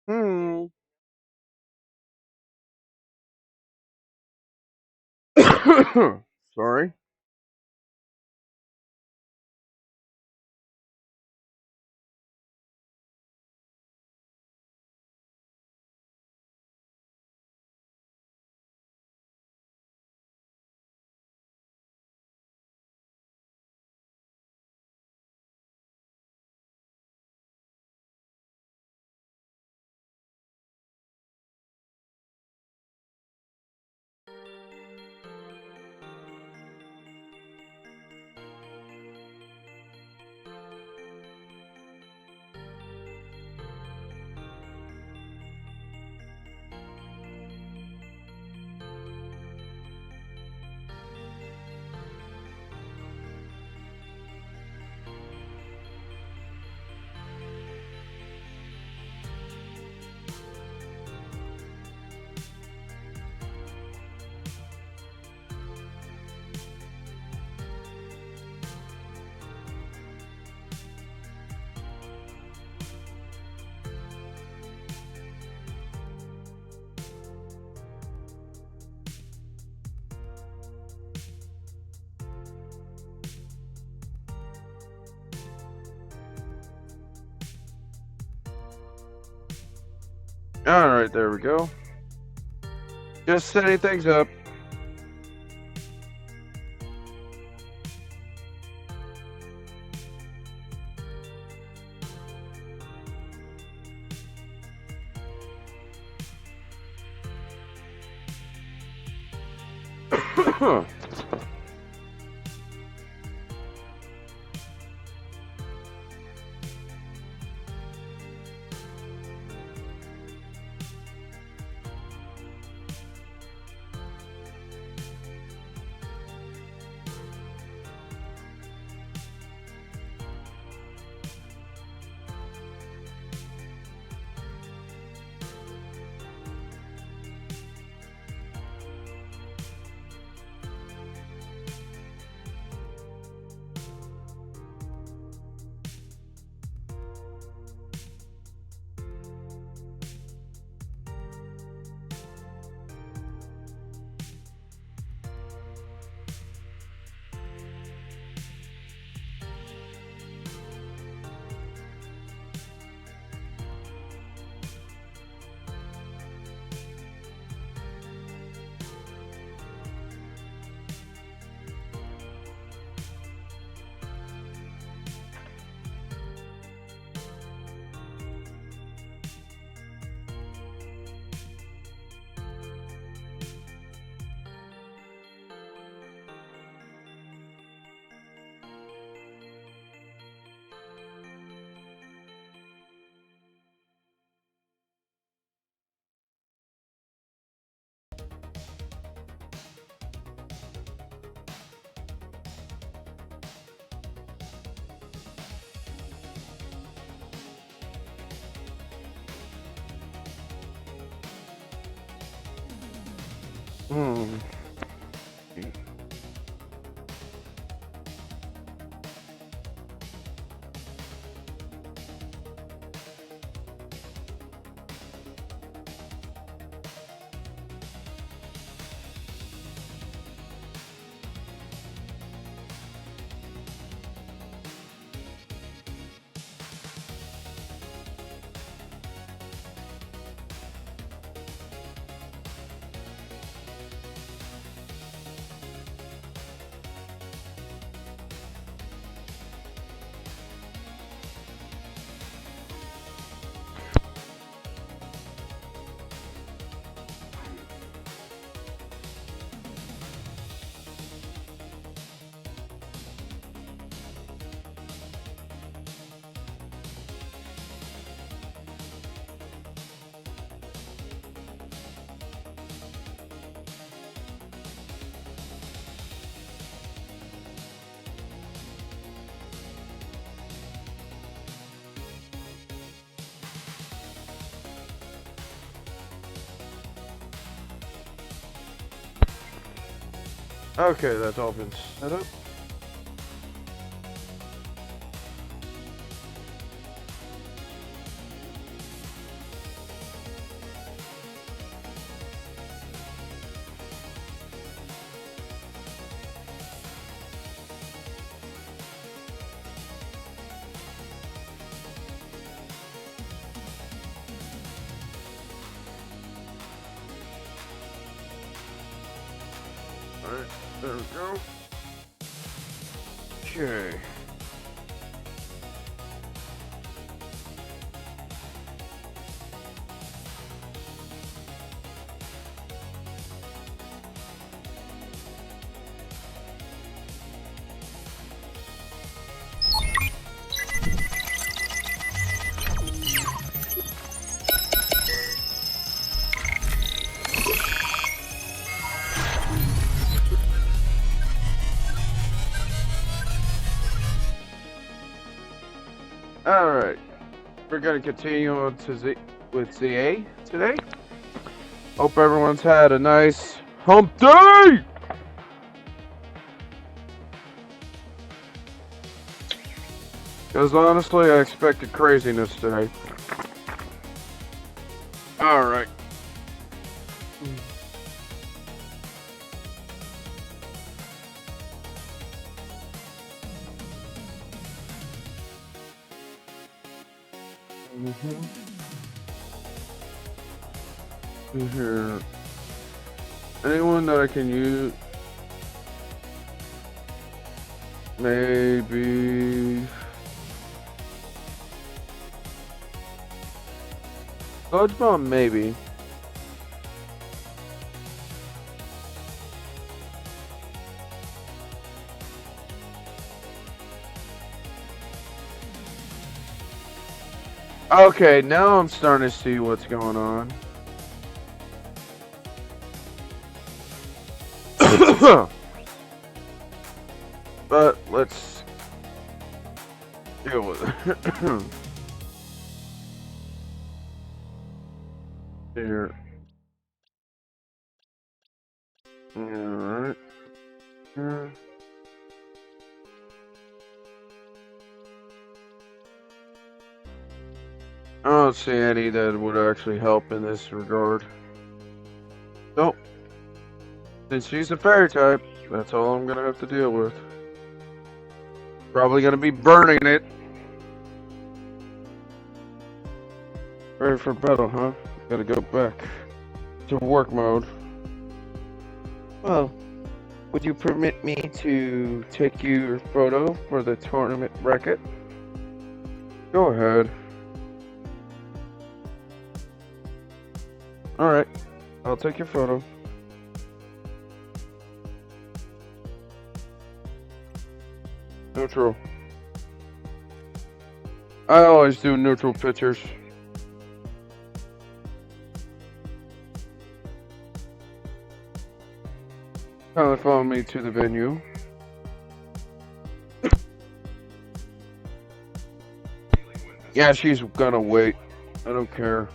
Hmm. Sorry. All right, there we go. Just setting things up. Hmm. Okay, that's all been set up. Alright, there we go. Okay. Alright, we're gonna continue on to with ZA today. Hope everyone's had a nice hump day! Because honestly, I expected craziness today. Alright. Here. Anyone that I can use? Maybe. Sludge Bomb, maybe. Okay, now I'm starting to see what's going on. But let's deal with it. Here. Alright. Here. I don't see any that would actually help in this regard. Nope. Since she's a fairy type, that's all I'm gonna have to deal with. Probably gonna be burning it. Ready for battle, huh? Gotta go back to work mode. Well, would you permit me to take your photo for the tournament bracket? Go ahead. Alright, I'll take your photo. Neutral. I always do neutral pictures. Kindly follow me to the venue. Yeah, she's gonna wait. I don't care.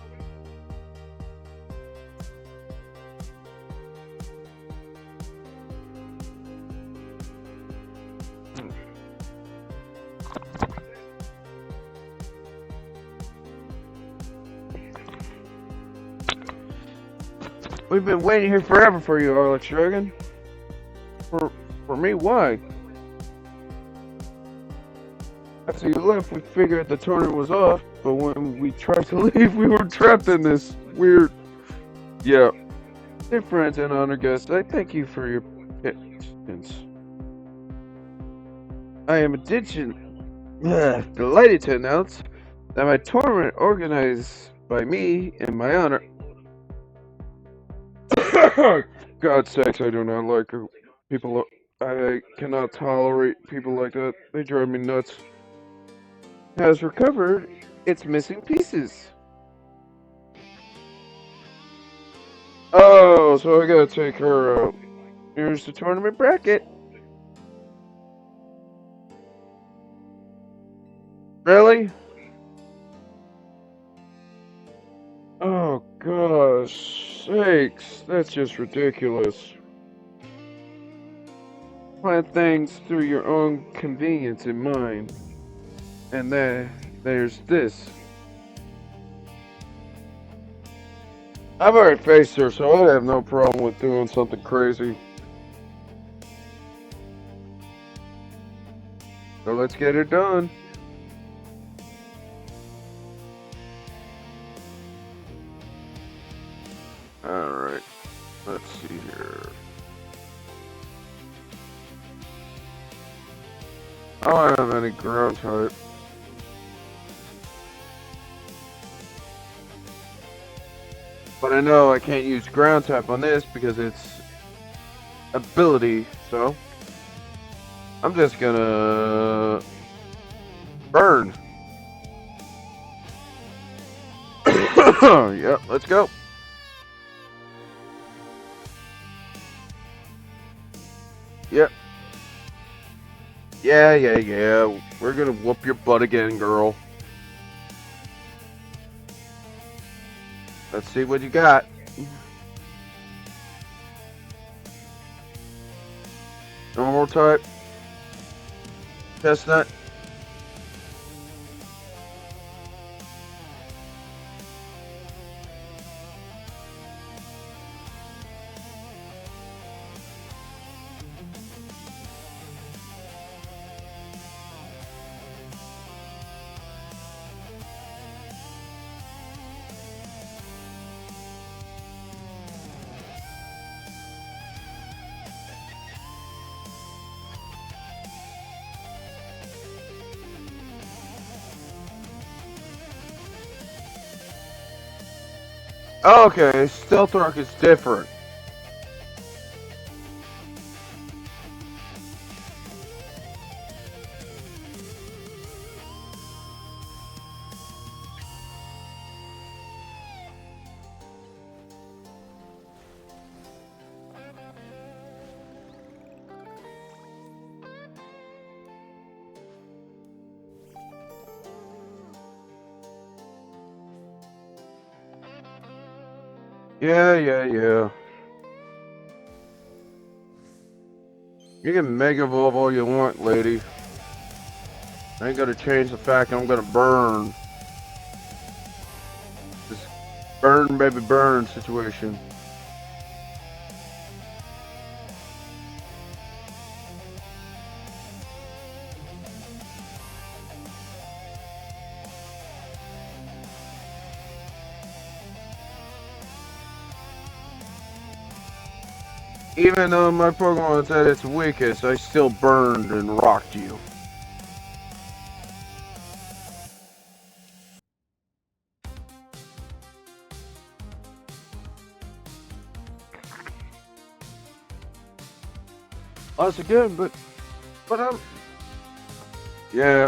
We've been waiting here forever for you, Alex Dragon. For me, why? After you left, we figured the tournament was off, but when we tried to leave, we were trapped in this weird... Yeah. Dear friends and honored guests, I thank you for your patience. I am delighted to announce that my tournament organized by me in my honor... God's sakes, I do not like people... I cannot tolerate people like that. They drive me nuts. Has recovered its missing pieces. Oh, so I gotta take her out. Here's the tournament bracket. Really? Oh, gosh sakes. That's just ridiculous. Plan things through your own convenience in mind. And there's this. I've already faced her, so I have no problem with doing something crazy. So let's get it done. Alright, let's see here. any ground type. But I know I can't use ground type on this because it's ability, so I'm just gonna burn. Yep, let's go. Yep. Yeah. We're gonna whoop your butt again, girl. Let's see what you got. Normal type. Chestnut. Okay, Stealth Rock is different. Yeah. You can Mega Evolve all you want, lady. I ain't gonna change the fact I'm gonna burn. This burn, baby, burn situation. Even though my Pokemon said it's weakest, I still burned and rocked you. Us again, but I'm... Yeah.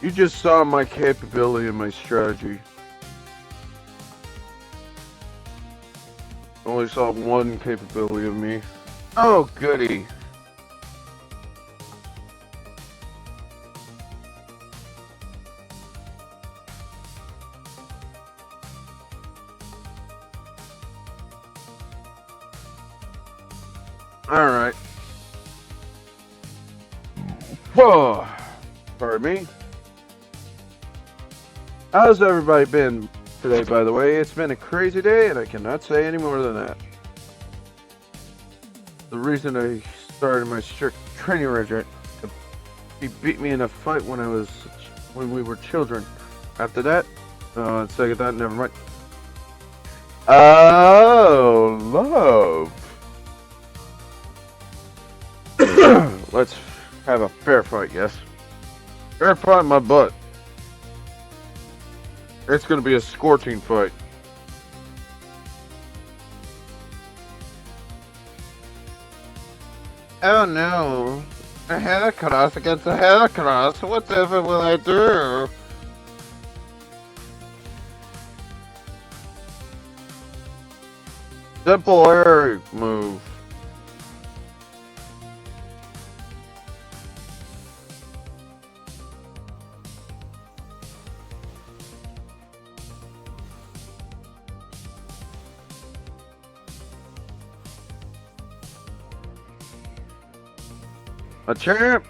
You just saw my capability and my strategy. Only saw one capability of me. Oh, goody. Alright. Whoa. Pardon me. How's everybody been today, by the way? It's been a crazy day, and I cannot say any more than that. The reason I started my strict training regiment, he beat me in a fight when we were children. After that, second that, never mind. Oh, love. Let's have a fair fight, yes. Fair fight, my butt. It's gonna be a scorching fight. Oh no. A Heracross against a Heracross. Whatever will I do? Simple air move. A champ.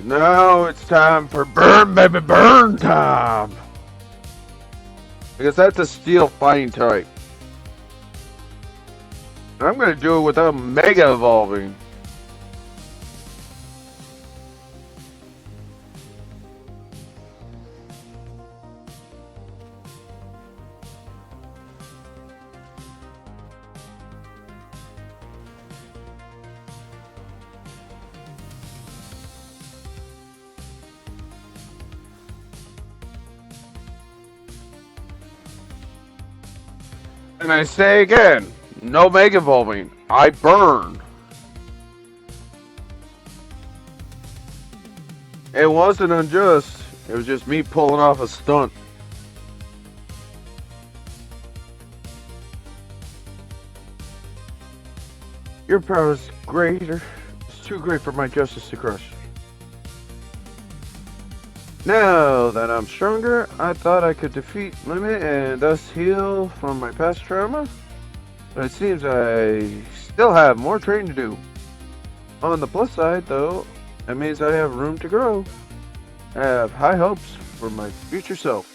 Now it's time for burn, baby, burn time. Because that's a steel fighting type. I'm gonna do it without mega evolving. And I say again, no mega evolving. I burn. It wasn't unjust. It was just me pulling off a stunt. Your power is greater. It's too great for my justice to crush. Now that I'm stronger, I thought I could defeat Limit and thus heal from my past trauma. But it seems I still have more training to do. On the plus side, though, that means I have room to grow. I have high hopes for my future self.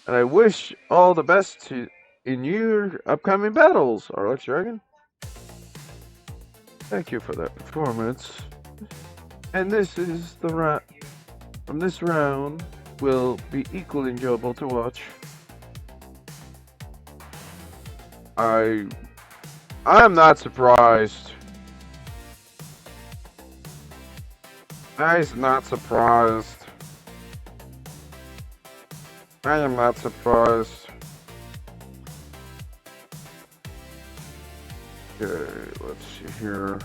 And I wish all the best in your upcoming battles, Arlex Dragon. Thank you for that performance. And this is the from this round will be equally enjoyable to watch. I'm not surprised. I'm not surprised. I am not surprised. Okay, let's see here.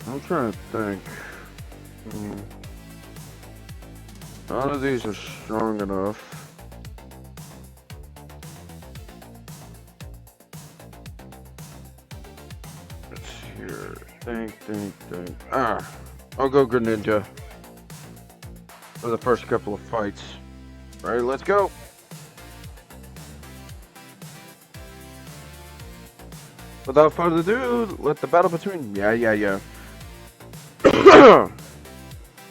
I'm trying to think. None of these are strong enough. Let's see here. Think. I'll go Greninja for the first couple of fights. Alright, let's go. Without further ado, let the battle between... Yeah.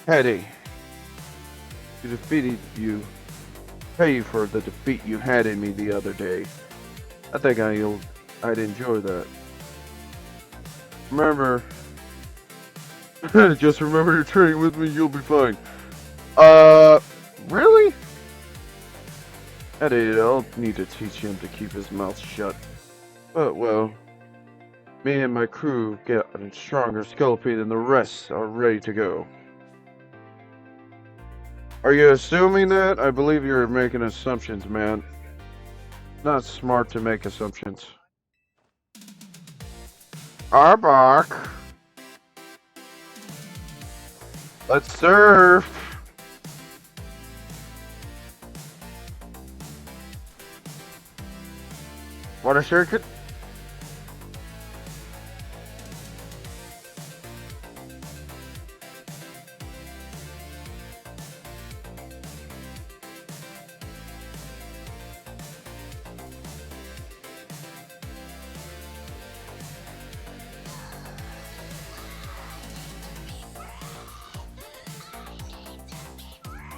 Hetty. You defeated you. Pay you for the defeat you had in me the other day. I think I'd enjoy that. Remember... Just remember to train with me, you'll be fine. Really? Hetty, I'll need to teach him to keep his mouth shut. But, well... Me and my crew get stronger Scolipede than the rest are ready to go. Are you assuming that? I believe you're making assumptions, man. Not smart to make assumptions. Arbok. Let's surf. Water circuit.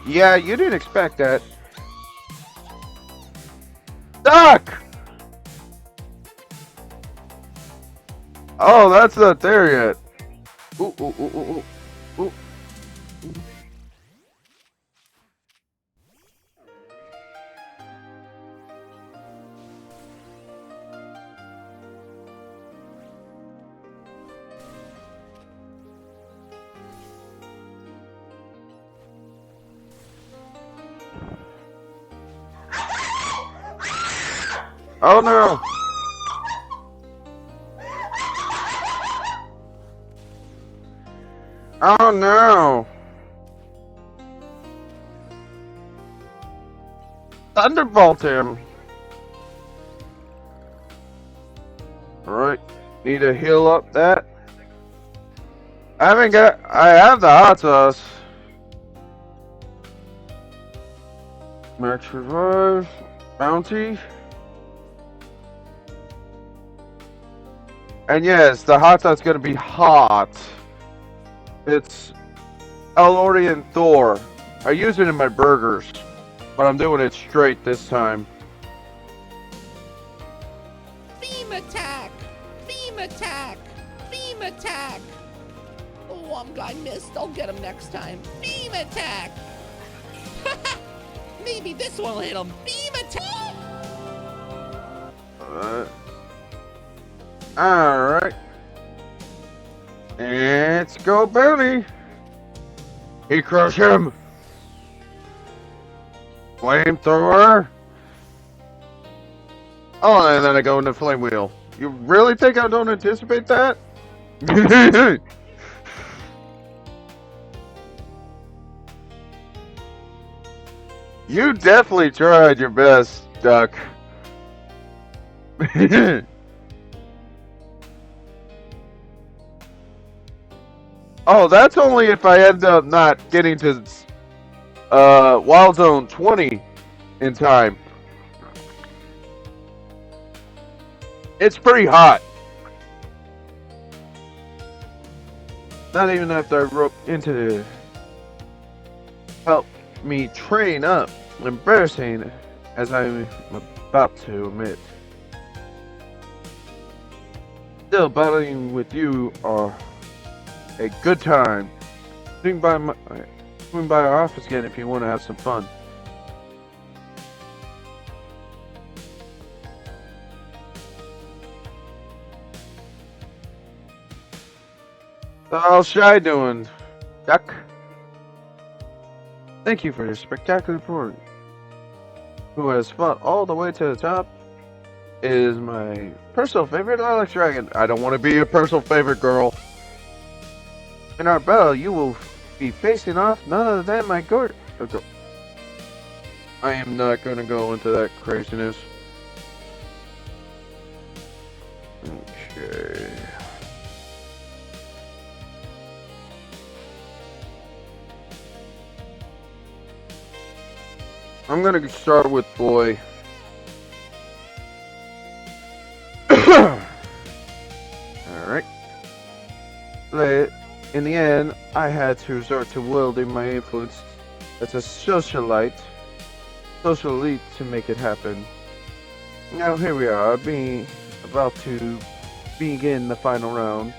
Yeah, you didn't expect that. Duck! Oh, that's not there yet. Ooh. Oh no! Oh no! Thunderbolt him! Alright, need to heal up that. I have the hot sauce. Max Revive. Bounty. And yes, the hot dog's gonna be hot. It's Elorian Thor. I use it in my burgers, but I'm doing it straight this time. Beam attack! Beam attack! Beam attack! Oh, I missed. I'll get him next time. Beam attack! Maybe this will hit him. Beam attack! Alright. Let's go, Bounty. He crush him. Flamethrower. Oh, and then I go into Flame Wheel. You really think I don't anticipate that? You definitely tried your best, Duck. Oh, that's only if I end up not getting to Wild Zone 20 in time. It's pretty hot. Not even after I broke into the help me train up. Embarrassing as I'm about to admit. Still, battling with you are a good time. Swing by our office again if you want to have some fun. How's Shy doing, Duck? Thank you for your spectacular report. Who has fought all the way to the top is my personal favorite, Alex Dragon. I don't want to be your personal favorite, girl. In our battle, you will be facing off none other than my guard. I am not going to go into that craziness. Okay. I'm gonna start with Boy. Alright. In the end, I had to resort to wielding my influence as a social elite to make it happen. Now here we are, being about to begin the final round.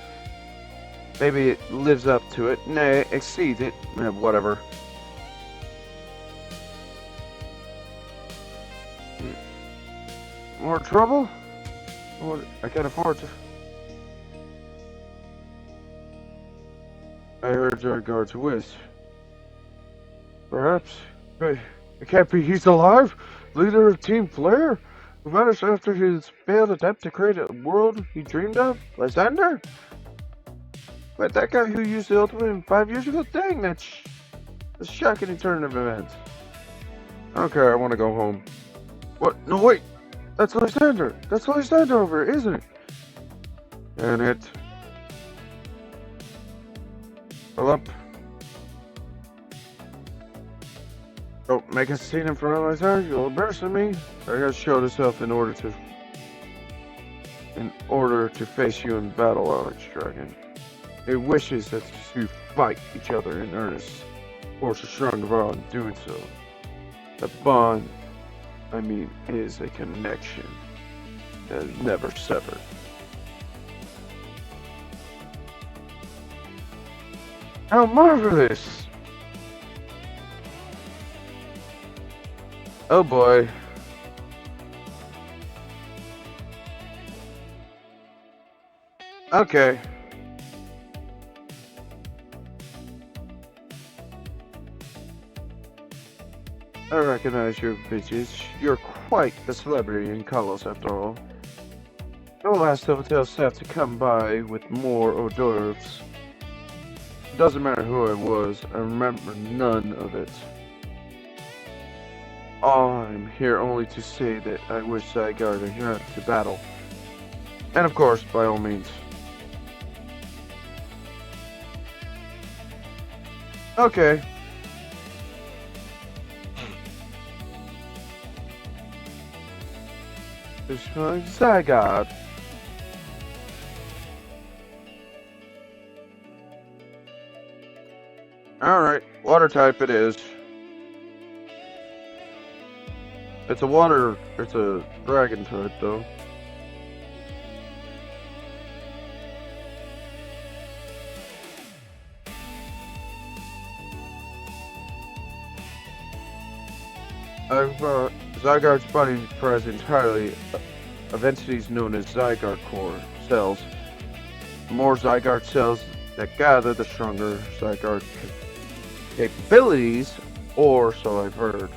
Maybe it lives up to it. Nay, exceeds it. Whatever. More trouble? I can't afford to. I urge our guard to wish. Perhaps. But it can't be he's alive? Leader of Team Flare? Who vanished after his failed attempt to create a world he dreamed of? Lysander? But that guy who used the ultimate 5 years ago? Dang, that's a shocking turn of events. I don't care, I want to go home. What? No, wait! That's Lysander! That's Lysander over, isn't it? And it. Pull up. Don't make a scene in front of Lysander, you'll embarrass me. I gotta show yourself in order to face you in battle, Alex Dragon. It wishes that you fight each other in earnest, force a strong bond in doing so. The bond, is a connection that is never severed. How marvelous! Oh boy. Okay. I recognize your visage. You're quite the celebrity in Kalos after all. Don't ask Silvertail staff to come by with more hors d'oeuvres. It doesn't matter who I was, I remember none of it. I'm here only to say that I wish Zygarde here to battle. And of course, by all means. Okay. Zygarde. Alright, water type it is. It's a dragon type though. Zygarde's body is comprised entirely of entities known as Zygarde core cells. The more Zygarde cells that gather, the stronger Zygarde capabilities, or so I've heard.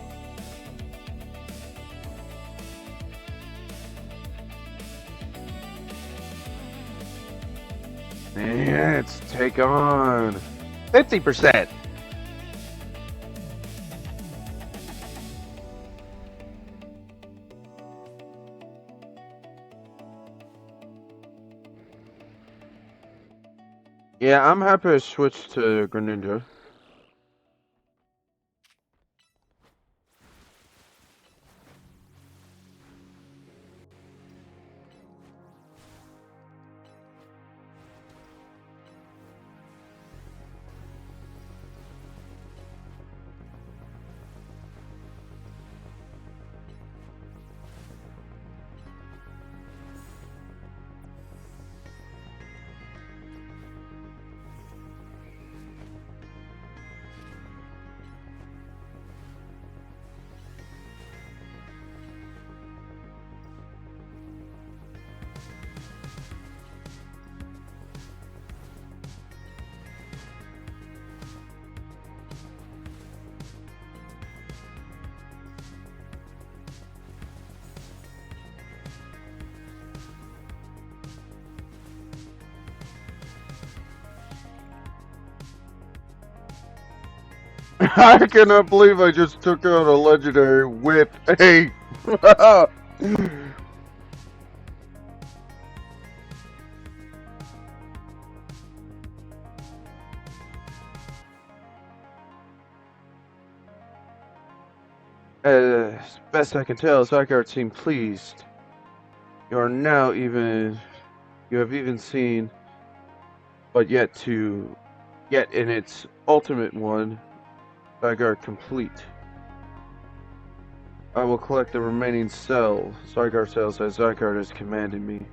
Let's take on 50%. Yeah, I'm happy to switch to Greninja. I cannot believe I just took out a legendary with a. As best I can tell, Zygarde seemed pleased. You are now even. You have even seen, but yet in its ultimate one, Zygarde complete. I will collect the remaining Zygarde cells as Zygarde has commanded me.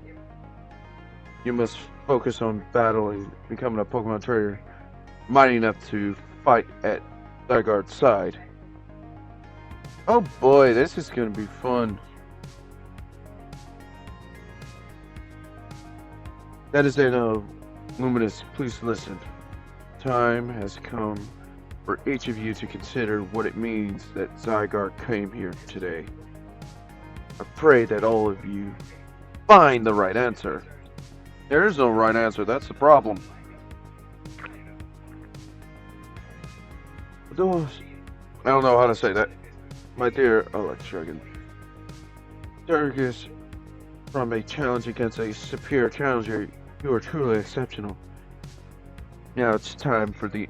You must focus on battling, becoming a Pokemon trainer, mighty enough to fight at Zygarde's side. Oh boy, this is gonna be fun. That is Luminous, please listen. Time has come for each of you to consider what it means that Zygarde came here today. I pray that all of you find the right answer. There is no right answer, that's the problem. I don't know how to say that. My dear Electrogan, Turgus, from a challenge against a superior challenger, you are truly exceptional. Now it's time for the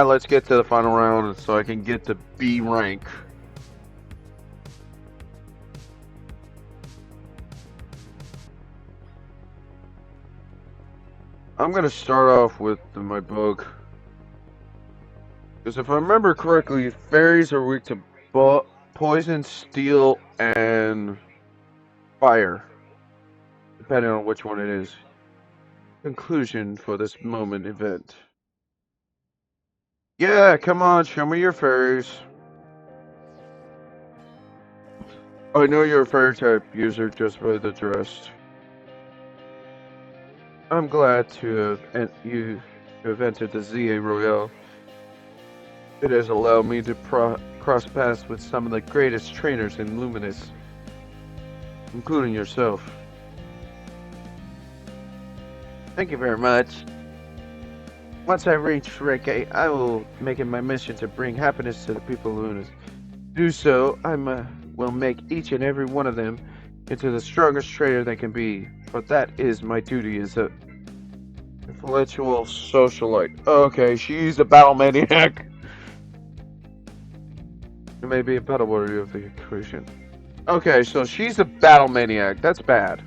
let's get to the final round so I can get to B rank. I'm gonna start off with my bug. Because if I remember correctly, fairies are weak to poison, steel, and fire. Depending on which one it is. Conclusion for this moment event. Yeah, come on, show me your fairies. I know you're a fairy type user just by the dress. I'm glad to have entered the ZA Royale. It has allowed me to cross paths with some of the greatest trainers in Luminous, including yourself. Thank you very much. Once I reach rank 8, I will make it my mission to bring happiness to the people of Luminous. Do so, I will make each and every one of them into the strongest trainer they can be, for that is my duty as a influential socialite. Okay, she's a battle maniac. It may be a battle worthy of the equation. Okay, so she's a battle maniac. That's bad.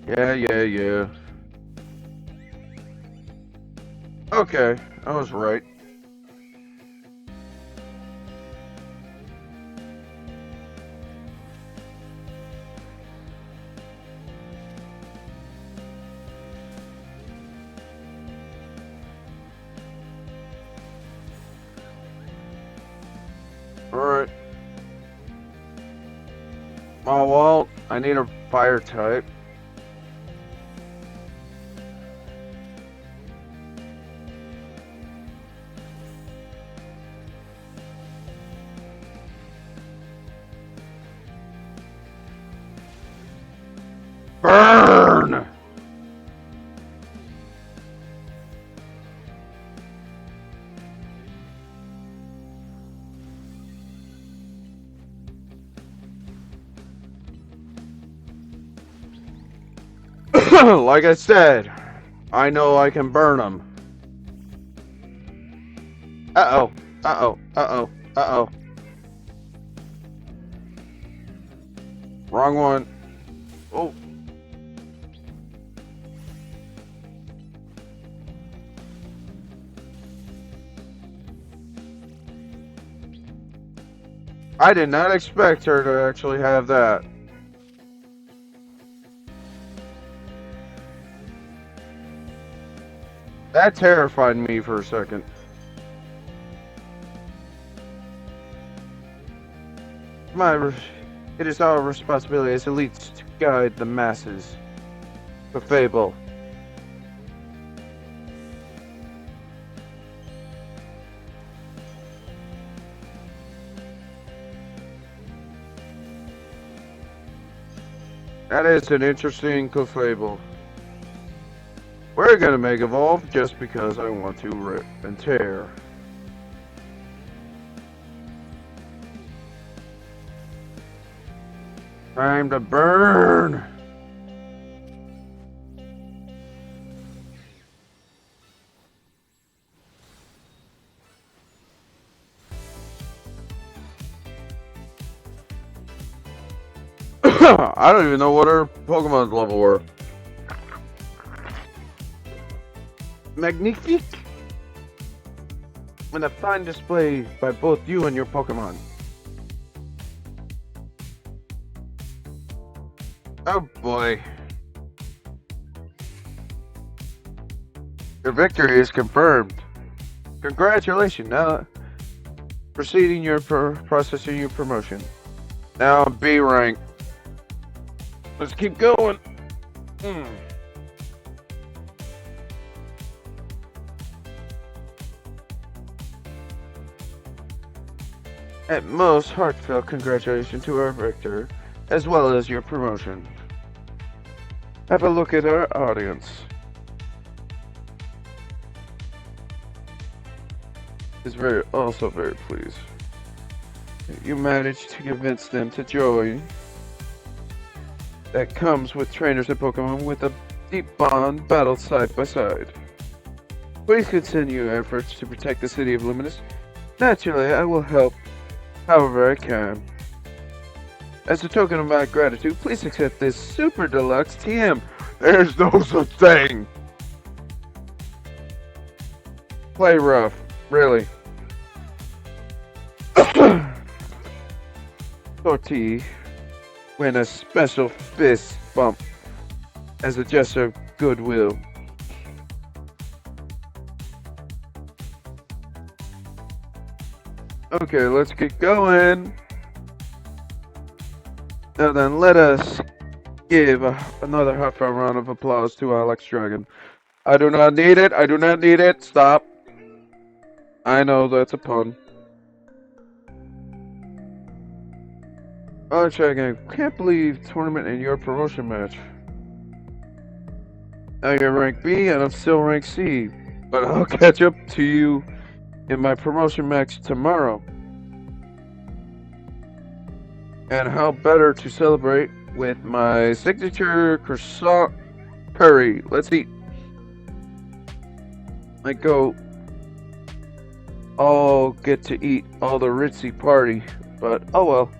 Yeah. Okay, I was right. Alright. Oh, well, I need a fire type. Burn! Like I said, I know I can burn them. Uh-oh. Wrong one. Oh. I did not expect her to actually have that. That terrified me for a second. It is our responsibility as elites to guide the masses. For Fable. That is an interesting Fable. We're gonna make evolve just because I want to rip and tear. Time to burn! I don't even know what our Pokemon's level were. Magnifique! And a fine display by both you and your Pokemon. Oh boy. Your victory is confirmed. Congratulations. Now, processing your promotion. Now B rank. Let's keep going. At most, heartfelt congratulations to our victor, as well as your promotion. Have a look at our audience. Is also very pleased. You managed to convince them to join. That comes with trainers and Pokemon with a deep bond battled side by side. Please continue your efforts to protect the city of Luminous. Naturally, I will help however I can. As a token of my gratitude, please accept this Super Deluxe TM. There's no such thing! Play rough, really. Sortie, win a special fist bump as a gesture of goodwill. Okay, let's get going. Now then, let us give another heartfelt round of applause to Alex Dragon. I do not need it. I do not need it. Stop. I know that's a pun. Alex Dragon, can't believe tournament in your promotion match. Now you're rank B and I'm still rank C, but I'll catch up to you in my promotion match tomorrow. And how better to celebrate with my signature croissant curry. Let's eat. I go all get to eat all the ritzy party, but oh well.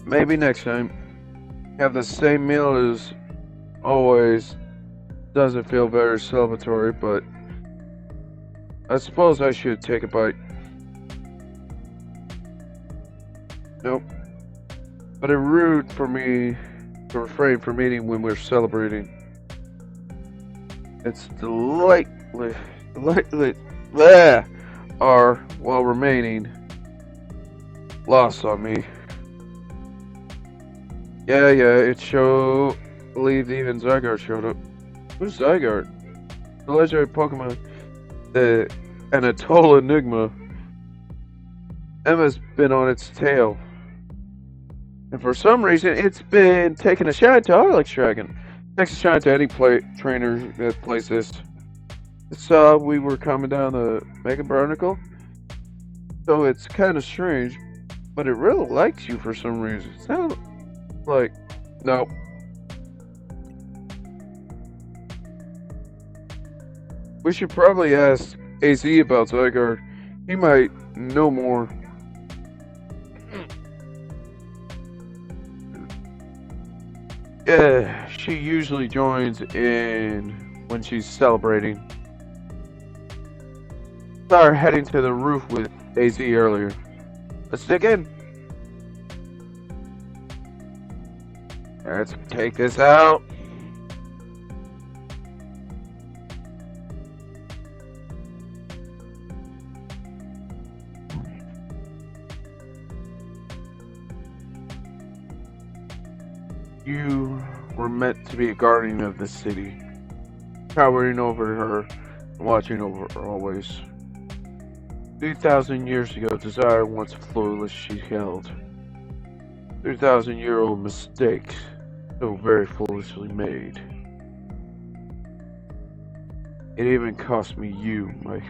Maybe next time. Have the same meal as always. Doesn't feel very celebratory, but I suppose I should take a bite. Nope. But it's rude for me to refrain from eating when we're celebrating. It's delightfully, bleh, are, while remaining, lost on me. Yeah, it showed, believed even Zygarde showed up. Who's Zygarde? The legendary Pokemon, and a total enigma. Emma's been on its tail. And for some reason, it's been taking a shine to Alex Dragon. Takes a shine to any trainer that plays this. Saw we were coming down the Mega Barnacle, so it's kind of strange, but it really likes you for some reason. Sounds like, no. We should probably ask AZ about Zygarde. He might know more. Yeah, she usually joins in when she's celebrating. Saw her heading to the roof with AZ earlier. Let's dig in. Let's take this out. You were meant to be a guardian of the city, towering over her, watching over her always. 3,000 years ago, desire once flawless she held. 3,000-year-old mistake, so very foolishly made. It even cost me you, my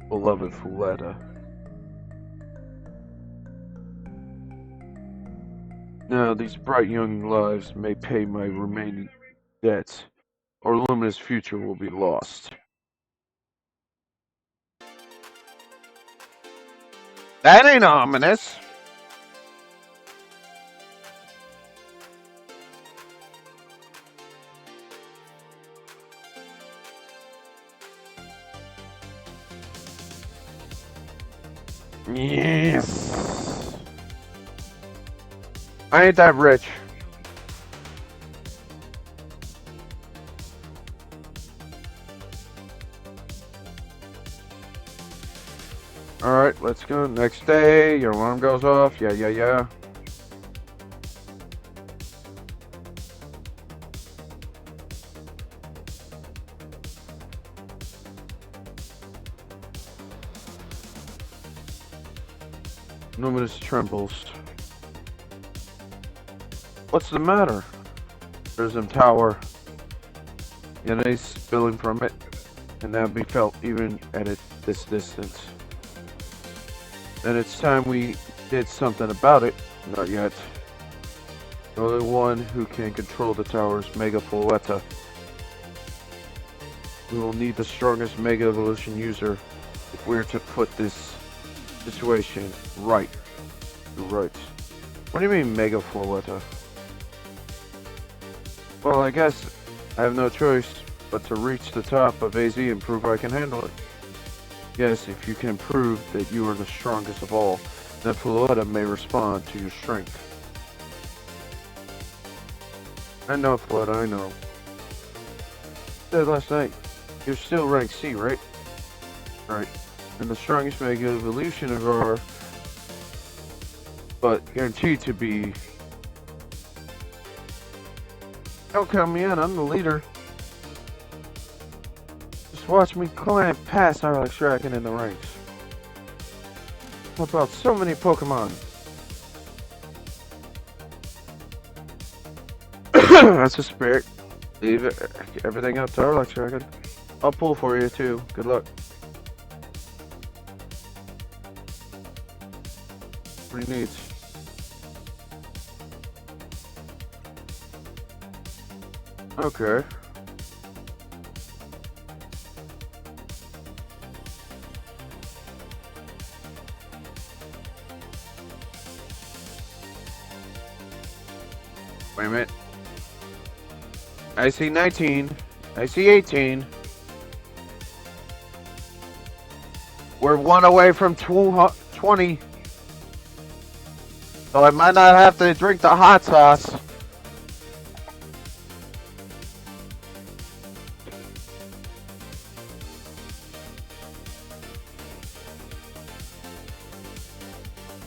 beloved Folletta. Now these bright young lives may pay my remaining debts, or Lumina's future will be lost. That ain't ominous. Yes. I ain't that rich. Alright, let's go. Next day, your alarm goes off. Yeah. Luminous trembles. What's the matter? Prism Tower. Yanae spilling from it, and that be felt even at this distance. Then it's time we did something about it. Not yet. The only one who can control the tower is Mega Folletta. We will need the strongest Mega Evolution user if we're to put this situation right. Right. What do you mean Mega Folletta? Well, I guess I have no choice but to reach the top of AZ and prove I can handle it. Yes, if you can prove that you are the strongest of all, then Folletta may respond to your strength. I know, Folletta, I know. Said last night, you're still ranked C, right? Right. And the strongest Mega Evolution of our, but guaranteed to be. Don't count me in, I'm the leader. Just watch me climb past Alex Dragon in the ranks. What about so many Pokemon? That's a spirit. Leave everything up to Alex Dragon. I'll pull for you too. Good luck. What he needs. Okay. Wait a minute. I see 19. I see 18. We're one away from 20. So I might not have to drink the hot sauce.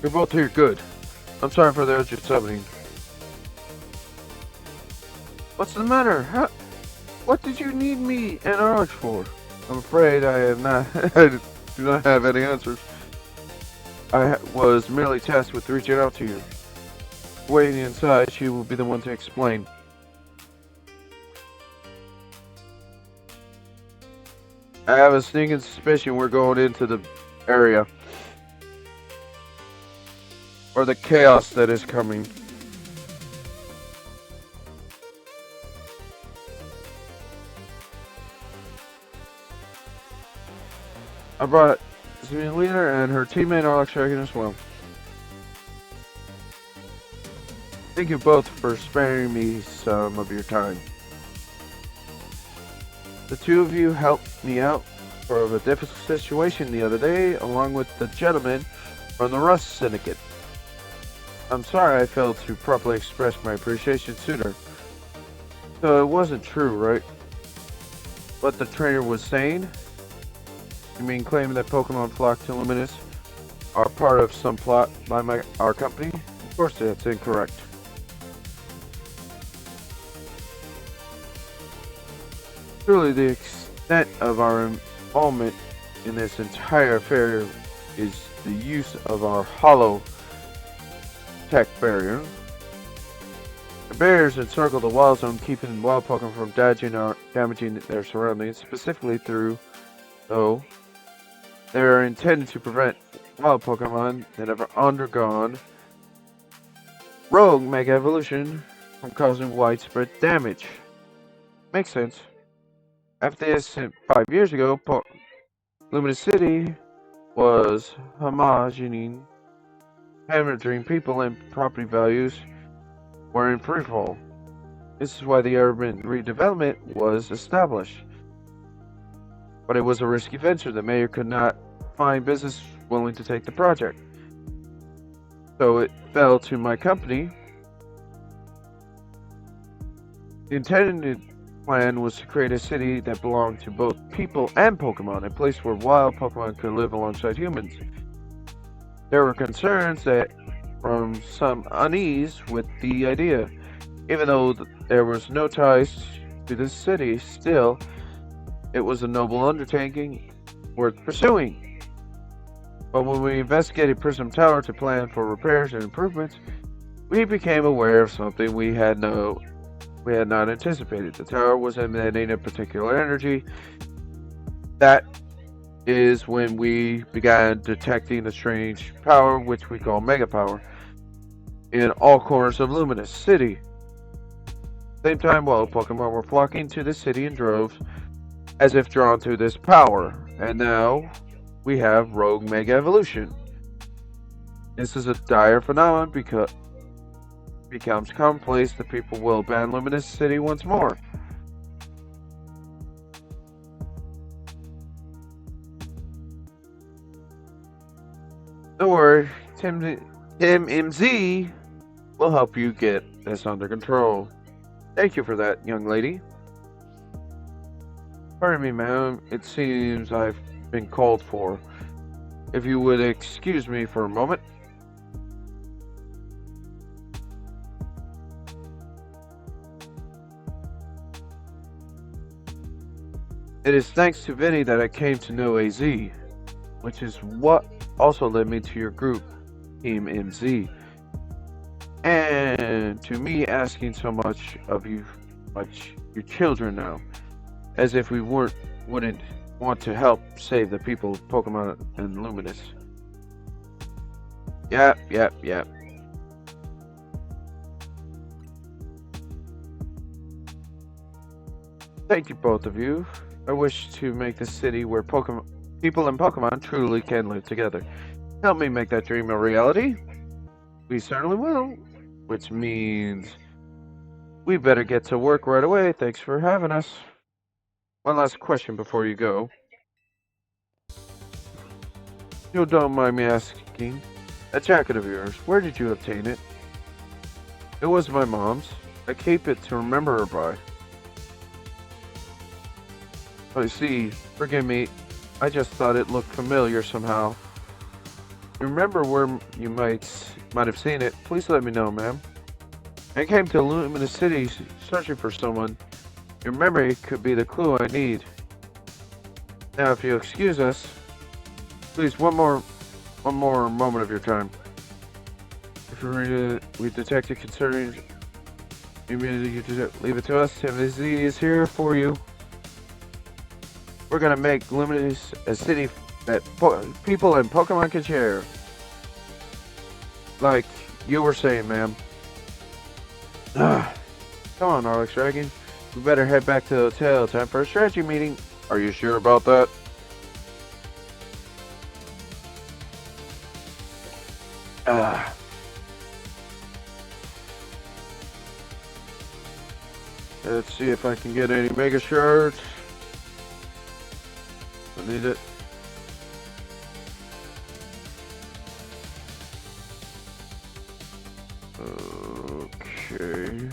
You're both here. Good. I'm sorry for the urgent summoning. What's the matter? What did you need me and Arch for? I'm afraid I have not. I do not have any answers. I was merely tasked with reaching out to you. Waiting inside, she will be the one to explain. I have a sneaking suspicion we're going into the area. Or the chaos that is coming. I brought Zelina and her teammate Alex Dragon as well. Thank you both for sparing me some of your time. The two of you helped me out from a difficult situation the other day, along with the gentleman from the Rust Syndicate. I'm sorry I failed to properly express my appreciation sooner. So it wasn't true, right? What the trainer was saying? You mean claiming that Pokemon flock to Luminous are part of some plot by our company? Of course that's incorrect. Truly, the extent of our involvement in this entire affair is the use of our hollow tech barrier. The barriers encircle the wild zone, keeping wild Pokemon from damaging their surroundings, specifically through, though, they are intended to prevent wild Pokemon that have undergone rogue Mega Evolution from causing widespread damage. Makes sense. After this, 5 years ago, Luminous City was homogeneing, hemorrhaging people and property values were in freefall. This is why the urban redevelopment was established. But it was a risky venture. The mayor could not find business willing to take the project. So it fell to my company. The intended plan was to create a city that belonged to both people and Pokemon, a place where wild Pokemon could live alongside humans. There were concerns that from some unease with the idea. Even though there was no ties to the city, still, it was a noble undertaking worth pursuing. But when we investigated Prism Tower to plan for repairs and improvements, we became aware of something we had not anticipated. The tower was emanating a particular energy. That is when we began detecting a strange power, which we call Mega Power, in all corners of Luminous City. Same time, wild Pokemon were flocking to the city in droves, as if drawn to this power, and now we have rogue Mega Evolution. This is a dire phenomenon because it becomes commonplace that people will ban Luminous City once more. Don't worry, Tim MZ will help you get this under control. Thank you for that, young lady. Pardon me, ma'am. It seems I've been called for. If you would excuse me for a moment. It is thanks to Vinny that I came to know AZ, which is what also led me to your group, Team MZ. And to me asking so much of you, your children now, as if we wouldn't want to help save the people of Pokemon and Luminous. Yep. Thank you, both of you. I wish to make the city where people and Pokemon truly can live together. Help me make that dream a reality. We certainly will. Which means We better get to work right away. Thanks for having us. One last question before you go. You don't mind me asking, that jacket of yours, where did you obtain it? It was my mom's. I keep it to remember her by. I see. Forgive me. I just thought it looked familiar somehow. You remember where you might have seen it? Please let me know, ma'am. I came to Luminous City searching for someone. Your memory could be the clue I need. Now, if you excuse us, please, one more moment of your time. If we detected concerning, you leave it to us. Timothy is here for you. We're gonna make Luminous a city that people and Pokemon can share. Like you were saying, ma'am. Come on, Alex Dragon. We better head back to the hotel. Time for a strategy meeting. Are you sure about that? Let's see if I can get any Mega Shards. I need it. Okay.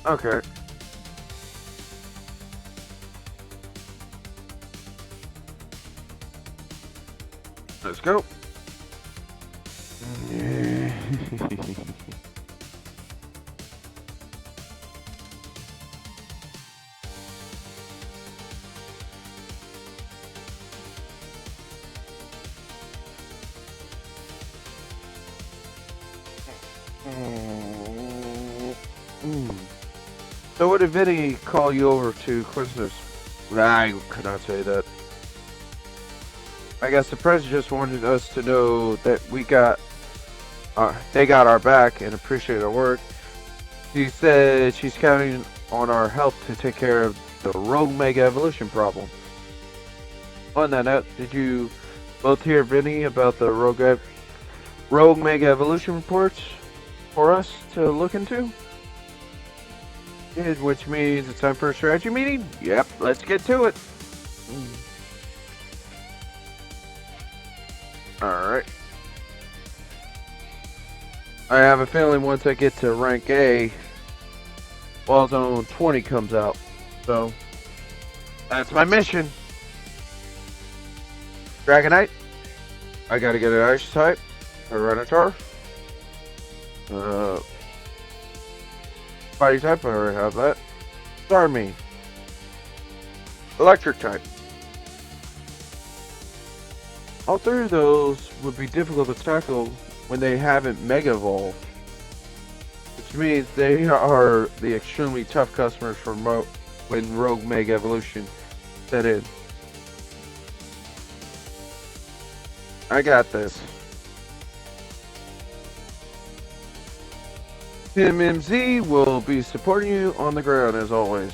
Okay. Let's go. So what did Vinny call you over to Christmas? I could not say that. I guess the president just wanted us to know that they got our back and appreciate our work. She said she's counting on our help to take care of the Rogue Mega Evolution problem. On that note, did you both hear Vinny about the Rogue Mega Evolution reports for us to look into? Which means it's time for a strategy meeting? Yep, let's get to it. Alright. I have a feeling once I get to rank A, Wild Zone 20 comes out. So, that's my mission. Dragonite. I gotta get an Ice type. A Renatar. Fighting type, I already have that. Starmie. Electric type. All three of those would be difficult to tackle when they haven't Mega Evolved. Which means they are the extremely tough customers for when Rogue Mega Evolution set in. I got this. Tim MZ will be supporting you on the ground as always.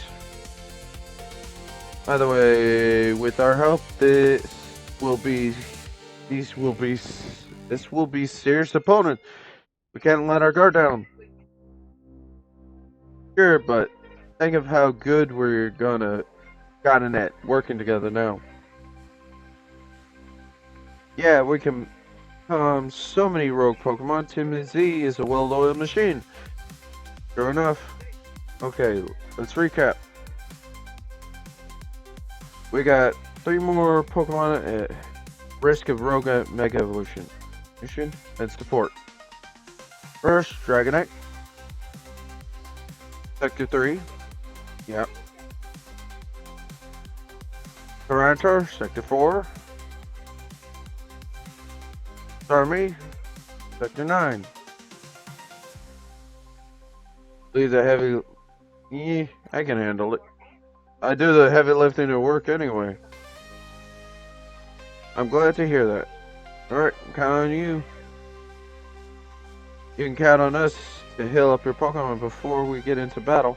By the way, with our help, this will be serious opponent. We can't let our guard down. Sure, but think of how good we're gotten at working together now. Yeah, we can so many rogue Pokemon. Tim MZ is a well-oiled machine. Sure enough. Okay, let's recap. We got 3 more Pokemon at risk of Rogue Mega Evolution. Mission and support. First, Dragonite. Sector 3. Yep. Tyranitar, Sector 4. Starmie, Sector 9. Leave the heavy... Yeah, I can handle it. I do the heavy lifting at work anyway. I'm glad to hear that. Alright, count on you. You can count on us to heal up your Pokemon before we get into battle.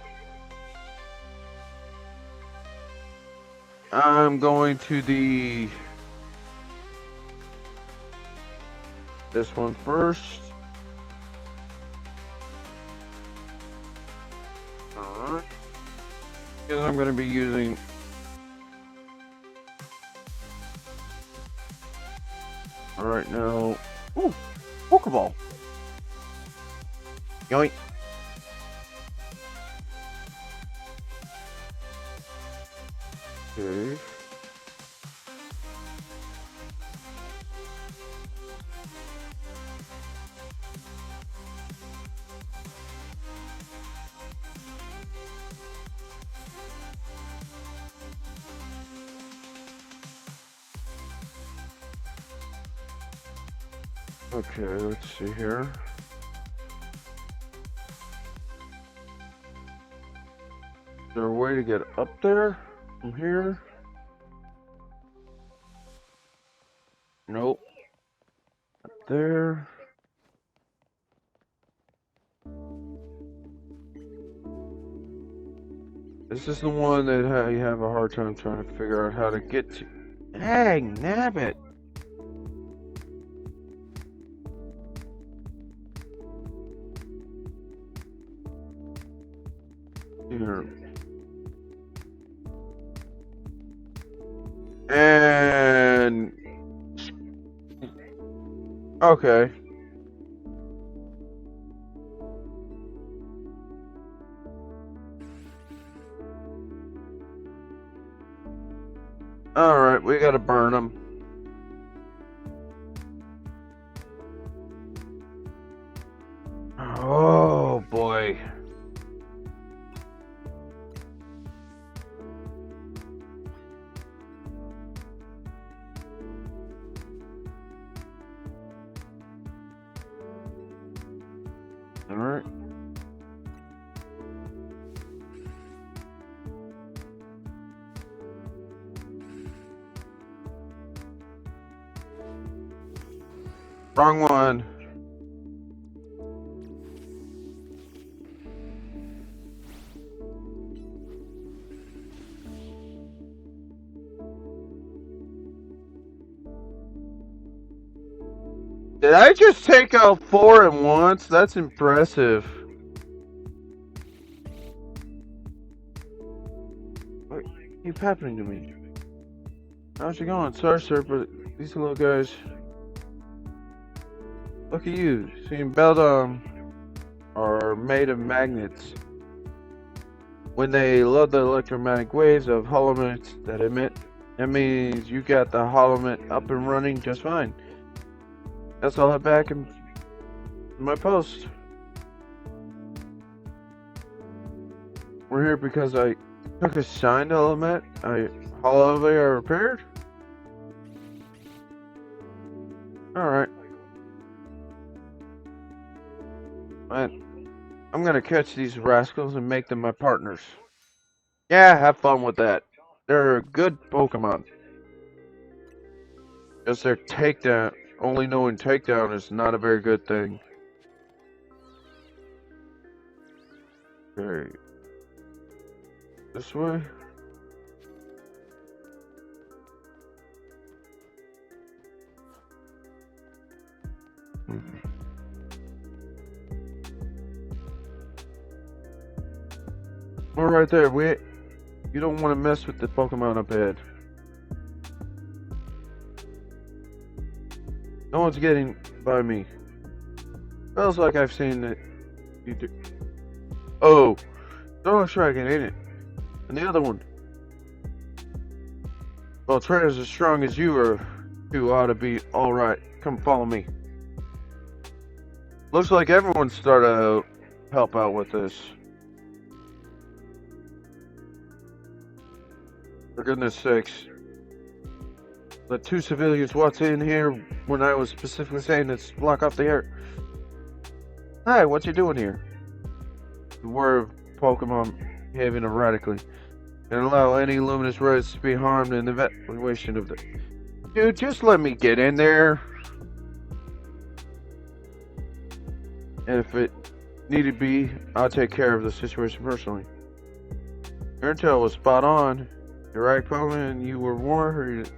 I'm going to this one first. Alright. Because I'm going to be using alright now. Ooh, Pokeball. Yoink. Okay. Okay, let's see here. Is there a way to get up there from here? Nope. Up there. This is the one that you have a hard time trying to figure out how to get to. Dang, nabbit. Here. And okay. All right, we gotta burn them. Oh boy. All right. Wrong one. Did I just take out 4 at once? That's impressive. What keeps happening to me? How's it going? Sorry, sir, but these little guys. Look at you. Seeing Beldum are made of magnets. When they load the electromagnetic waves of holomets that emit, that means you got the holomet up and running just fine. That's all I back in my post. We're here because I took a signed element. Holomet are repaired. Alright. I'm gonna catch these rascals and make them my partners. Yeah, have fun with that. They're a good Pokemon. Just their takedown. Only knowing takedown is not a very good thing. Okay. This way? We're right there. You don't want to mess with the Pokemon up ahead. No one's getting by me. Feels like I've seen it. You do. Oh, Dog Striking, ain't it? And the other one. Well, trainers as strong as you are, you ought to be all right. Come follow me. Looks like everyone's started to help out with this. For goodness sakes. The 2 civilians walked in here when I was specifically saying let's block off the air. Hi, what you doing here? Beware of Pokemon behaving erratically and allow any luminous rays to be harmed in the evacuation of the... Dude, just let me get in there. And if it needed be, I'll take care of the situation personally. Your intel was spot on. You're right, Coleman, you were worried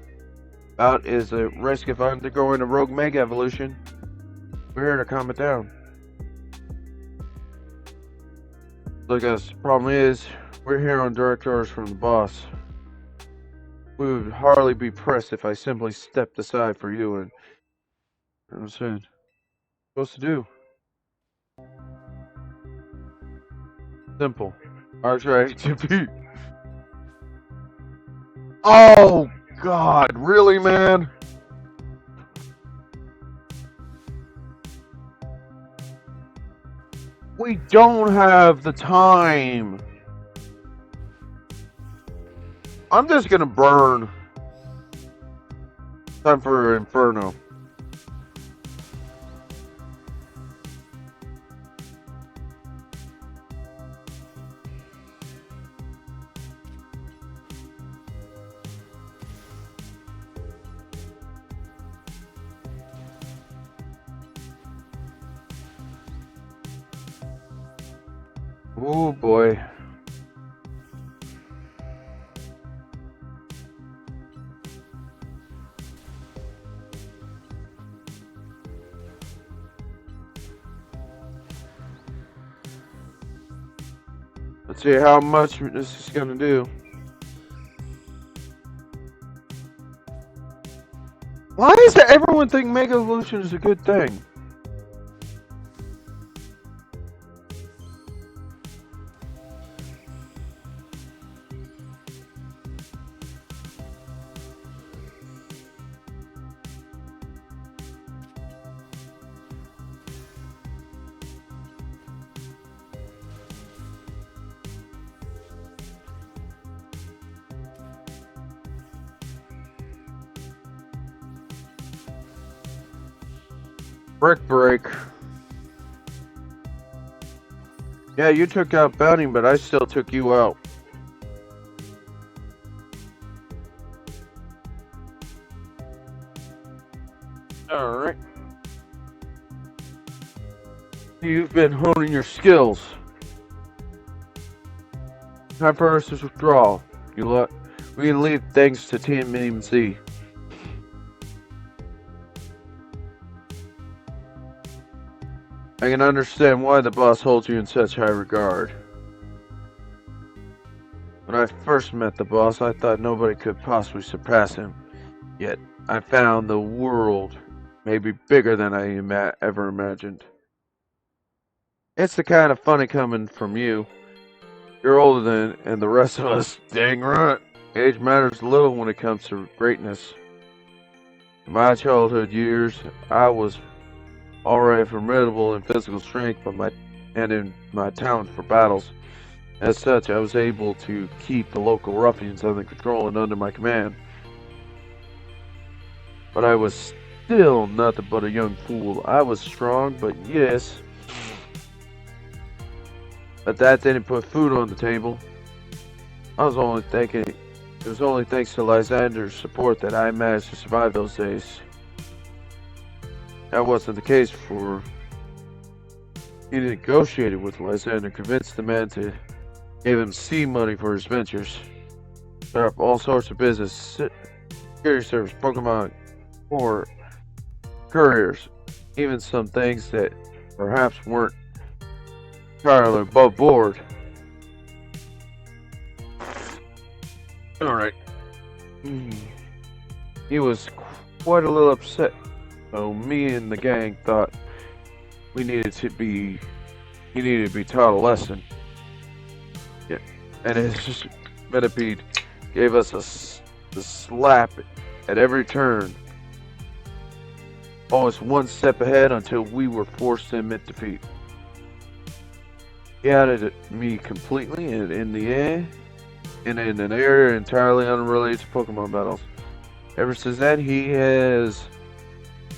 about is the risk of undergoing a rogue mega evolution. We're here to calm it down. Look, guys, the problem is, we're here on direct orders from the boss. We would hardly be pressed if I simply stepped aside for you and... You know what I'm saying? What's supposed to do? Simple. Archer ATP. Oh, God, really, man? We don't have the time. I'm just gonna burn. Time for Inferno. Oh boy. Let's see how much this is gonna do. Why does everyone think Mega Evolution is a good thing? Brick break. Yeah, you took out Bounty, but I still took you out. Alright. You've been honing your skills. Time for us to withdraw. We can leave thanks to Team Z. I can understand why the boss holds you in such high regard. When I first met the boss, I thought nobody could possibly surpass him. Yet, I found the world may be bigger than I ever imagined. It's the kind of funny coming from you. You're older than the rest of us. Dang right. Age matters little when it comes to greatness. In my childhood years, I was already formidable in physical strength, and in my talent for battles. As such, I was able to keep the local ruffians under control and under my command. But I was still nothing but a young fool. I was strong, but yes. But that didn't put food on the table. It was only thanks to Lysander's support that I managed to survive those days. That wasn't the case for... He negotiated with Lysander, convinced the man to give him seed money for his ventures. Set up all sorts of business, security service, Pokemon, or couriers. Even some things that perhaps weren't entirely above board. Alright. He was quite a little upset. So me and the gang thought he needed to be taught a lesson. Yeah, and it's just Metapede gave us a slap at every turn. Always one step ahead until we were forced to admit defeat. He outed me completely and in an area entirely unrelated to Pokemon battles. Ever since then, he has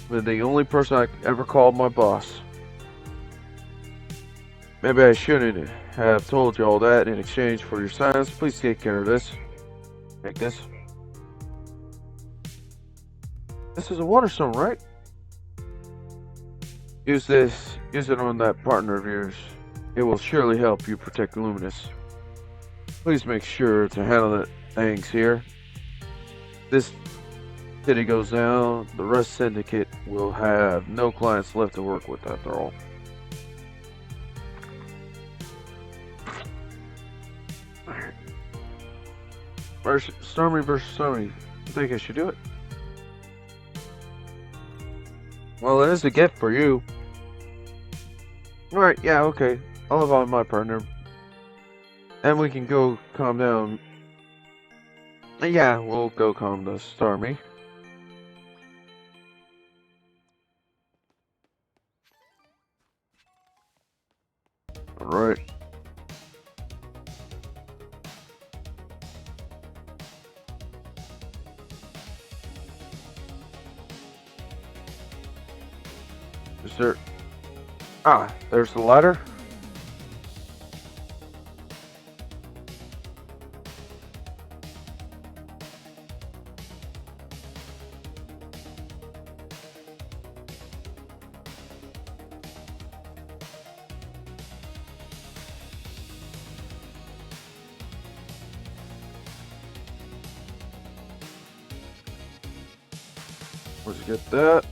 been the only person I ever called my boss. Maybe I shouldn't have told you all that in exchange for your silence. Please take care of this. Take this. This is a water stone, right? Use it on that partner of yours. It will surely help you protect Luminous. Please make sure to handle it things here. This city goes down, the Rust Syndicate will have no clients left to work with after all. Stormy versus Stormy. I think I should do it. Well, it is a gift for you. Alright, yeah, okay. I'll invite my partner. And we can go calm down. Yeah, we'll go calm the Stormy. Alright. Is there... Ah, there's the ladder. Let's get that.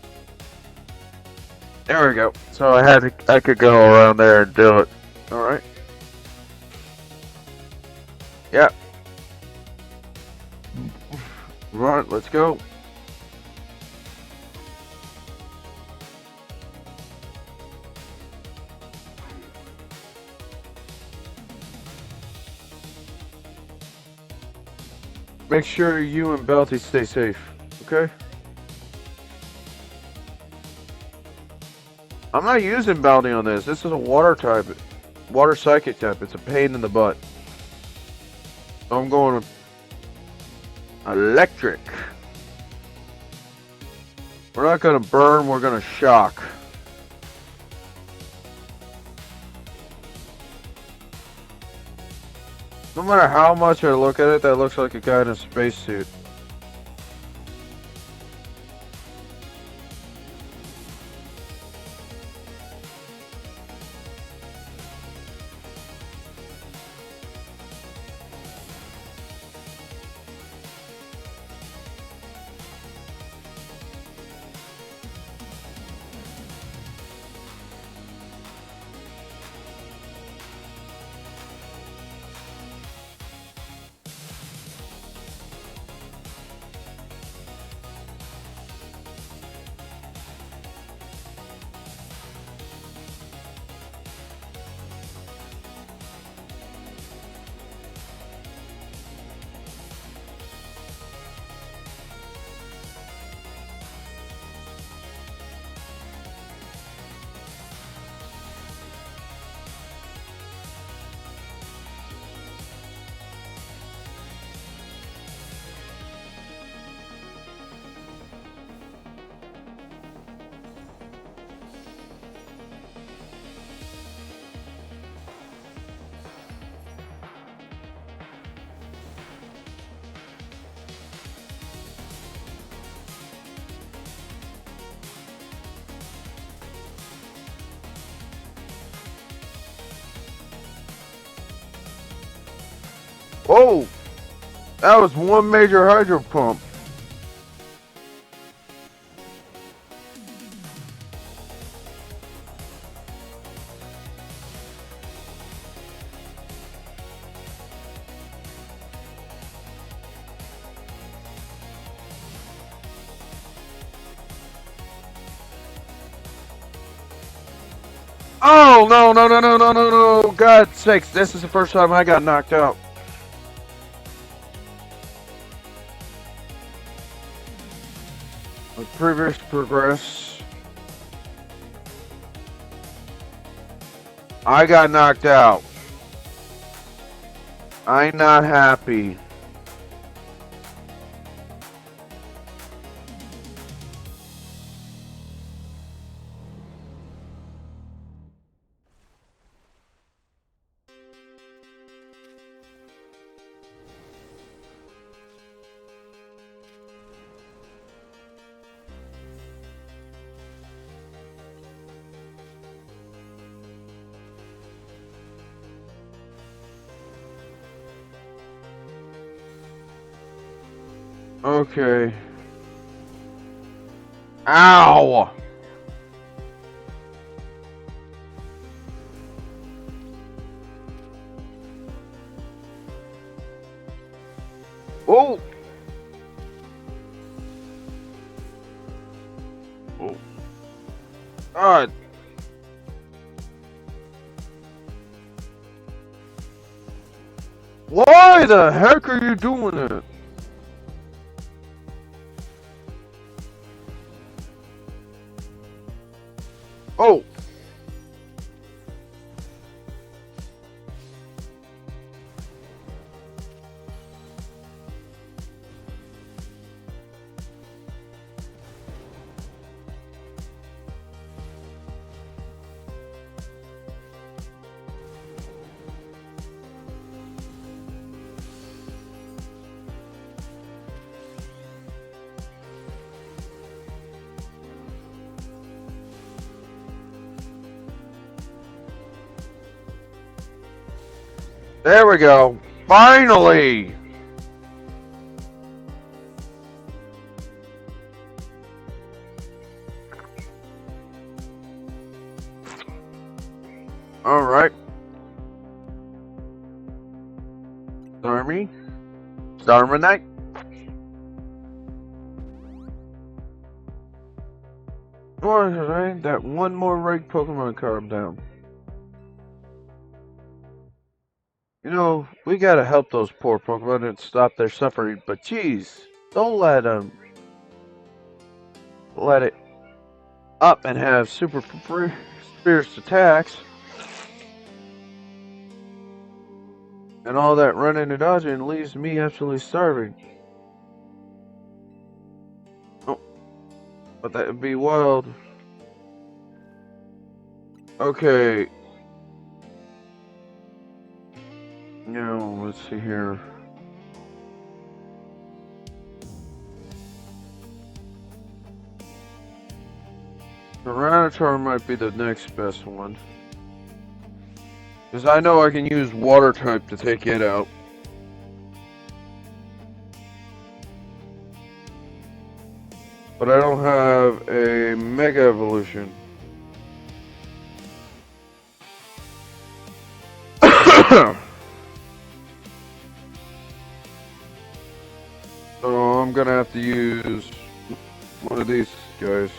There we go. So I could go around there and do it. Alright. Yeah. Right, let's go. Make sure you and Bounty stay safe, okay? I'm not using Bounty on this. This is a water type. Water psychic type. It's a pain in the butt. So I'm going electric. We're not gonna burn, we're gonna shock. No matter how much I look at it, that looks like a guy in a spacesuit. Oh! That was one major hydro pump. Oh, no, no, no, no, no, no, no. God's sakes, this is the first time I got knocked out. The previous progress. I got knocked out. I'm not happy. Okay. Ow! Oh! Oh. God. Why the heck are you doing it? Oh! There we go. Finally! Alright. Starmie? Starmanite? Alright, that one more reg Pokemon card down. You know, we gotta help those poor Pokemon and stop their suffering, but geez, don't let them let it up and have super fierce attacks. And all that running and dodging leaves me absolutely starving. Oh, but that would be wild. Okay. Now, let's see here. Tyranitar might be the next best one. Because I know I can use water type to take it out. But I don't have a Mega Evolution. So I'm gonna have to use one of these guys.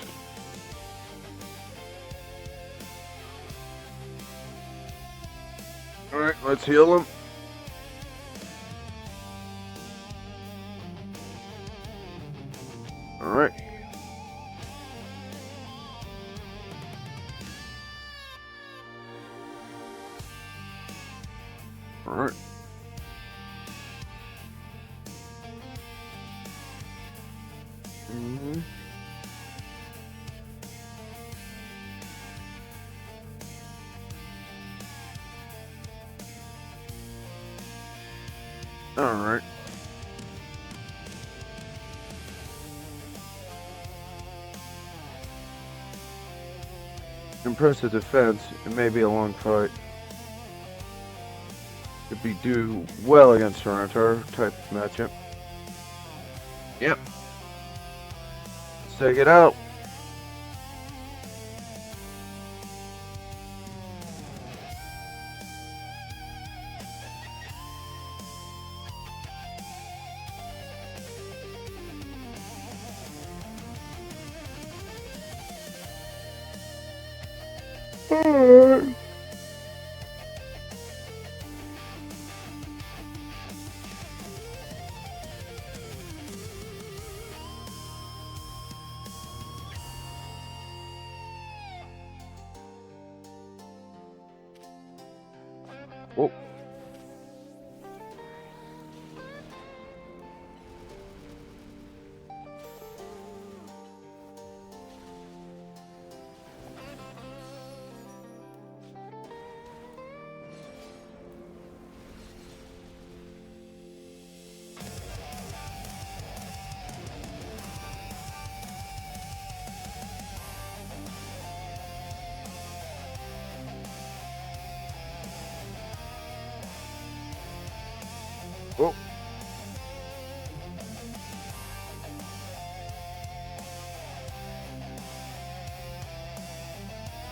Alright, let's heal him. Alright. Alright. Mm-hmm. Alright. Impressive defense. It may be a long fight. Could be do well against Tyranitar type matchup. Yep. Let's take it out. Alright. Oh.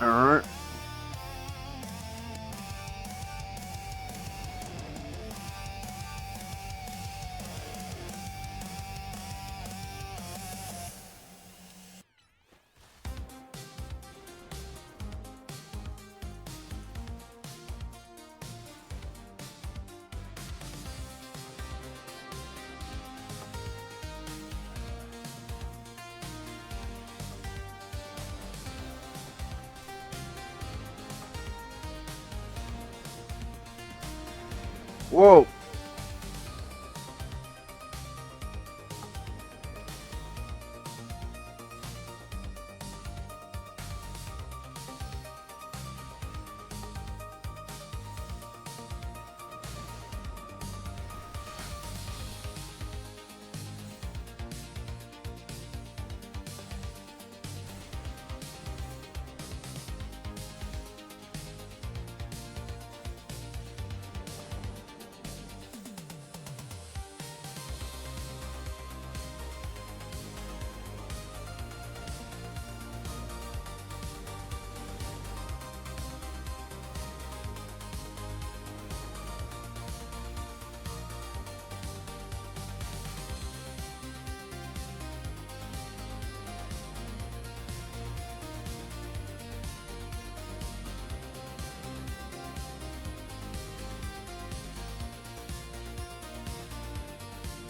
Alright. Whoa.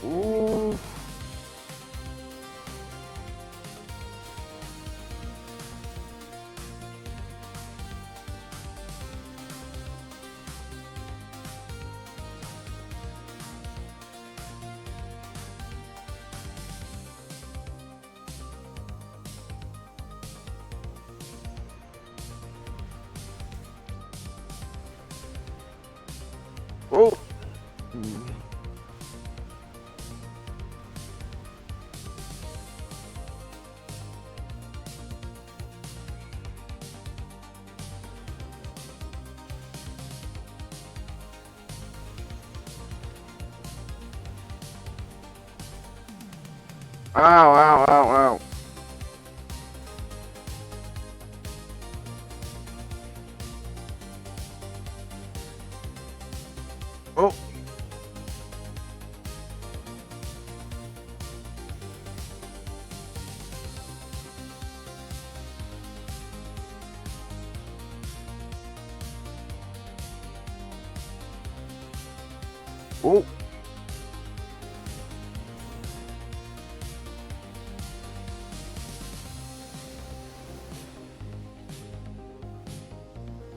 Ooh. Oh. Ow, ow, ow, ow. Oh. Oh.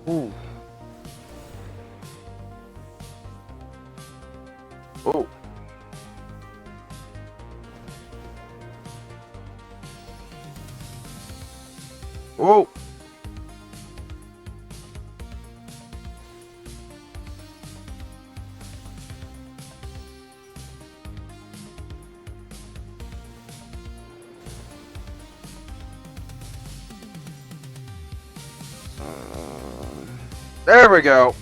Ooh. Oh. Oh. There we go.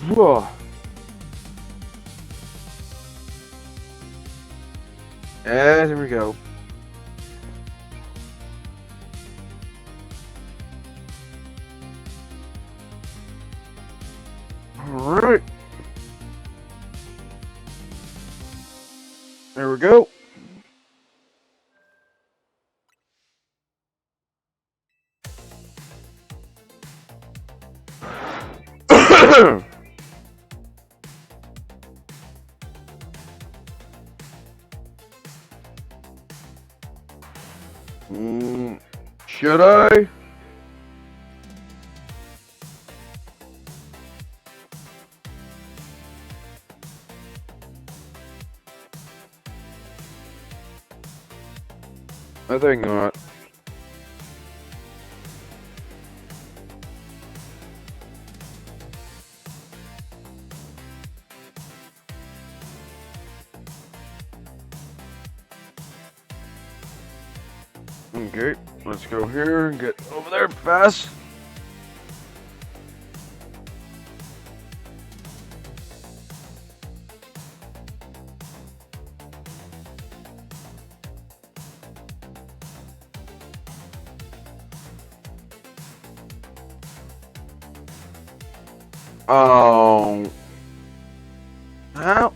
Whoa. And here we go. Alright. There we go. Should I? I think not. Okay, let's go here and get over there fast. Oh, how?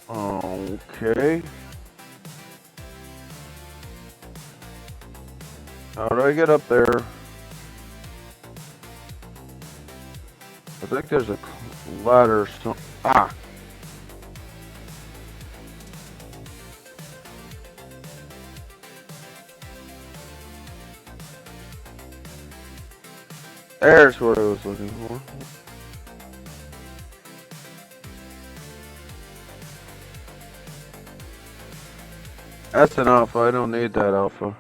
Okay. How do I get up there? I think there's a ladder. Ah. There's what I was looking for. That's an alpha. I don't need that alpha.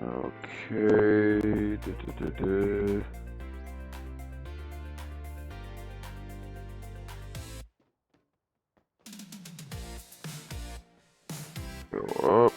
Okay. Go up.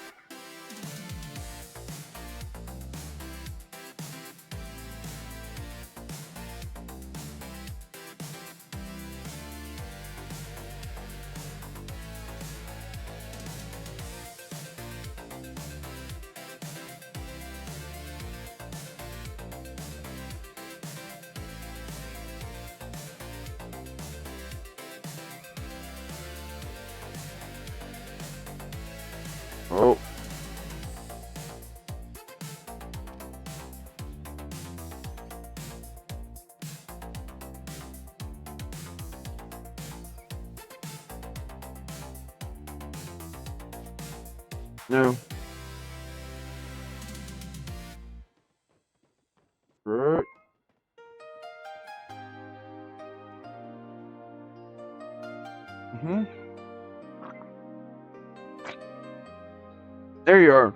Oh. No. Right. There you are.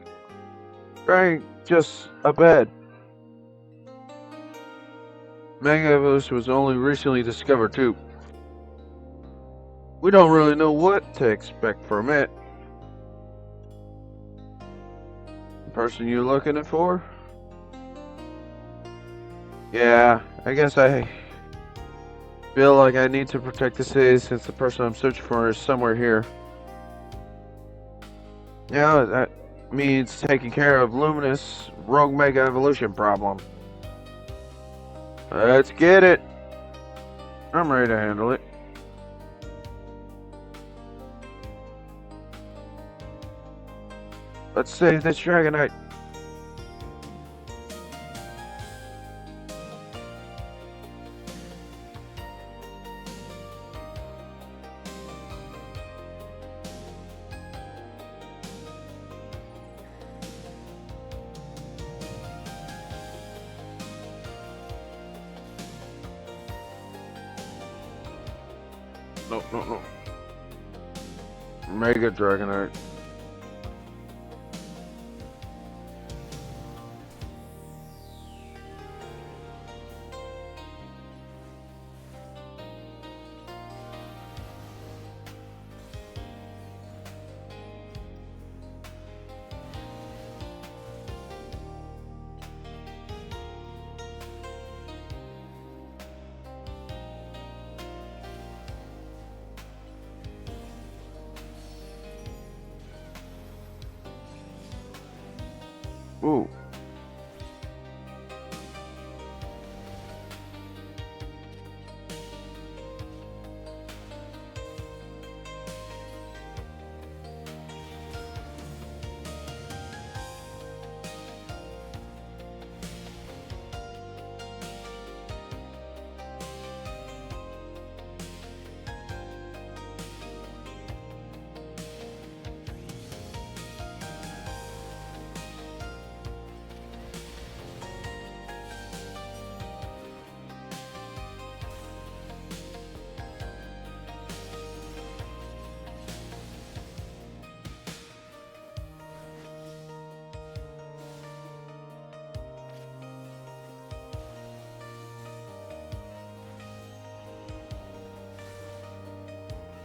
Right, just a bed. Mega Evolution was only recently discovered too. We don't really know what to expect from it. The person you're looking for? Yeah, I guess I feel like I need to protect the city since the person I'm searching for is somewhere here. Yeah, that means taking care of Luminous Rogue Mega Evolution problem. Let's get it. I'm ready to handle it. Let's save this Dragonite. No. Mega Dragonite. Ooh.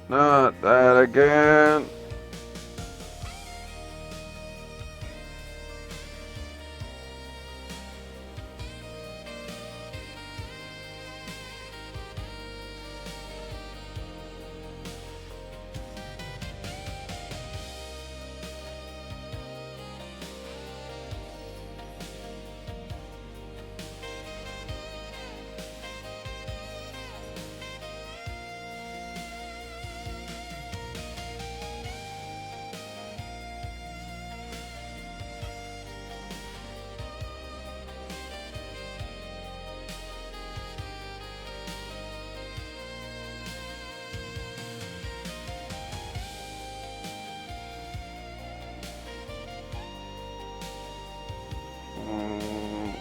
Not that again. Mm.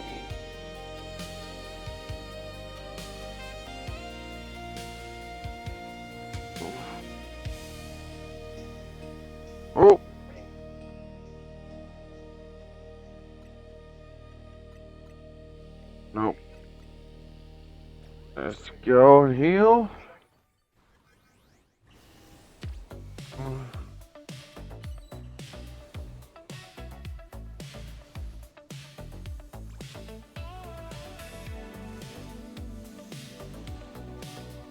Oh. Nope. Let's go and heal.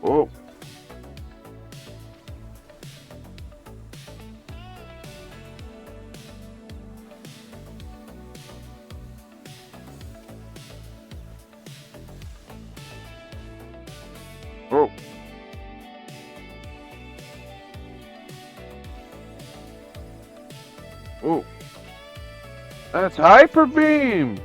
Oh. Oh. Oh. That's Hyper Beam.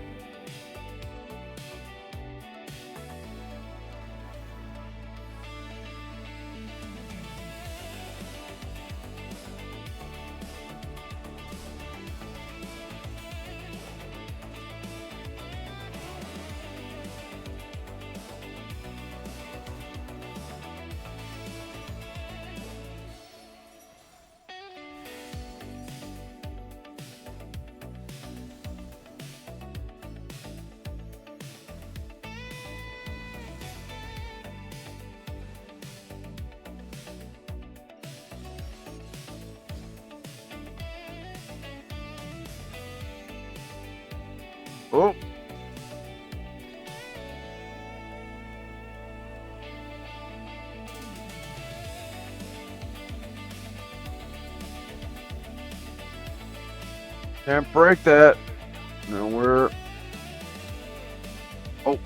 Oh. Can't break that. No, we're. Oh.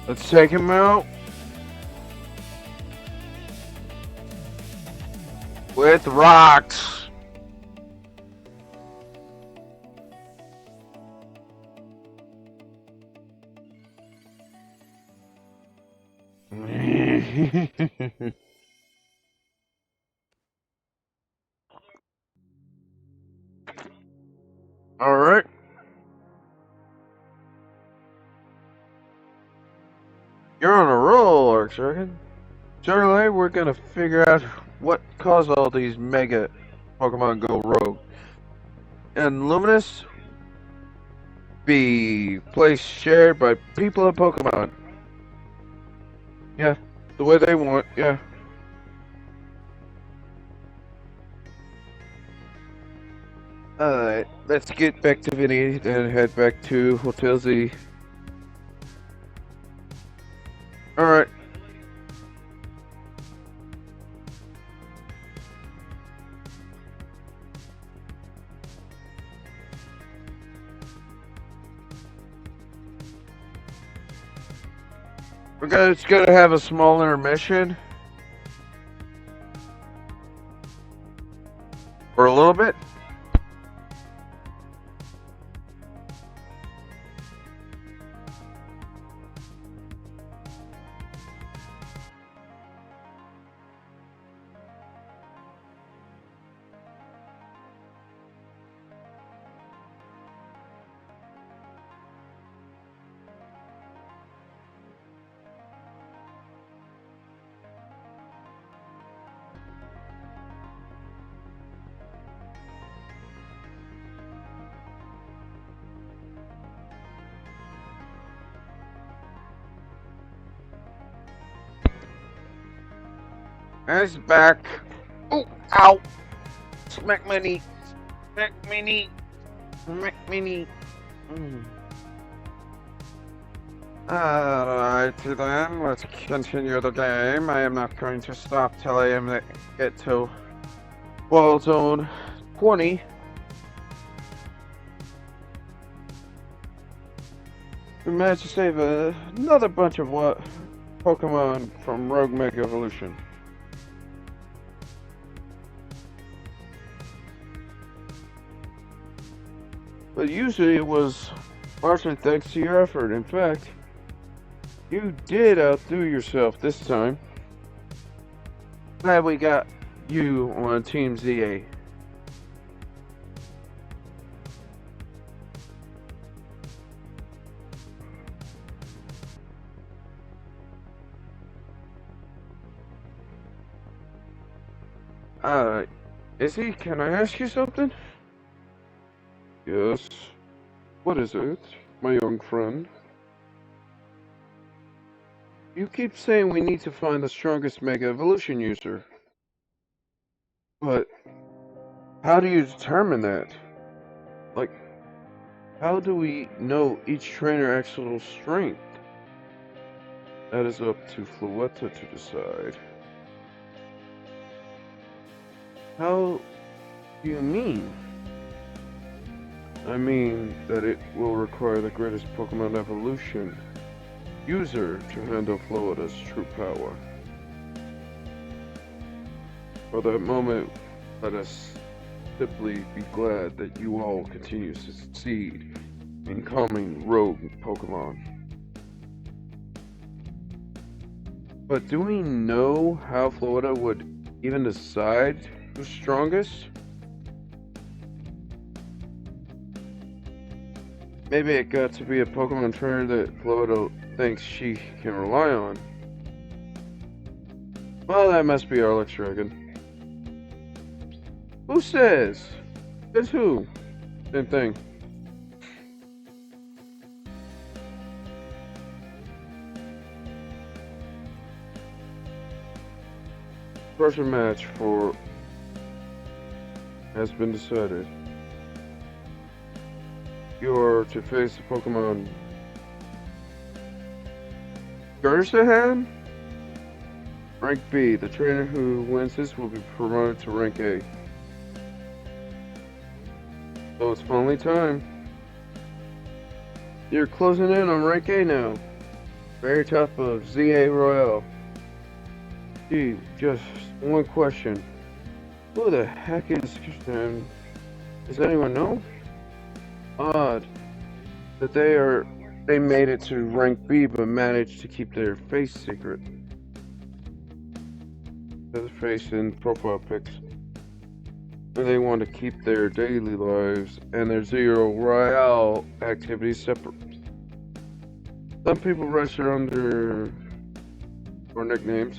Let's take him out with rocks. All right. You're on a roll, Arcturgan. Generally, we're gonna figure out what caused all these mega Pokemon go rogue. And Luminous be place shared by people and Pokemon. Yeah, the way they want, yeah. Alright, let's get back to Vinny and head back to Hotel Z. Alright. We're just gonna have a small intermission. For a little bit. It's back. Oh, ow. Smack my knee. Smack my knee. Smack my knee. Mm. Alright then, let's continue the game. I am not going to stop till I get to Wall Zone 20. We managed to save another bunch of what Pokemon from Rogue Mega Evolution. But usually it was largely thanks to your effort. In fact, you did outdo yourself this time. Glad we got you on Team ZA. Izzy, can I ask you something? Yes. What is it, my young friend? You keep saying we need to find the strongest Mega Evolution user. But how do you determine that? Like, how do we know each trainer actual strength? That is up to Floetta to decide. How do you mean? I mean that it will require the greatest Pokemon evolution user to handle Floetta's true power. For that moment, let us simply be glad that you all continue to succeed in calming rogue Pokemon. But do we know how Floetta would even decide who's strongest? Maybe it got to be a Pokemon trainer that Floetta thinks she can rely on. Well, that must be Arlex Dragon. Who says? Says who? Same thing. First match for has been decided. You're to face the Pokemon Garzahan? Rank B. The trainer who wins this will be promoted to rank A. So it's finally time. You're closing in on rank A now. Very top of ZA Royale. Gee, just one question. Who the heck is Christian? Does anyone know? Odd that they made it to rank B but managed to keep their face secret. Their face in profile pics. And they want to keep their daily lives and their Zero Royale activities separate. Some people register under or nicknames.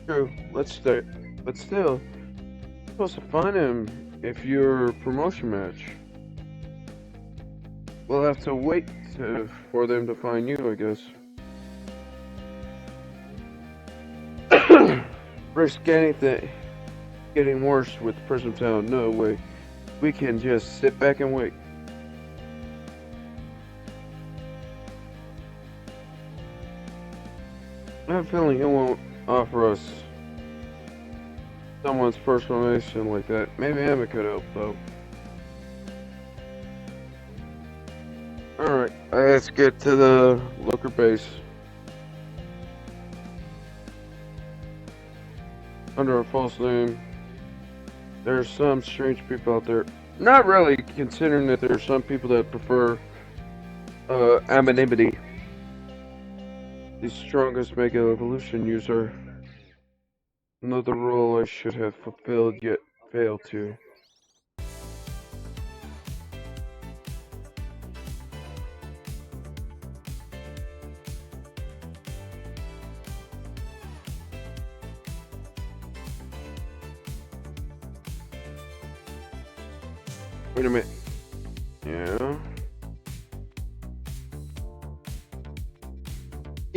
True, let's start. But still, you're supposed to find him if you're promotion match. We'll have to wait for them to find you, I guess. Risk anything getting worse with Prism Town. No way. We can just sit back and wait. I have a feeling he won't offer us someone's first formation like that. Maybe Emma could help though. Alright, let's get to the looker base. Under a false name. There are some strange people out there. Not really, considering that there are some people that prefer anonymity. The strongest Mega Evolution user. Another role I should have fulfilled yet failed to. Wait a minute. Yeah.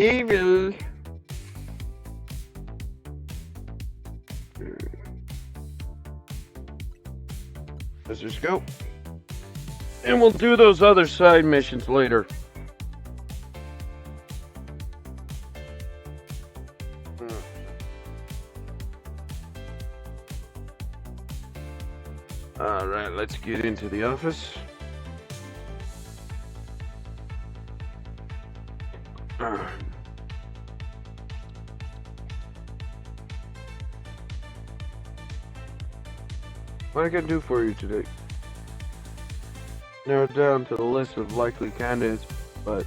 Evil. Let's just go. And we'll do those other side missions later. Alright, let's get into the office. What I can do for you today? Narrowed down to the list of likely candidates, but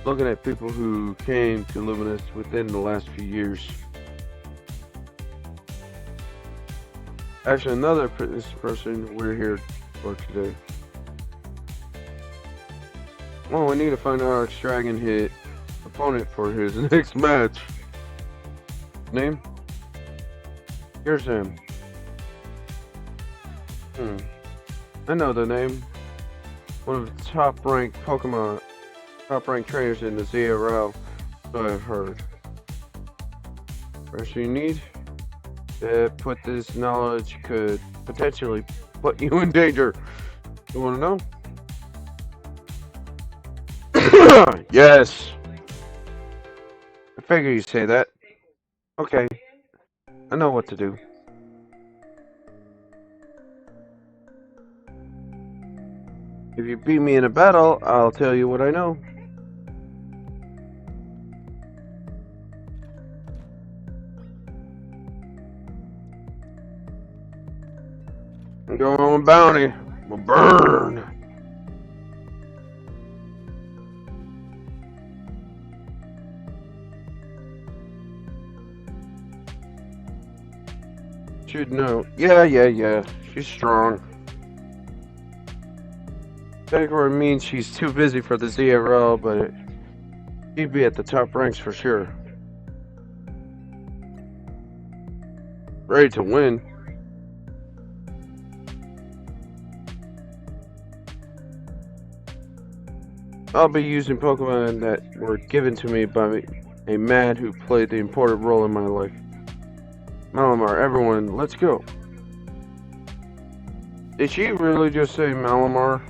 looking at people who came to Luminous within the last few years. Actually, another person we're here for today. Well, we need to find out our Dragon hit opponent for his next match. Name? Here's him. I know the name. One of the top-ranked Pokemon, top-ranked trainers in the ZRL, so I've heard. First you need? Put this knowledge could potentially put you in danger. You wanna know? Yes! I figure you'd say that. Okay. I know what to do. If you beat me in a battle, I'll tell you what I know. I'm going on bounty. We'll burn. Should know. Yeah. She's strong. Technically means she's too busy for the ZRL, but she'd be at the top ranks for sure. Ready to win. I'll be using Pokemon that were given to me by a man who played the important role in my life. Malamar, everyone, let's go. Did she really just say Malamar?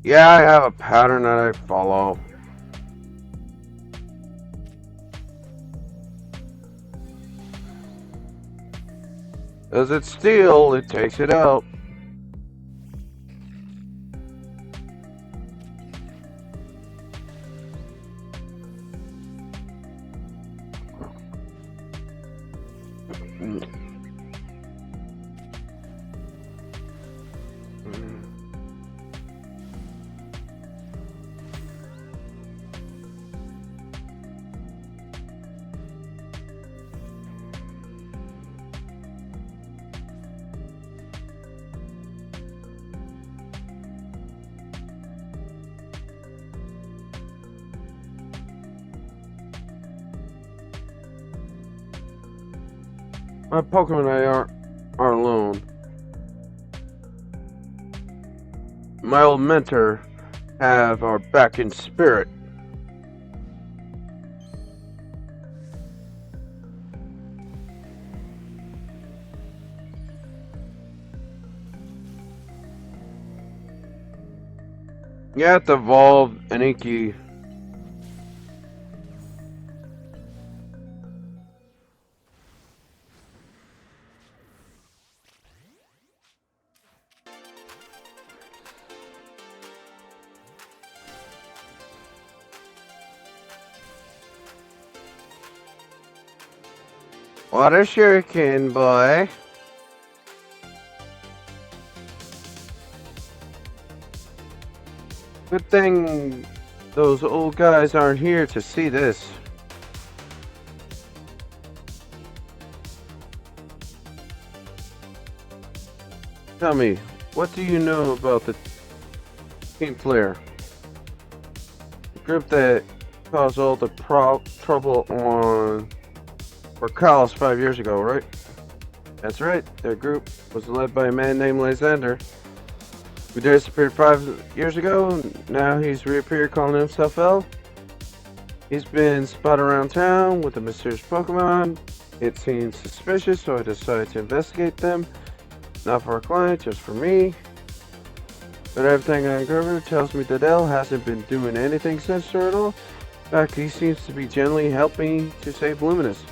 Yeah, I have a pattern that I follow. Does it steal, it takes it out. My Pokemon and I are alone. My old mentor have our back in spirit. You have to evolve an Inky. What a shuriken, boy. Good thing those old guys aren't here to see this. Tell me, what do you know about the Team Flare? The group that caused all the trouble on Orcalis 5 years ago, right? That's right, their group was led by a man named Lysander, who disappeared 5 years ago, and now he's reappeared calling himself L. He's been spotted around town with a mysterious Pokemon. It seemed suspicious, so I decided to investigate them. Not for a client, just for me. But everything I uncovered tells me that L hasn't been doing anything sinister at all. In fact, he seems to be gently helping to save Luminous.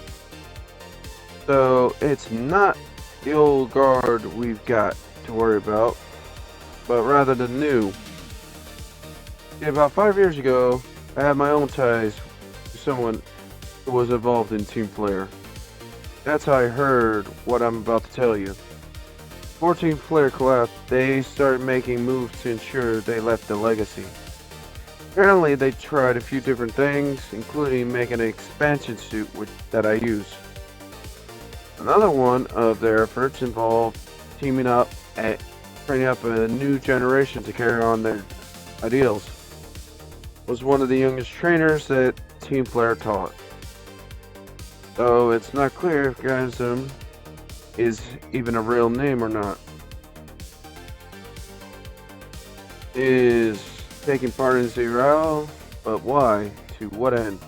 So, it's not the old guard we've got to worry about, but rather the new. See, about 5 years ago, I had my own ties to someone who was involved in Team Flare. That's how I heard what I'm about to tell you. Before Team Flare collapsed, they started making moves to ensure they left a legacy. Apparently, they tried a few different things, including making an expansion suit that I use. Another one of their efforts involved teaming up and training up a new generation to carry on their ideals. Was one of the youngest trainers that Team Flare taught. Though it's not clear if Gazum is even a real name or not. Is taking part in Zero, but why? To what end?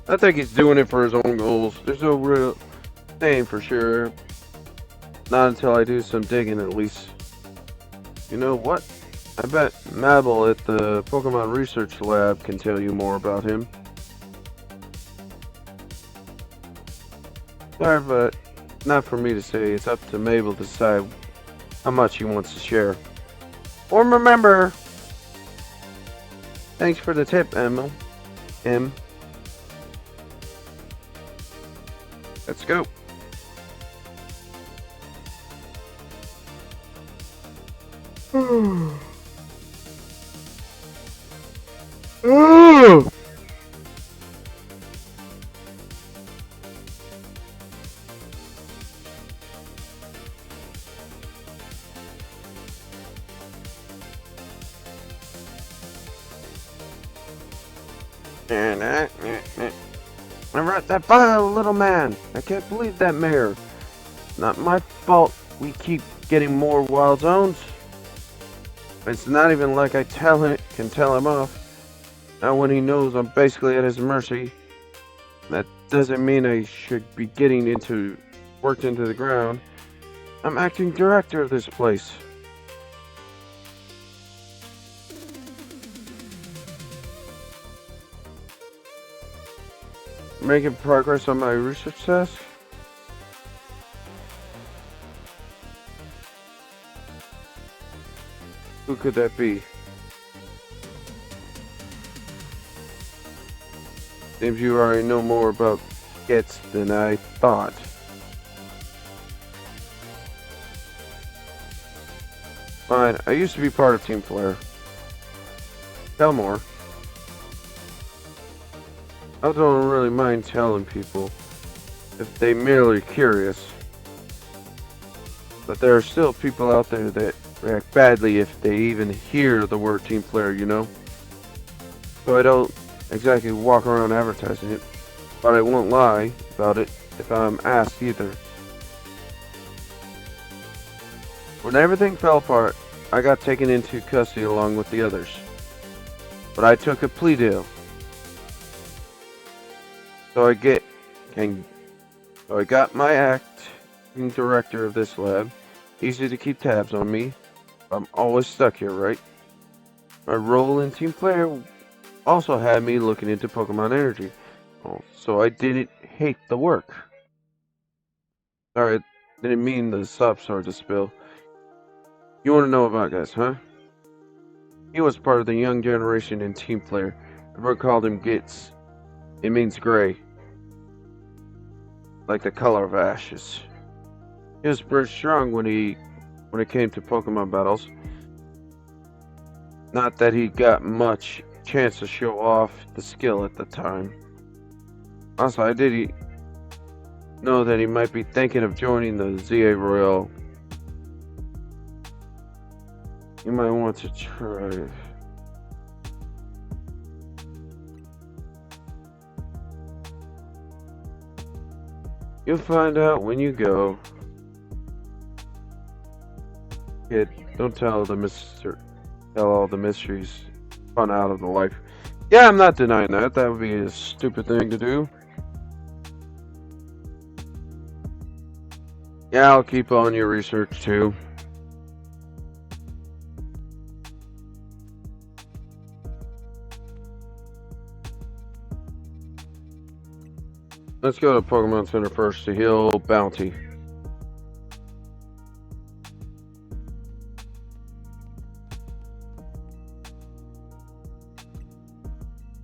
I think he's doing it for his own goals. There's no real name for sure. Not until I do some digging at least. You know what? I bet Mabel at the Pokemon Research Lab can tell you more about him. Sorry, but not for me to say. It's up to Mabel to decide how much he wants to share. Or remember, thanks for the tip, Emma. Let's go. I wrote that file, little man. I can't believe that mayor. Not my fault we keep getting more wild zones. It's not even like I can tell him off. Now when he knows I'm basically at his mercy. That doesn't mean I should be getting worked into the ground. I'm acting director of this place. Making progress on my research task? Who could that be? Seems you already know more about Gets than I thought. Fine, I used to be part of Team Flare. Tell more. I don't really mind telling people if they're merely curious. But there are still people out there that react badly if they even hear the word Team Flare, you know? So I don't exactly walk around advertising it, but I won't lie about it if I'm asked either. When everything fell apart, I got taken into custody along with the others. But I took a plea deal. So I got my acting director of this lab. Easy to keep tabs on me. I'm always stuck here, right? My role in Team Flare also had me looking into Pokemon Energy. So I didn't hate the work. Sorry, I didn't mean the sob sword to spill. You want to know about Guts, huh? He was part of the young generation in Team Flare. Everyone called him Gits. It means gray. Like the color of ashes. He was pretty strong when it came to Pokemon battles. Not that he got much chance to show off the skill at the time. Also, know that he might be thinking of joining the ZA Royale. You might want to try. You'll find out when you go. Kid, don't tell all the mysteries spun out of the life. Yeah, I'm not denying that. That would be a stupid thing to do. Yeah, I'll keep on your research too. Let's go to Pokemon Center first to heal Bounty.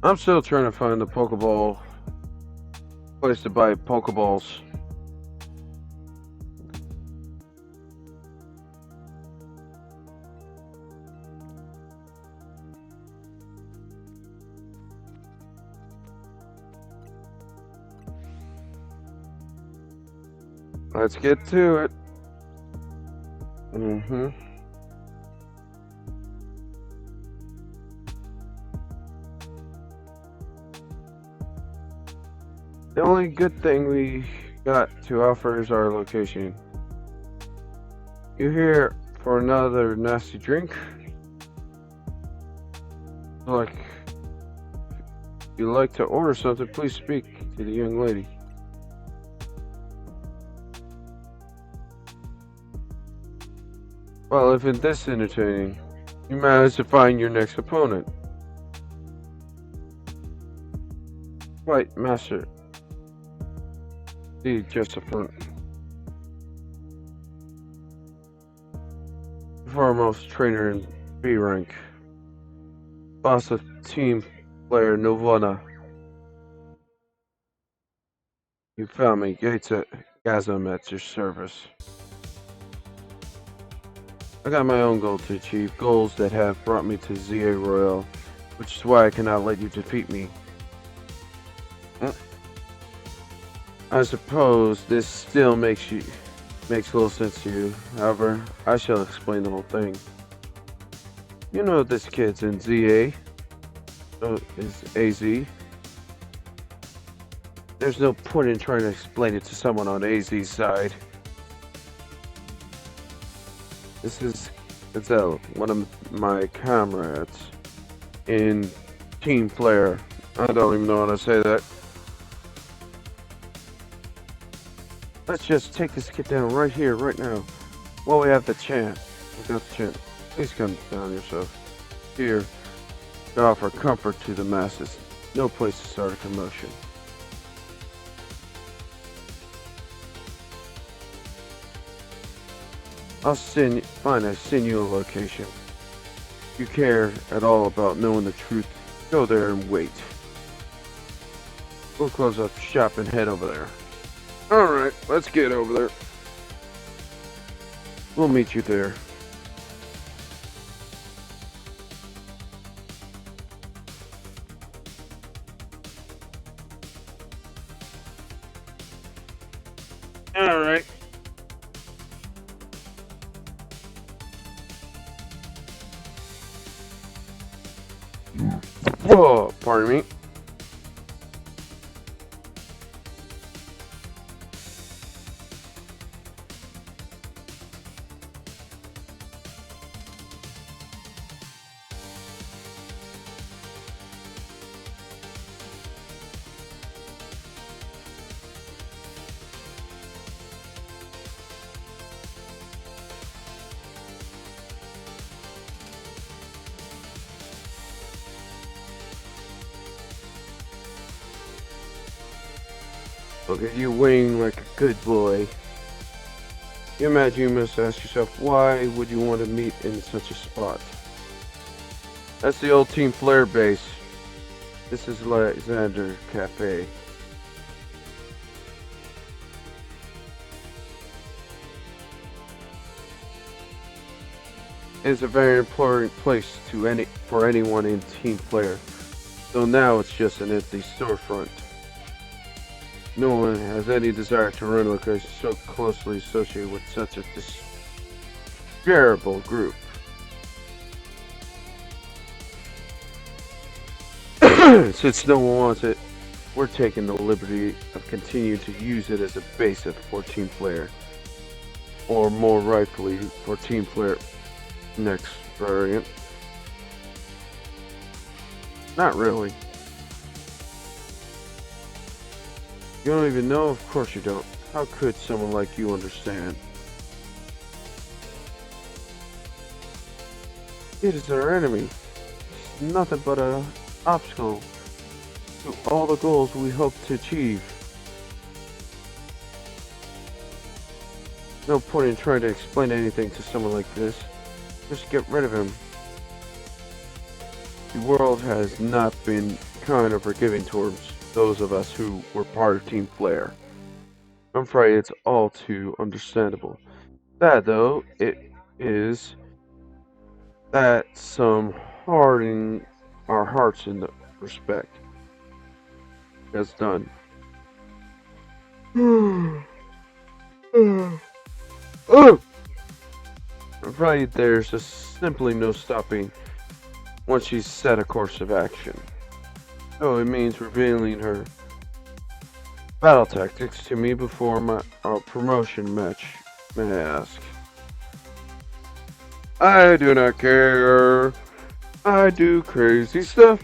I'm still trying to find the Pokeball place to buy Pokeballs. Let's get to it. The only good thing we got to offer is our location. You here for another nasty drink? Like, if you'd like to order something, please speak to the young lady. Well, if it's this entertaining, you manage to find your next opponent. Right, Master. The Jessuper. Foremost trainer in B rank. Boss of team player Nirvana. You found me, Gates at Gasm at your service. I got my own goal to achieve, goals that have brought me to ZA Royale, which is why I cannot let you defeat me. I suppose this still makes little sense to you. However, I shall explain the whole thing. You know this kid's in ZA. So is AZ. There's no point in trying to explain it to someone on AZ's side. This is Gazelle, one of my comrades in Team Player. I don't even know how to say that. Let's just take this kid down right here, right now. While we have the chance. We got the chance. Please come down yourself. Here, to offer comfort to the masses. No place to start a commotion. I'll send you a location. If you care at all about knowing the truth, go there and wait. We'll close up shop and head over there. Alright, let's get over there. We'll meet you there. Alright. Whoa, pardon me. Look at you winging like a good boy. You imagine you must ask yourself, why would you want to meet in such a spot? That's the old Team Flare base. This is Alexander Cafe. It is a very important place for anyone in Team Flare. So now it's just an empty storefront. No one has any desire to run locations so closely associated with such a desirable group. Since no one wants it, we're taking the liberty of continuing to use it as a base for Team Flare. Or more rightfully, for Team Flare next variant. Not really. You don't even know? Of course you don't. How could someone like you understand? It is our enemy. It's nothing but an obstacle to all the goals we hope to achieve. No point in trying to explain anything to someone like this. Just get rid of him. The world has not been kind or forgiving towards those of us who were part of Team Flare. I'm afraid it's all too understandable. Sad though, it is that some hardening our hearts in the respect has done. I'm afraid there's just simply no stopping once she's set a course of action. So it means revealing her battle tactics to me before our promotion match, may I ask. I do not care. I do crazy stuff.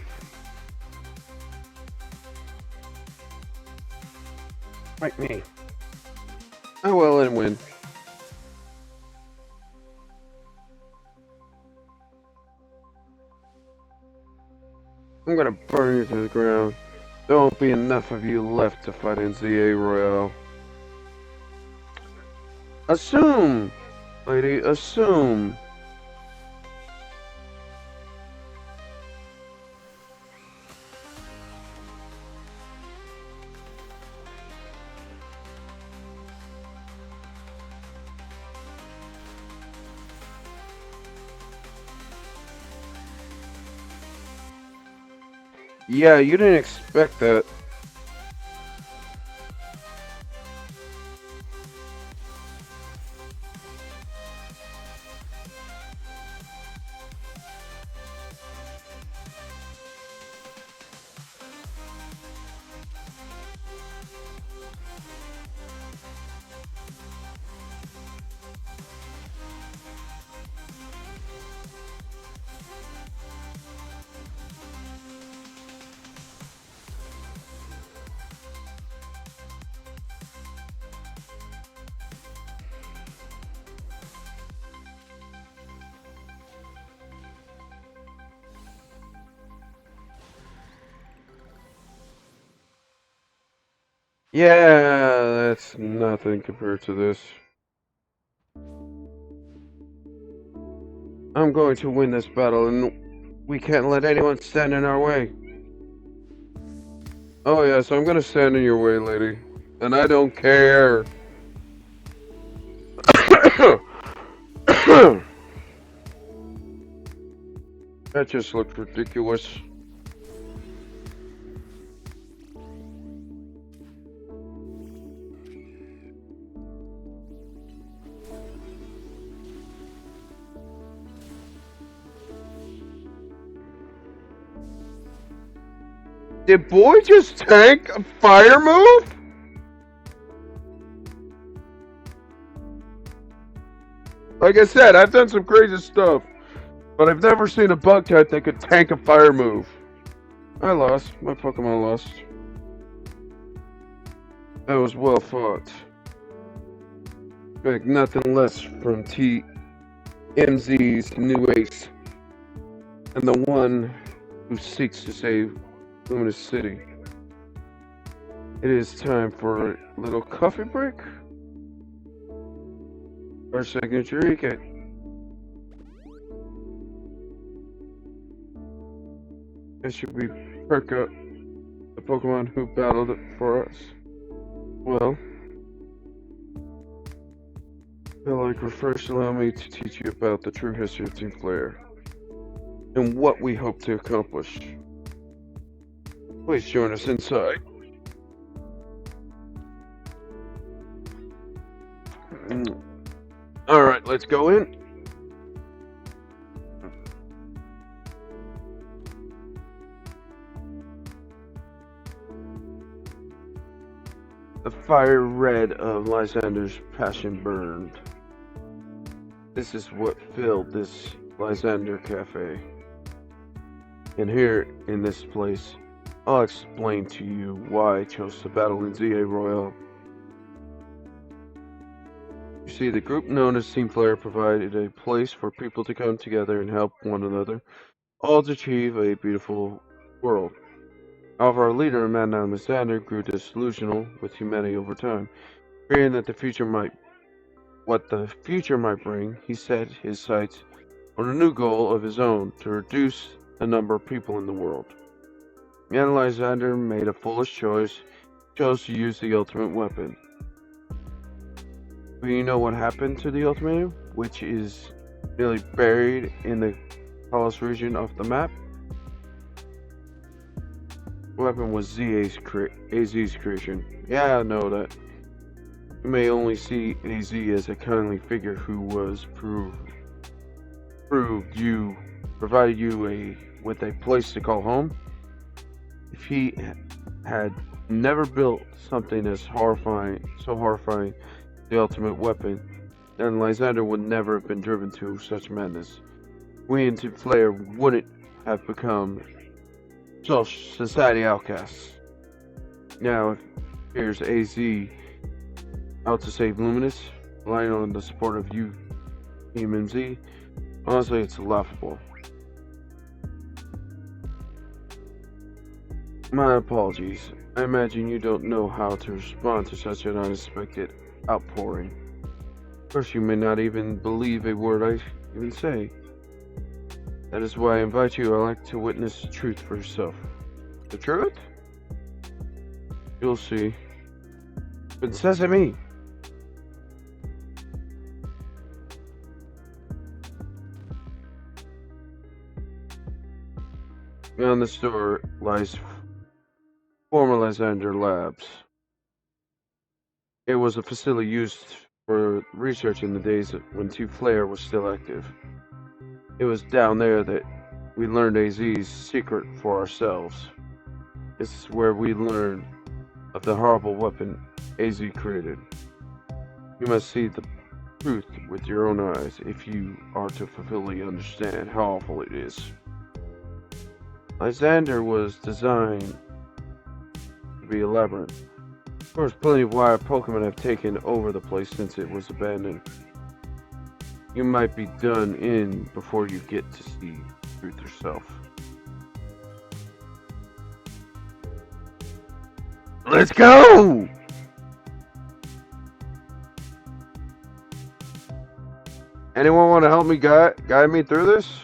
Like me. I will and win. I'm gonna burn you to the ground. There won't be enough of you left to fight in ZA Royale. Assume, lady, assume. Yeah, you didn't expect that. Yeah, that's nothing compared to this. I'm going to win this battle, and we can't let anyone stand in our way. Oh yes, I'm gonna stand in your way, lady. And I don't care. That just looked ridiculous. Did boy just tank a fire move? Like I said, I've done some crazy stuff, but I've never seen a bug type that could tank a fire move. I lost. My Pokemon lost. That was well fought. Expect nothing less from TMZ's new ace, and the one who seeks to save Luminous City. It is time for a little coffee break. Our signature weekend. It should be Perka, the Pokemon who battled it for us. Well, first allow me to teach you about the true history of Team Flare and what we hope to accomplish. Please join us inside. Alright, let's go in. The fire red of Lysander's passion burned. This is what filled this Lysander Cafe. And here, in this place, I'll explain to you why I chose to battle in ZA Royale. You see, the group known as Team Flare provided a place for people to come together and help one another, all to achieve a beautiful world. However, our leader, a man named Lysander, grew disillusional with humanity over time. Fearing that what the future might bring, he set his sights on a new goal of his own, to reduce the number of people in the world. And Lysander made a foolish choice, chose to use the ultimate weapon. But you know what happened to the ultimate, which is nearly buried in the tallest region of the map? The weapon was AZ's creation. Yeah, I know that. You may only see AZ as a kindly figure who was provided you with a place to call home. If he had never built something as horrifying, the ultimate weapon, then Lysander would never have been driven to such madness. We in Team Flare wouldn't have become society outcasts. Now, here's AZ out to save Luminous, relying on the support of you, Team MZ. Honestly, it's laughable. My apologies. I imagine you don't know how to respond to such an unexpected outpouring. First, you may not even believe a word I even say. That is why I invite you. I like to witness the truth for yourself. The truth? You'll see. But Sesame! Beyond the store lies former Lysander Labs. It was a facility used for research in the days when Team Flare was still active. It was down there that we learned AZ's secret for ourselves. This is where we learned of the horrible weapon AZ created. You must see the truth with your own eyes if you are to fully understand how awful it is. Lysander was designed to be a labyrinth. Of course, plenty of wild Pokemon have taken over the place since it was abandoned. You might be done in before you get to see the truth yourself. Let's go! Anyone want to help me guide me through this?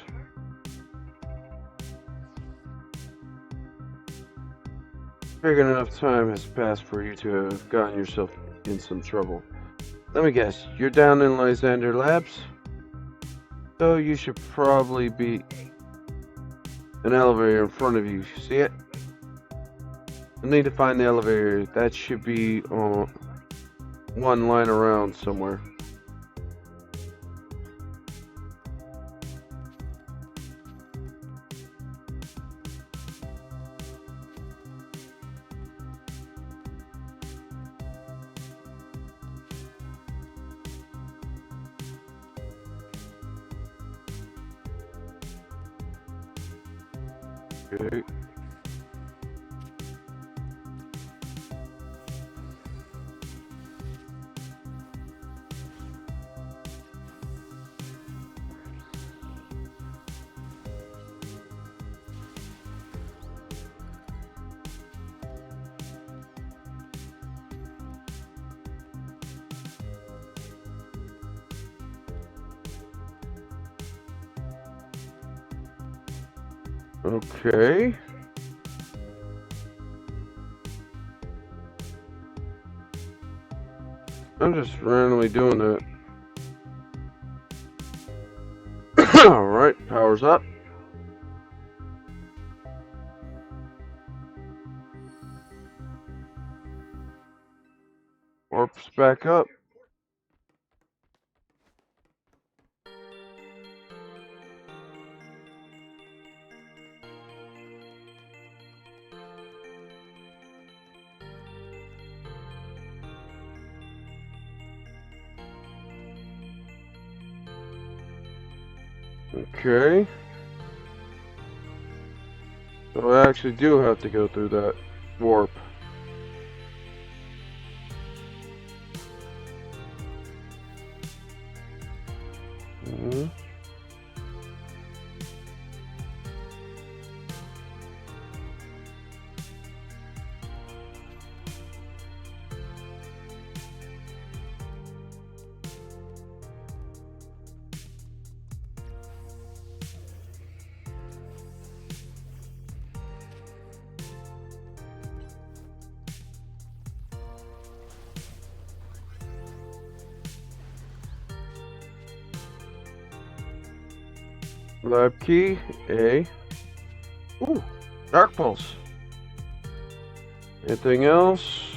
Figured enough time has passed for you to have gotten yourself in some trouble. Let me guess, you're down in Lysander Labs? So you should probably be an elevator in front of you. See it? I need to find the elevator. That should be on one line around somewhere. Okay. Okay. I'm just randomly doing that. Alright, power's up. Warps back up. Okay. So I actually do have to go through that warp. Mhm. Lab key, A. Ooh, Dark Pulse. Anything else?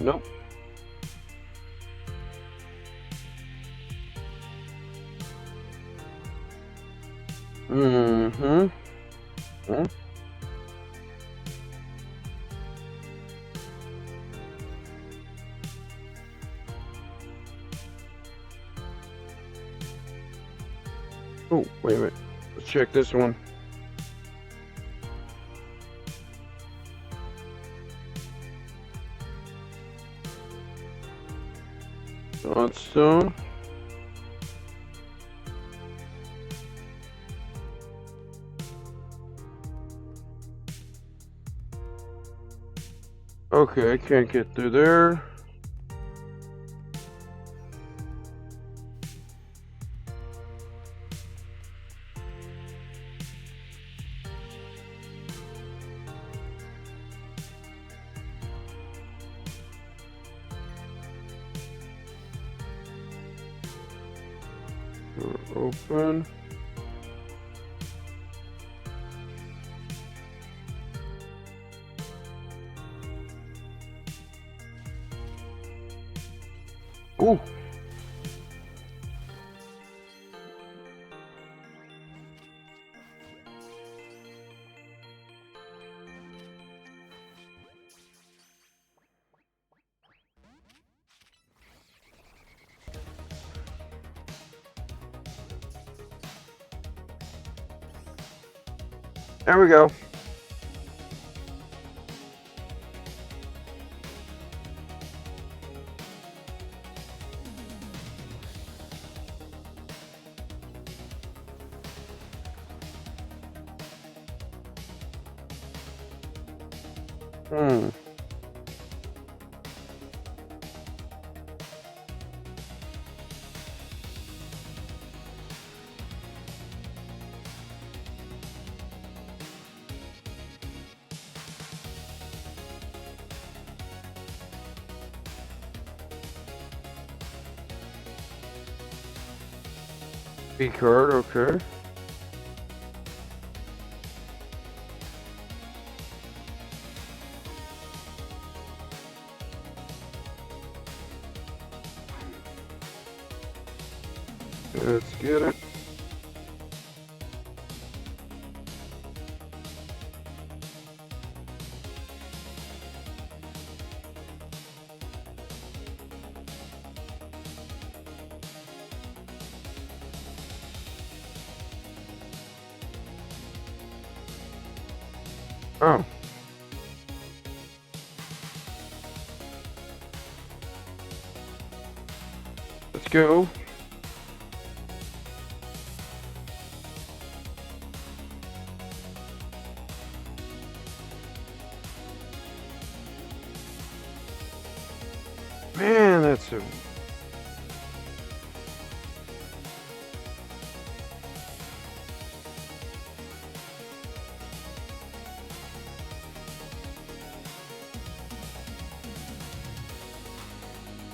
Nope. Mm-hmm. Hmm? Oh, wait a minute. Let's check this one. Dawnstone. Okay, I can't get through there. Door open. Ooh. There we go. Hmm. B card, okay. Let's get it. Oh. Let's go. Man, that's a...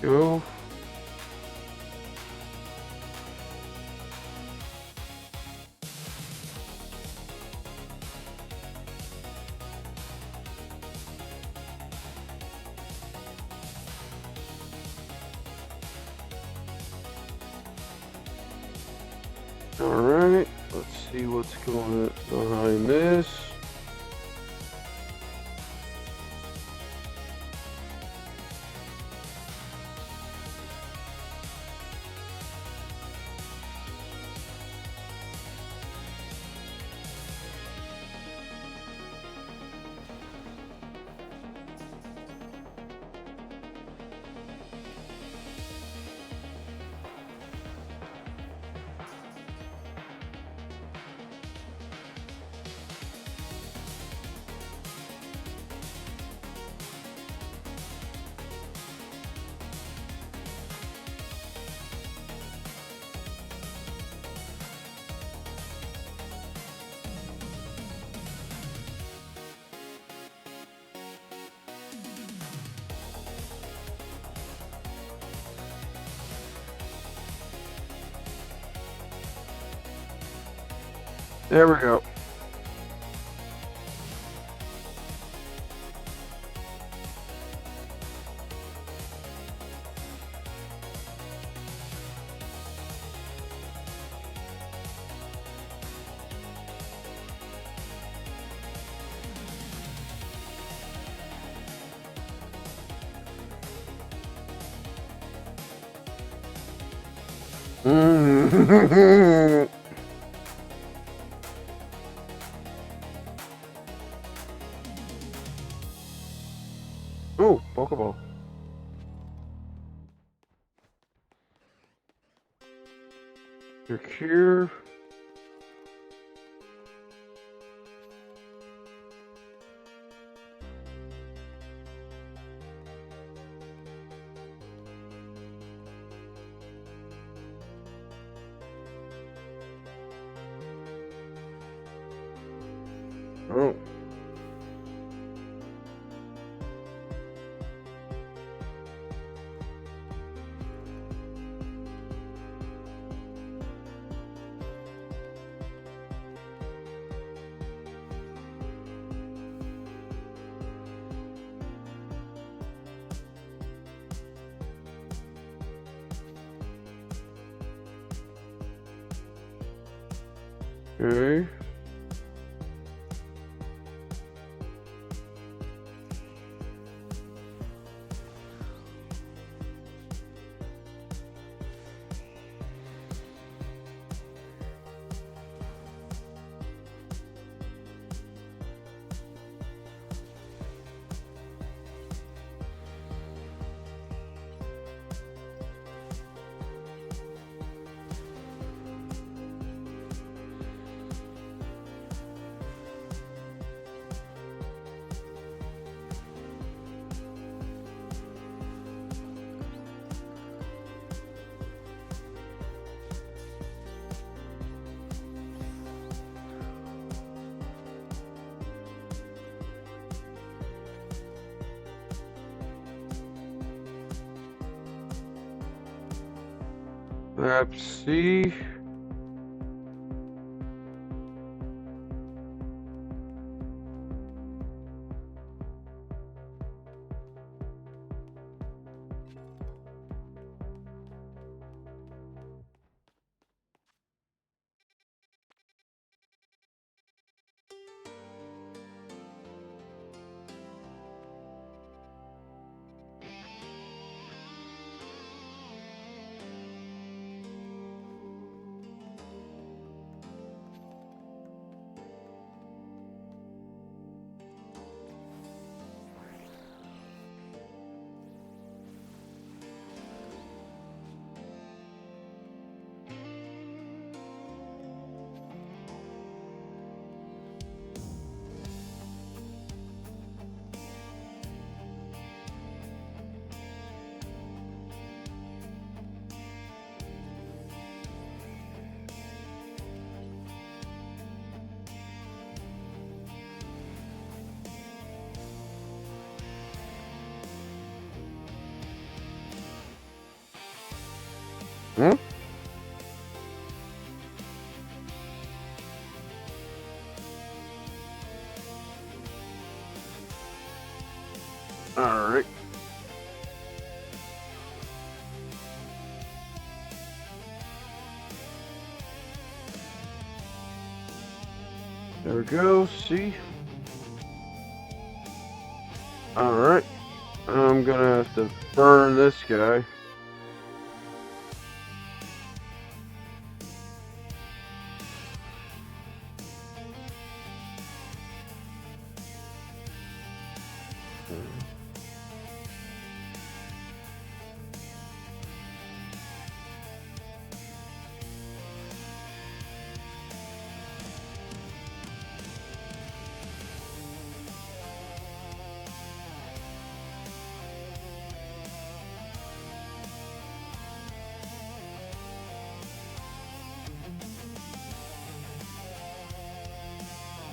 Go. Alright, let's see what's going on behind this. There we go. Oh, Pokeball. You're here. Oh. Okay. Map C. Hmm? Alright. There we go, see? Alright. I'm gonna have to burn this guy.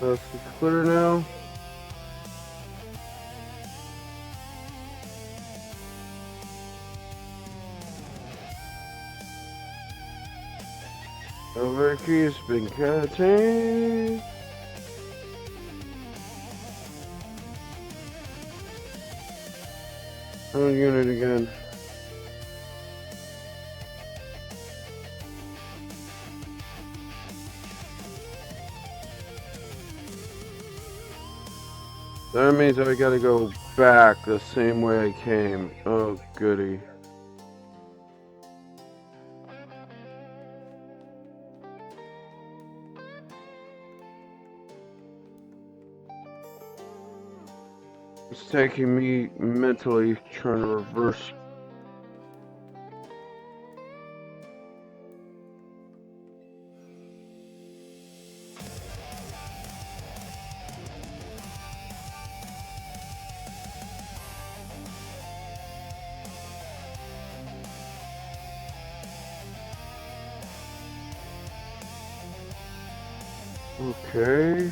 That's clear now. Overkey's been cutting. On unit again. That means I gotta go back the same way I came. Oh, goody. It's taking me mentally trying to reverse. Okay.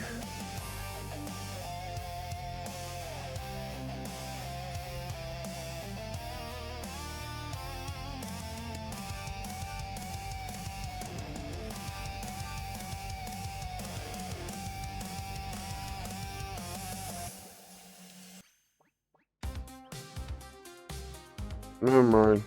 Never mind.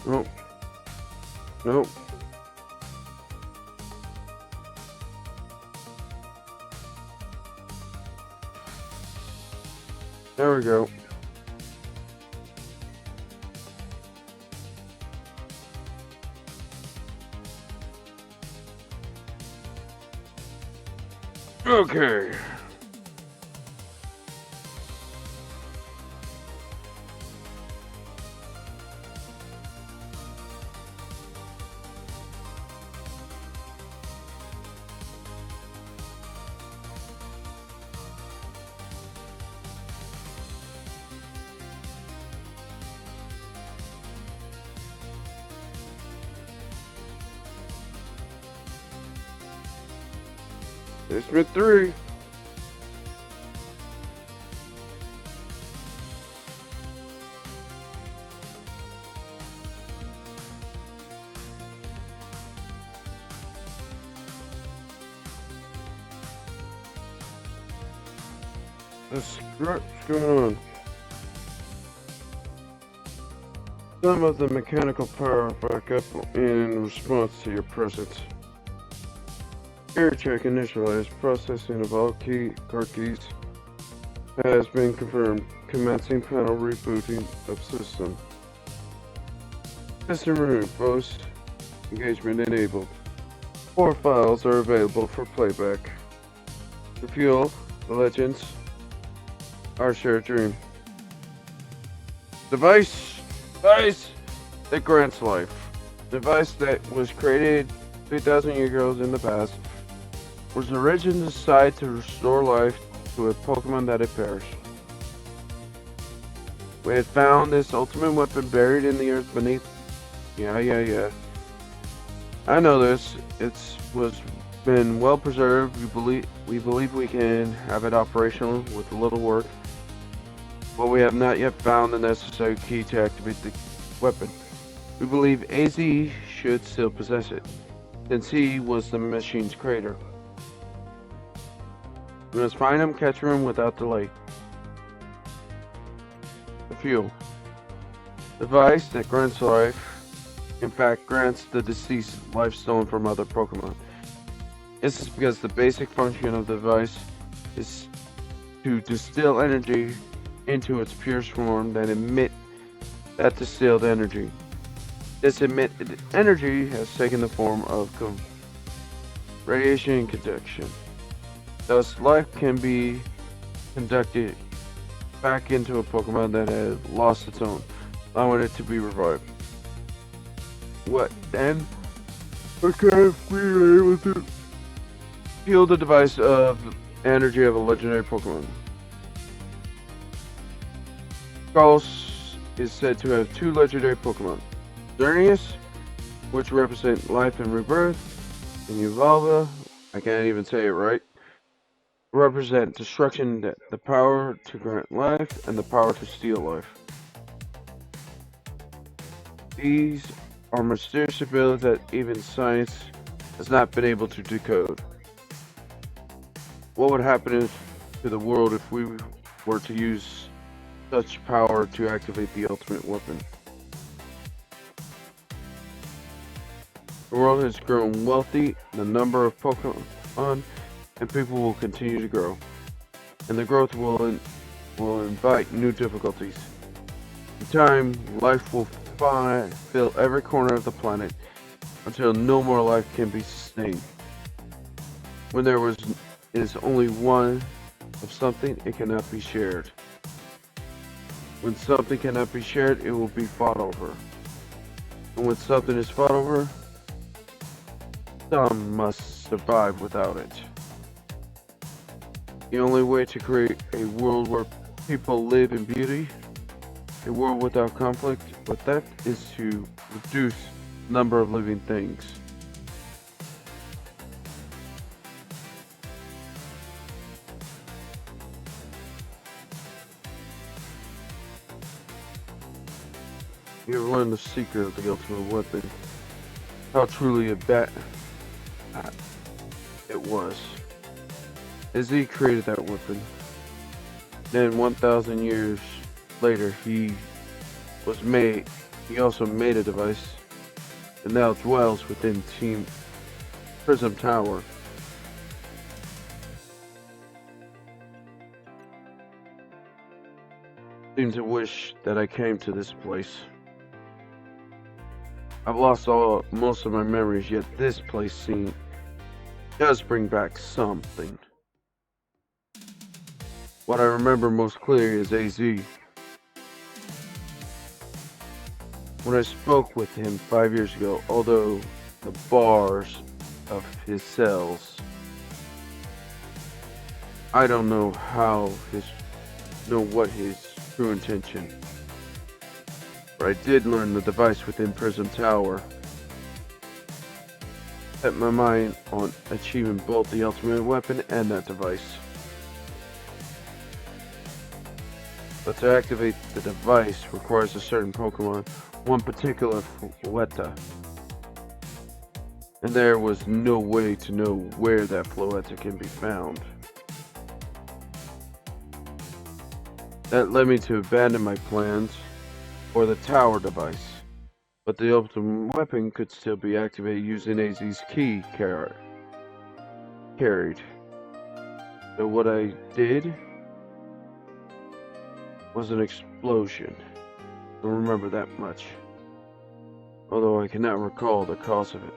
Nope. Nope. There we go. Okay. There's been 3. What's going on? Some of the mechanical power back up in response to your presence. Air check initialized. Processing of all car keys has been confirmed. Commencing panel rebooting of system. System root. Post engagement enabled. 4 files are available for playback. The fuel, the legends, our shared dream. Device that grants life. Device that was created 3,000 years ago in the past. Was originally designed to restore life to a Pokemon that had perished. We had found this ultimate weapon buried in the earth beneath. Yeah. I know this. It's been well preserved. We believe we can have it operational with a little work. But we have not yet found the necessary key to activate the weapon. We believe AZ should still possess it, since he was the machine's creator. We must find him, catch him without delay. The fuel. Device that grants life. In fact, grants the deceased life stolen from other Pokemon. This is because the basic function of the device is to distill energy into its purest form, then emit that distilled energy. This emitted energy has taken the form of radiation and conduction. Thus, life can be conducted back into a Pokemon that had lost its own, allowing it to be revived. What then? Okay, we were able to heal the device of energy of a legendary Pokemon. Kalos is said to have two legendary Pokemon. Xerneas, which represent life and rebirth, and Evolva, I can't even say it right, represent destruction, the power to grant life, and the power to steal life. These are mysterious abilities that even science has not been able to decode. What would happen to the world if we were to use such power to activate the ultimate weapon? The world has grown wealthy, the number of Pokemon and people will continue to grow, and the growth will invite new difficulties. In time, life will fill every corner of the planet until no more life can be sustained. When there is only one of something, it cannot be shared. When something cannot be shared, it will be fought over. And when something is fought over, some must survive without it. The only way to create a world where people live in beauty, a world without conflict, but that is to reduce the number of living things. You have learned the secret of the ultimate weapon. How truly a bat it was. As he created that weapon, then 1,000 years later he also made a device that now dwells within Team Prism Tower. Seems to wish that I came to this place. I've lost most of my memories, yet this place does bring back something. What I remember most clearly is AZ. When I spoke with him 5 years ago, although the bars of his cells, I don't know what his true intention. But I did learn the device within Prism Tower. Set my mind on achieving both the ultimate weapon and that device. But to activate the device requires a certain Pokemon, one particular Floetta. And there was no way to know where that Floetta can be found. That led me to abandon my plans for the tower device. But the ultimate weapon could still be activated using AZ's key carried. So what I did was an explosion. I don't remember that much, although I cannot recall the cause of it.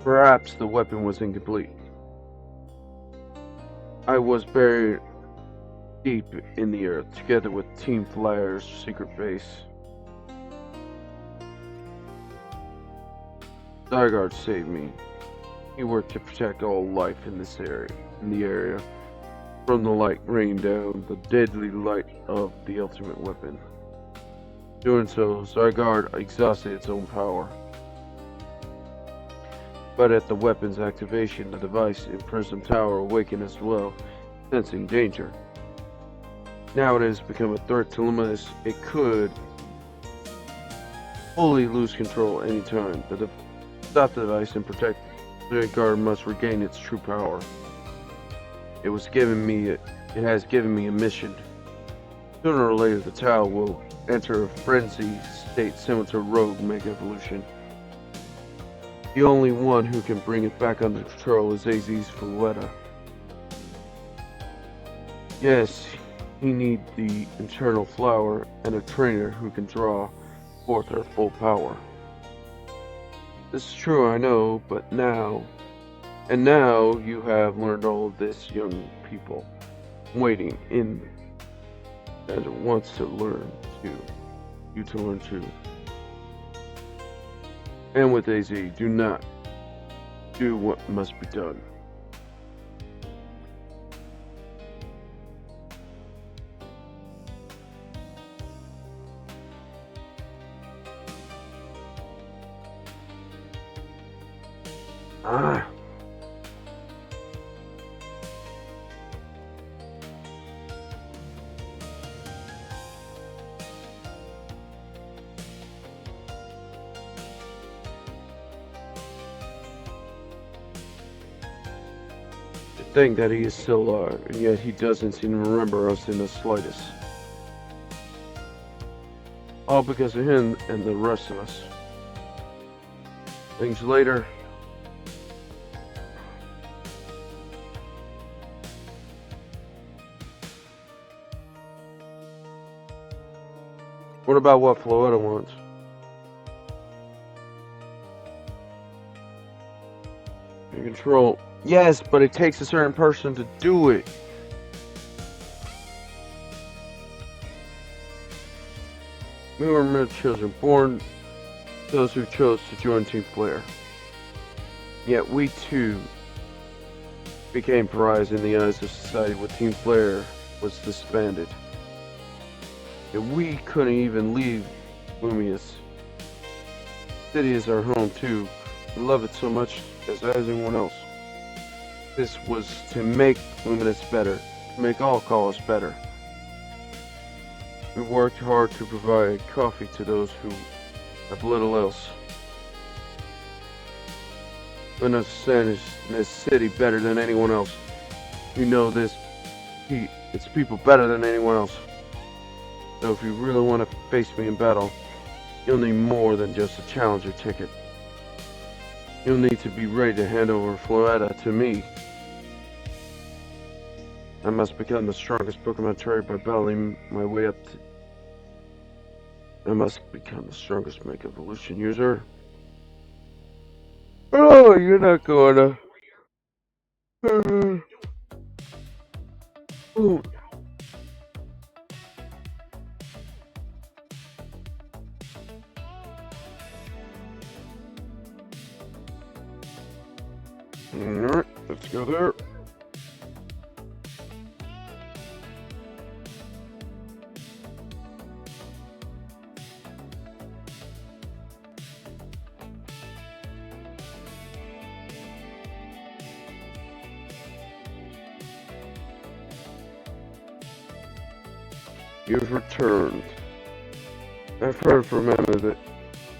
Perhaps the weapon was incomplete. I was buried deep in the earth, together with Team Flyer's secret base. Zygarde saved me. He worked to protect all life in the area. From the light raining down, the deadly light of the ultimate weapon. Doing so, Zygarde exhausted its own power. But at the weapon's activation, the device in Prism Tower awakened as well, sensing danger. Now it has become a threat to Limitless. It could fully lose control any time. To stop the device and protect Zygarde must regain its true power. It has given me a mission. Sooner or later, the tower will enter a frenzy state similar to Rogue Mega Evolution. The only one who can bring it back under control is AZ's Floetta. Yes, he needs the internal flower and a trainer who can draw forth her full power. This is true, I know, but now you have learned all of this, young people, waiting in and wants to learn too. You to learn too. And with AZ, do not do what must be done. Ah. To think that he is still alive, and yet he doesn't seem to remember us in the slightest. All because of him and the rest of us. Things later. What about what Floetta wants? You control. Yes, but it takes a certain person to do it. We were mere children, born those who chose to join Team Flare. Yet we too became pariahs in the eyes of society when Team Flare was disbanded. And we couldn't even leave Lumius. City is our home too. We love it so much as anyone else. This was to make Luminous better, to make all Colors better. We worked hard to provide coffee to those who have little else. We understand this city better than anyone else. We know its people better than anyone else. So if you really want to face me in battle, you'll need more than just a challenger ticket. You'll need to be ready to hand over Floetta to me. I must become the strongest Pokemon trainer by battling my way up to... I must become the strongest Mega Evolution user. Oh, you're not gonna... Ooh. Alright, let's go there. You've returned. I've heard from Emma that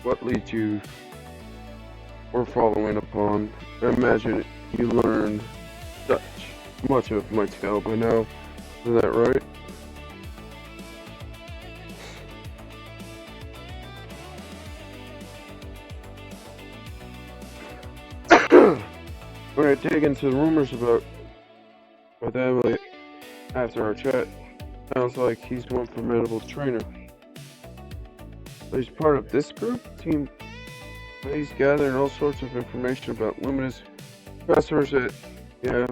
what leads you were following upon. I imagine you learned such much of my tale by now. Is that right? When I dig into the rumors about my family after our chat, sounds like he's one formidable trainer. But he's part of this group? Team... He's gathering all sorts of information about Luminous customers that, yeah,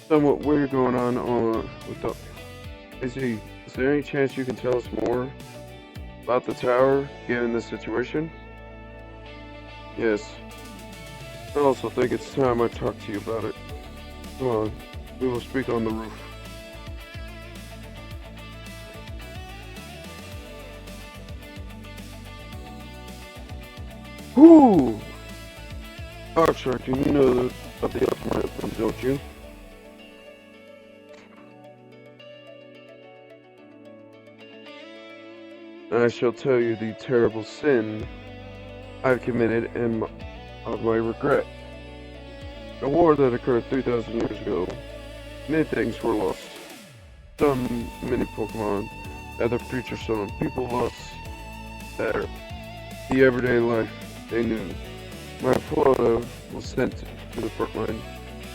somewhat weird going on with the... Is there any chance you can tell us more about the tower, given this situation? Yes. I also think it's time I talk to you about it. Come on, we will speak on the roof. Whoo! Archer, you know of the ultimate weapon, don't you? I shall tell you the terrible sin I've committed and of my regret. A war that occurred 3,000 years ago. Many things were lost. Some many Pokemon, other creatures, some people lost the everyday life they knew. My Floetta was sent to the front line.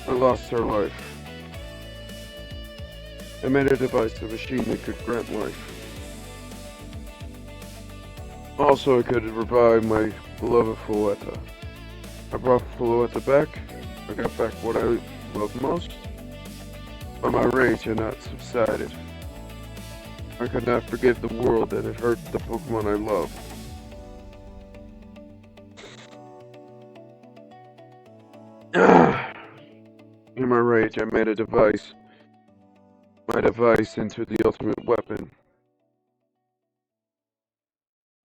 I lost her life. I made a device, a machine that could grant life. Also, I could revive my beloved Floetta. I brought Floetta back. I got back what I loved most. But my rage had not subsided. I could not forgive the world that had hurt the Pokemon I loved. In my rage, I made a device. My device into the ultimate weapon.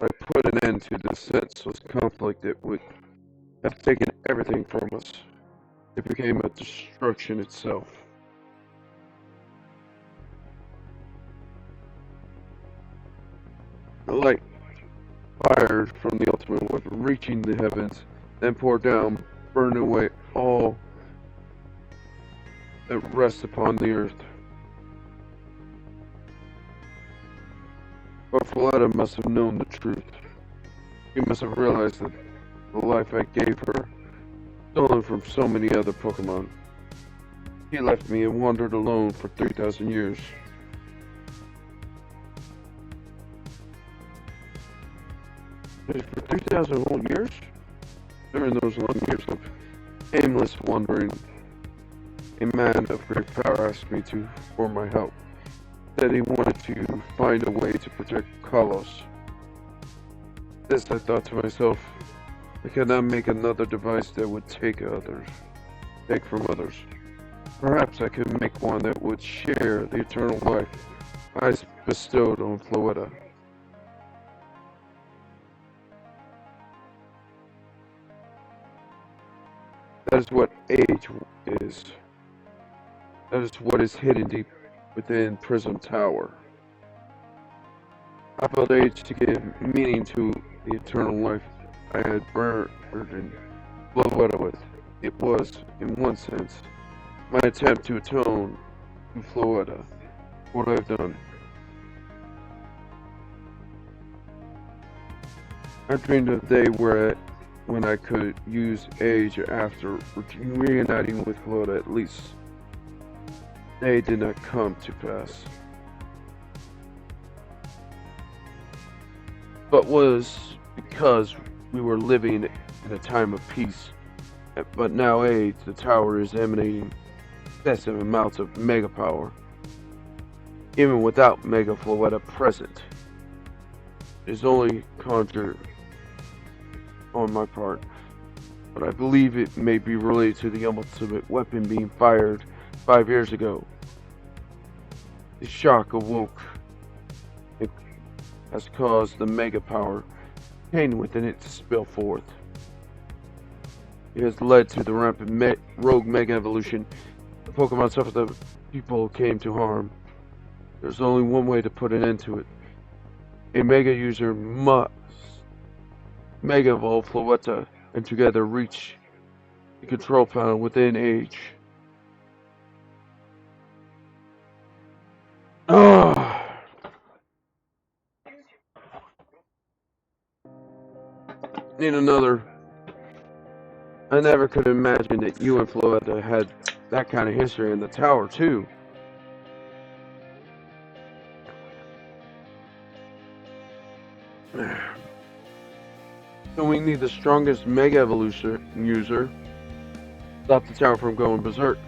I put an end to the senseless conflict have taken everything from us. It became a destruction itself. The light fired from the ultimate weapon, reaching the heavens, then poured down, burning away all that rests upon the earth. But Faletta must have known the truth. He must have realized that the life I gave her, stolen from so many other Pokemon. He left me and wandered alone for 3,000 years. For 3,000 whole years? During those long years of aimless wandering, a man of great power asked me for my help. Said he wanted to find a way to protect Kalos. This, I thought to myself, I cannot make another device that would take from others. Perhaps I could make one that would share the eternal life I bestowed on Floetta. That is what age is. That is what is hidden deep within Prism Tower. I felt age to give meaning to the eternal life I had burdened Floetta with. It was, in one sense, my attempt to atone to Floetta for what I've done. I dreamed of the day when I could use age after reuniting with Floetta at least. They did not come to pass. But was because we were living in a time of peace. But now age, the tower is emanating excessive amounts of mega power. Even without Mega Floetta present, it is only conjure on my part. But I believe it may be related to the ultimate weapon being fired 5 years ago. The shock awoke. It has caused the mega power contained within it to spill forth. It has led to the rampant rogue mega evolution. The Pokemon suffered, the people came to harm. There's only one way to put an end to it. A mega user must mega evolve Floetta and together reach the control panel within age. Need another. I never could imagine that you and Floetta had that kind of history in the tower too. So we need the strongest Mega Evolution user to stop the tower from going berserk.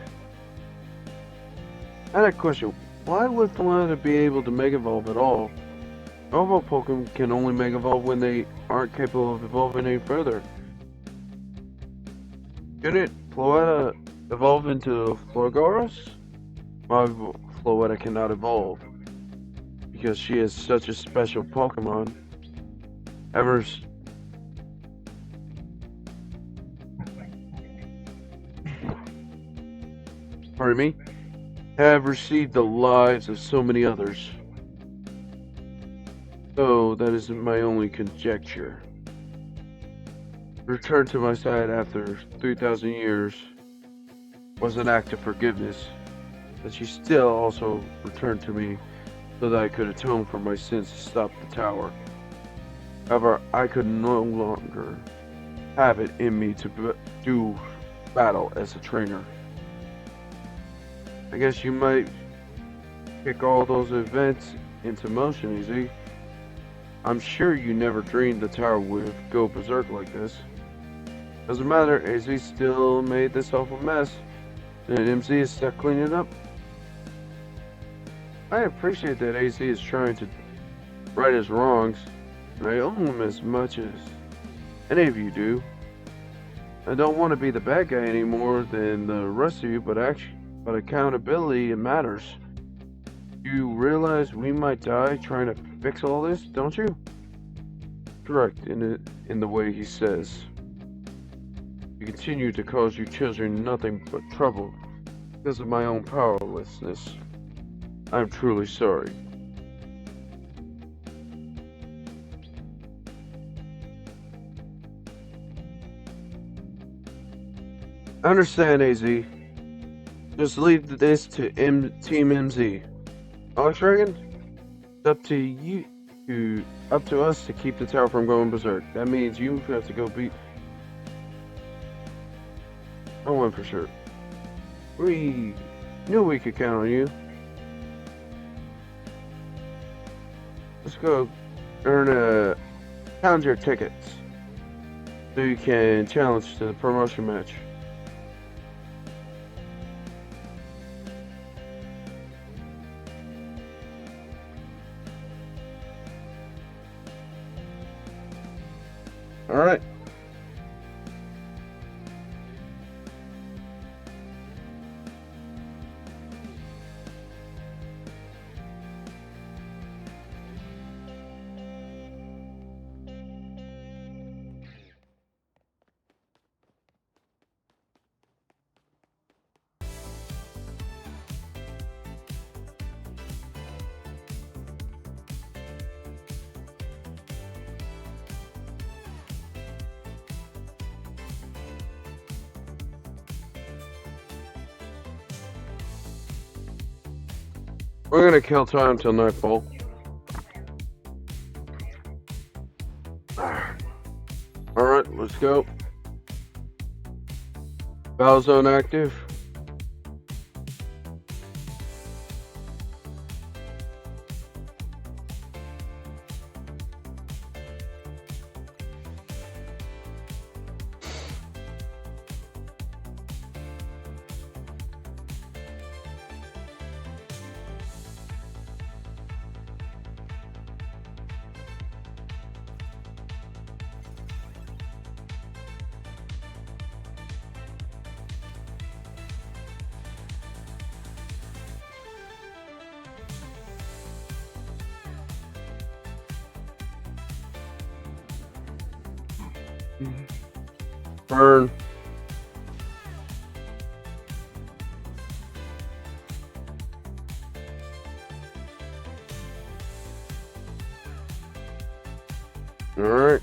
I had a question. Why would Floetta be able to Mega Evolve at all? Normal Pokemon can only Mega Evolve when they aren't capable of evolving any further. Couldn't Floetta evolve into Florgoros? Why Floetta cannot evolve? Because she is such a special Pokemon. Pardon me? Have received the lives of so many others. So that is my only conjecture. Return to my side after 3,000 years was an act of forgiveness, but she still also returned to me so that I could atone for my sins to stop the tower. However, I could no longer have it in me to do battle as a trainer. I guess you might kick all those events into motion, EZ. I'm sure you never dreamed the tower would go berserk like this. Doesn't matter, AZ still made this awful mess, and MZ is stuck cleaning up. I appreciate that AZ is trying to right his wrongs, and I owe him as much as any of you do. I don't want to be the bad guy any more than the rest of you, but accountability, it matters. You realize we might die trying to fix all this, don't you? Correct, in the way he says. to continue to cause you children nothing but trouble because of my own powerlessness. I'm truly sorry. I understand, AZ. Just leave this to Team MZ. Alex Reagan, it's up to you up to us to keep the tower from going berserk. That means you have to go beat. I won for sure. We knew we could count on you. Let's go earn a challenger tickets so you can challenge to the promotion match. All right. We're gonna kill time till nightfall. Alright, let's go. Battle zone active. Burn. All right.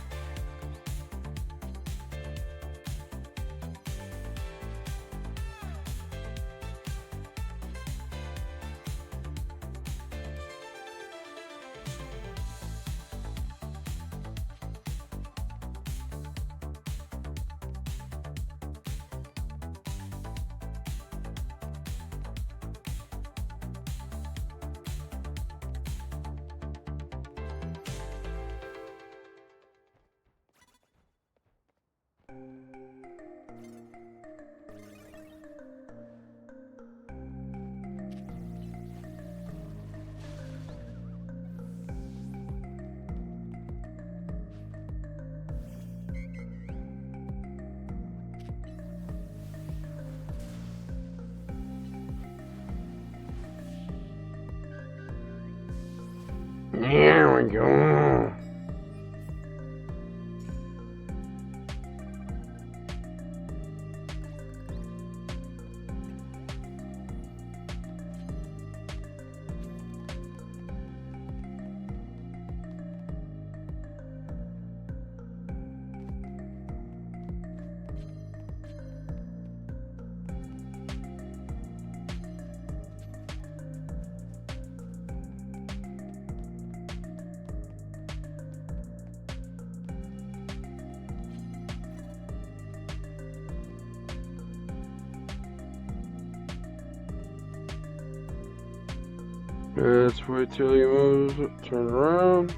There we go. Let's wait till he moves, turn around.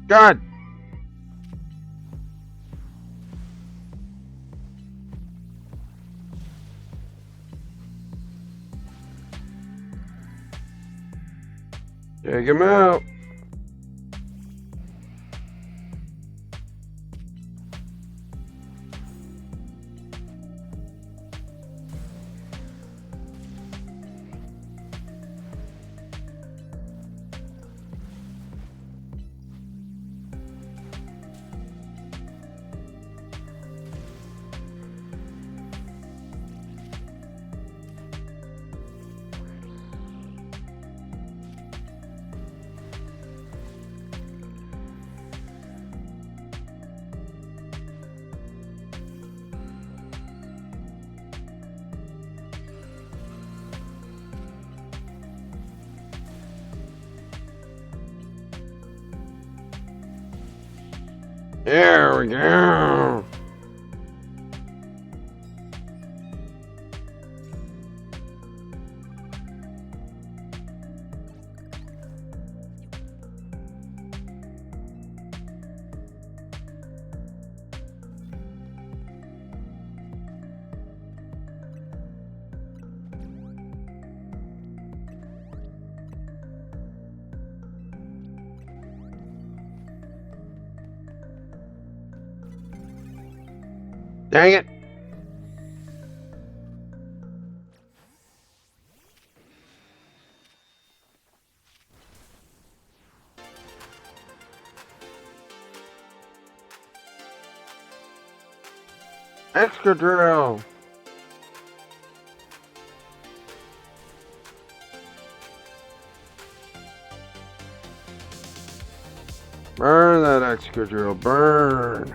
God! Take him out. There we go. Dang it. Excadrill. Burn that Excadrill, burn.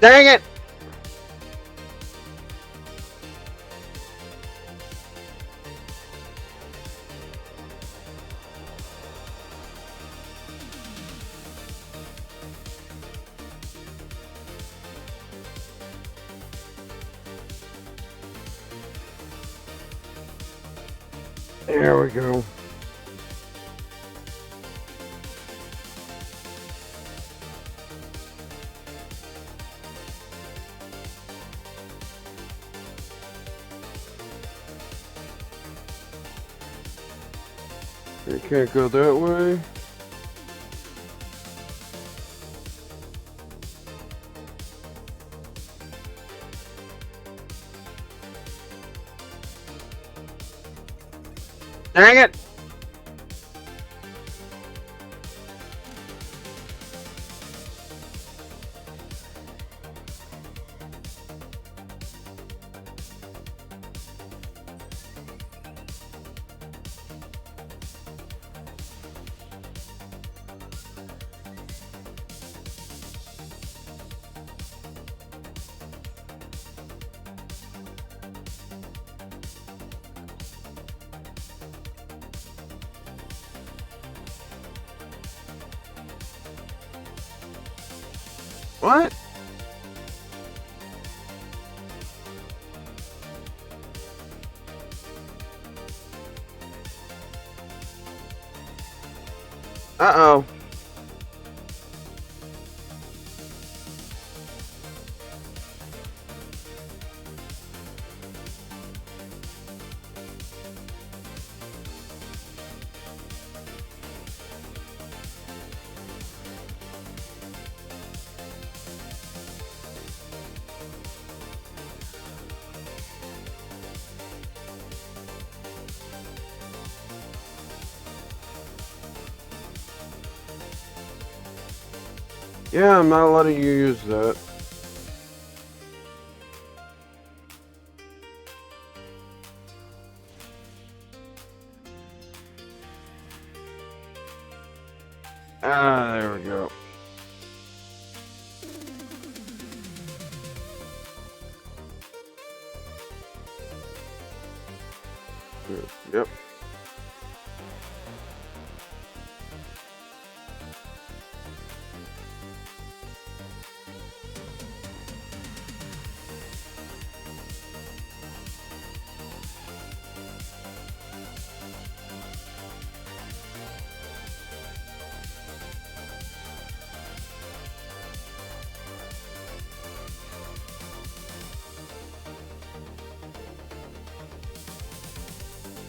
Dang it! There we go. You can't go that way. Dang it! What? Uh-oh. Yeah, I'm not letting you use that. Ah, there we go. Yep.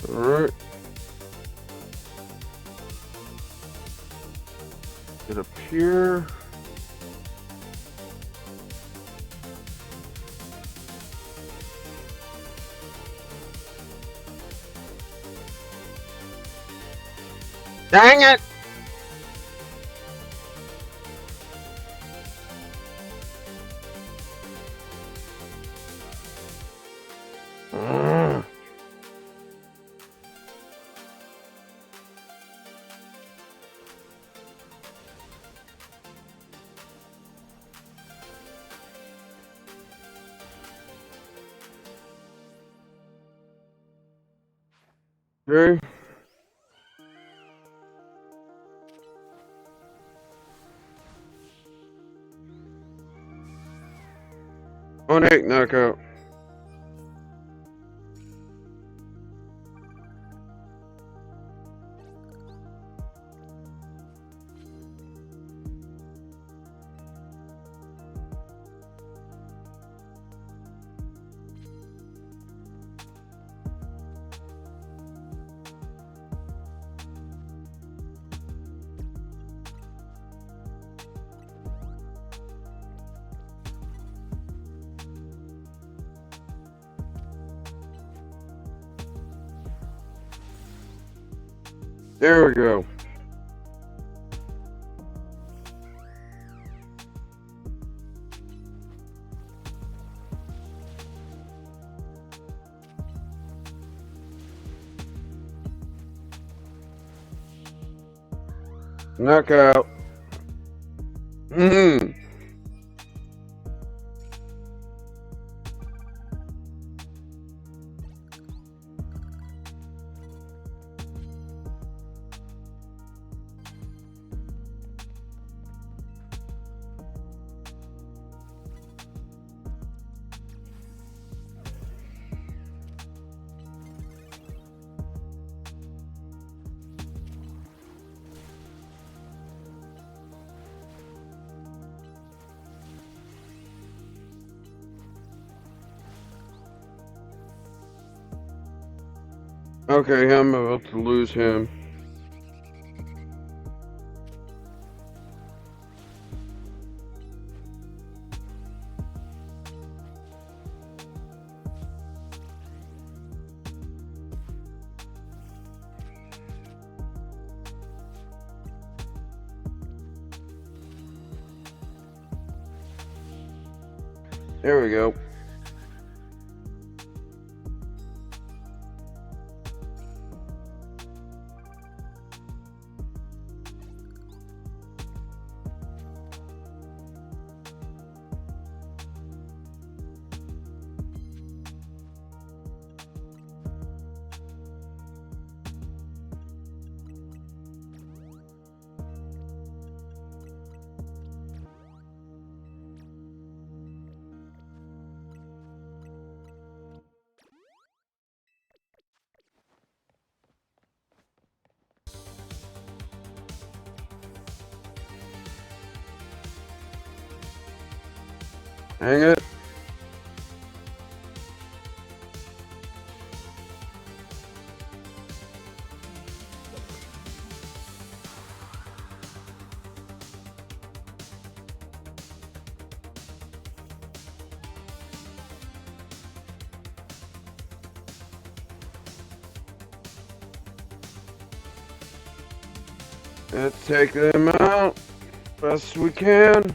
Alright. It appear. Dang it! Ugh. Okay. On 8 knockout. There we go. Knockout. Mm-hmm. Okay, I'm about to lose him. There we go. Hang it. Let's take them out best we can.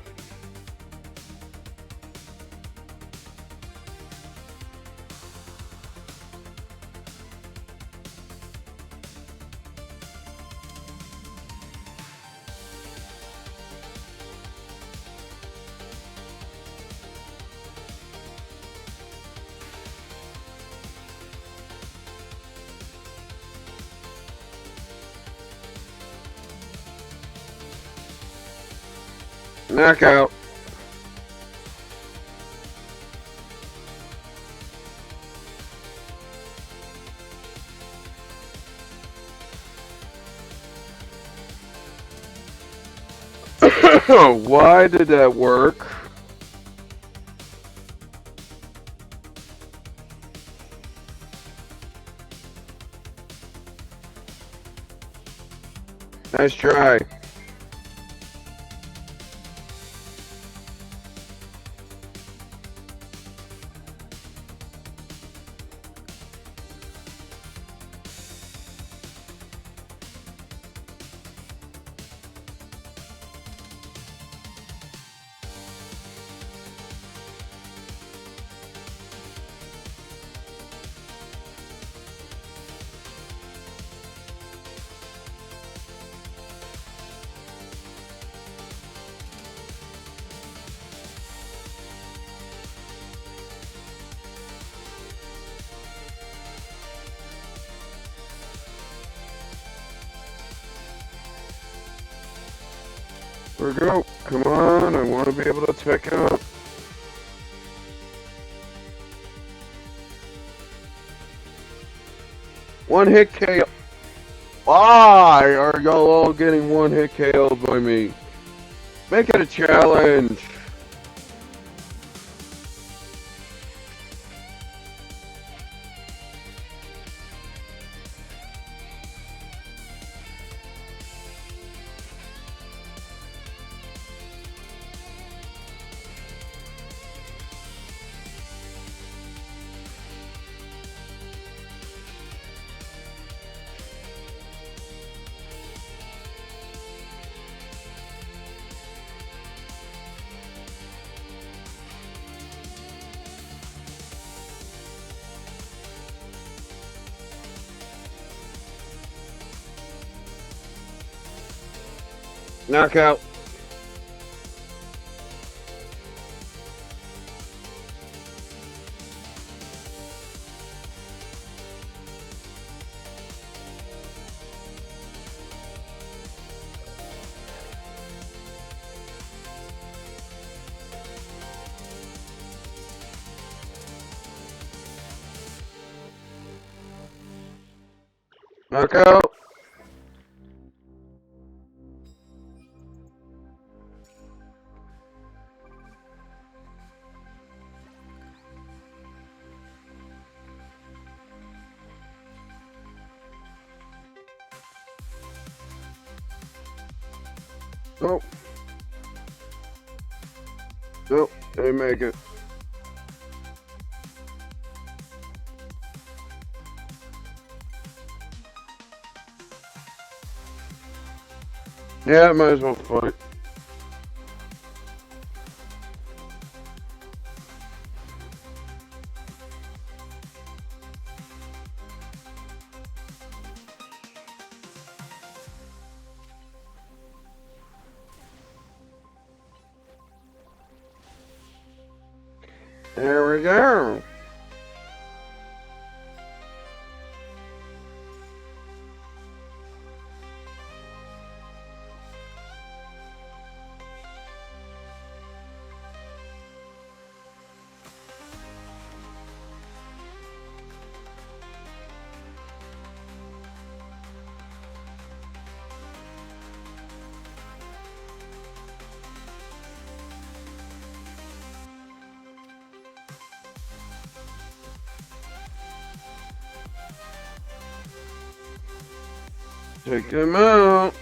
Knockout. Why did that work? Nice try. Here we go. Come on, I want to be able to check out. One hit KO. Why are y'all all getting one hit KO by me? Make it a challenge. Knockout. Knockout. Oh. Nope, they make it. Yeah, might as well fight. There we go. Take him out.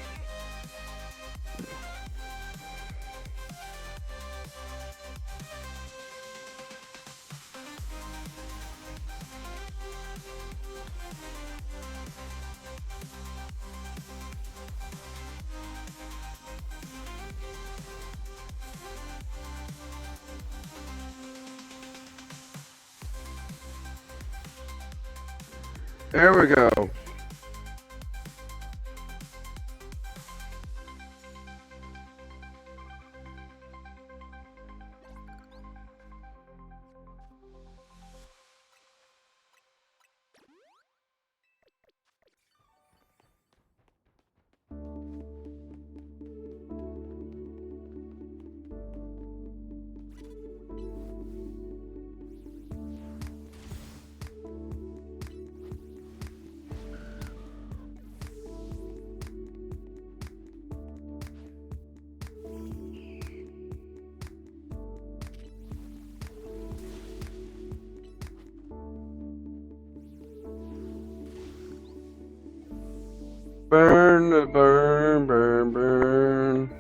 There we go. Burn, burn, burn, burn.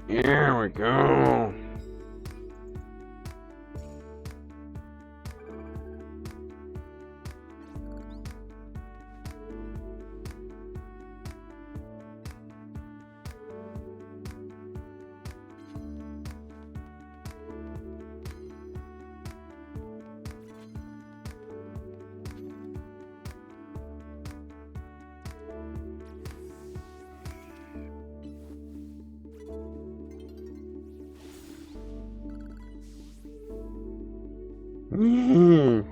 Here we go. Mm.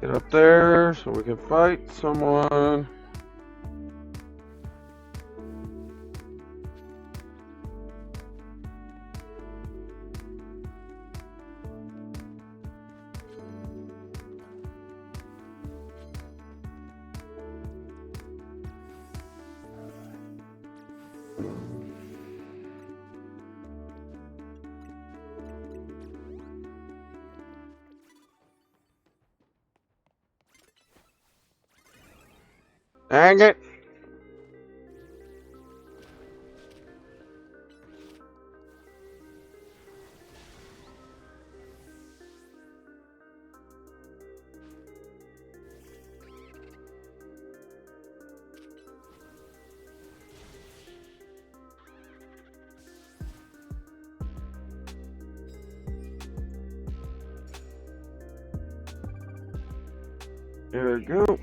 Get up there so we can fight someone. Dang it! There we go.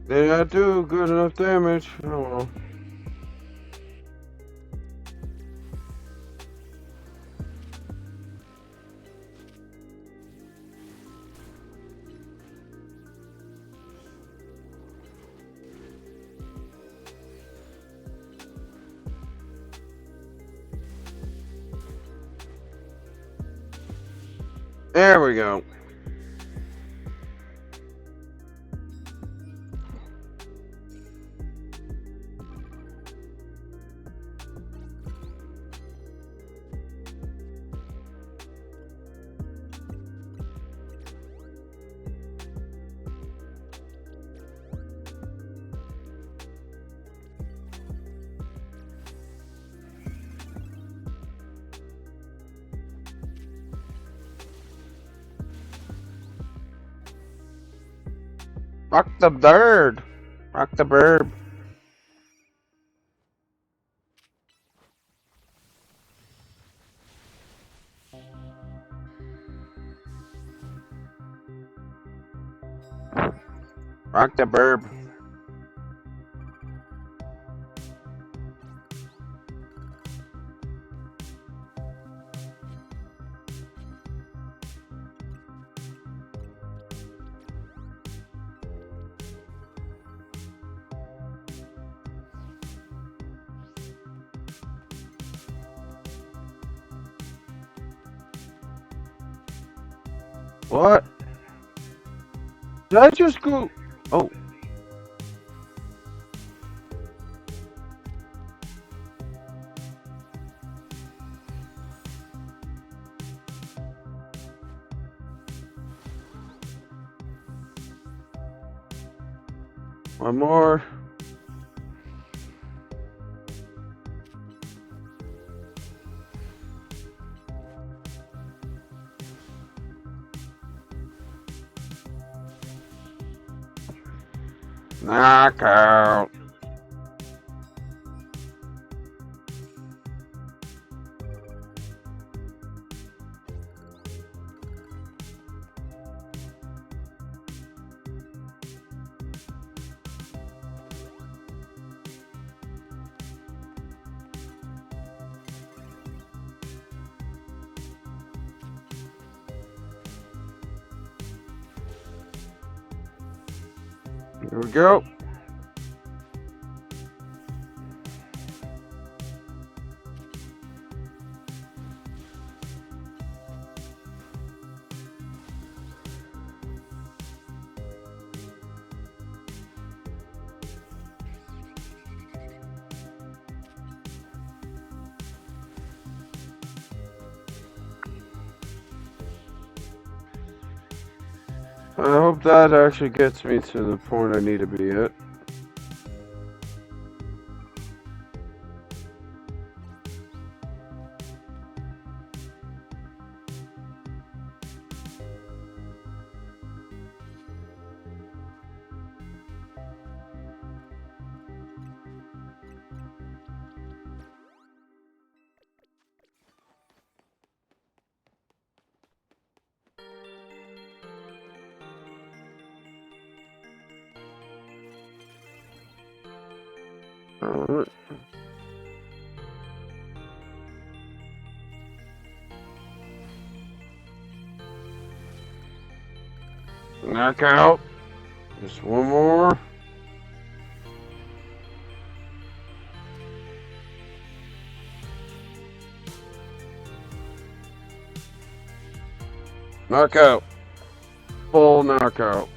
Did I do good enough damage? I don't know. There we go. Rock the bird. Rock the bird. Rock the burb. What? Did I just go? Oh. One more. Knockout. Here we go. I hope that actually gets me to the point I need to be at. Alright. Knockout. Just one more. Knockout. Full knockout.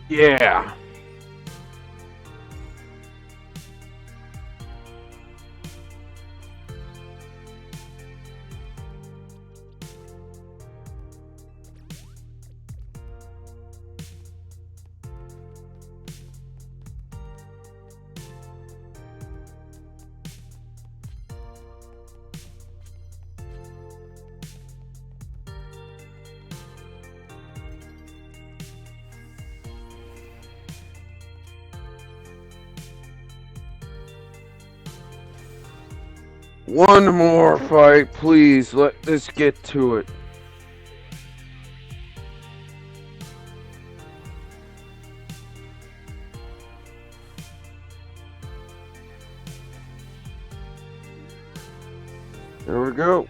Yeah. One more fight, please. Let's get to it. There we go.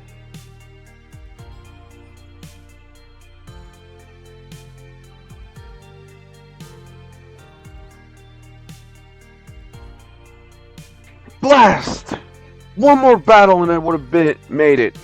Blast! One more battle and I would have made it.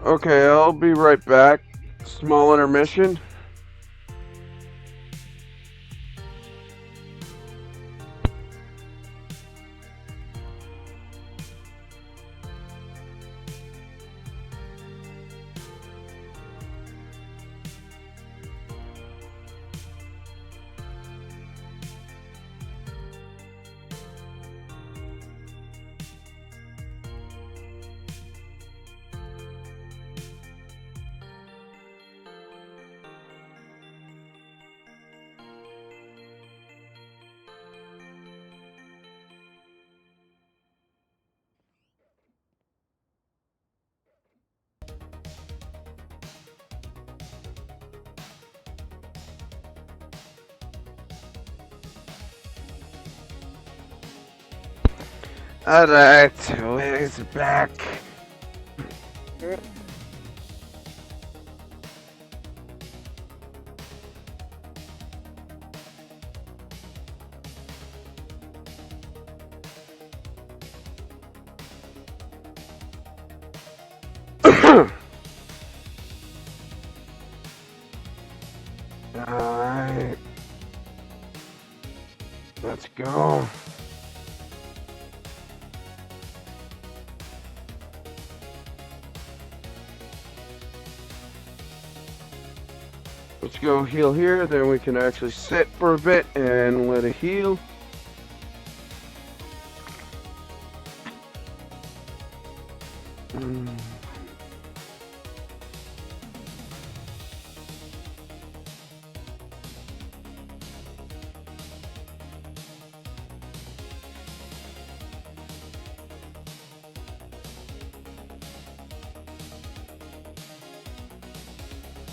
Okay, I'll be right back. Small intermission. Alright, where's back? Alright. Let's go. Let's go heal here, then we can actually sit for a bit and let it heal.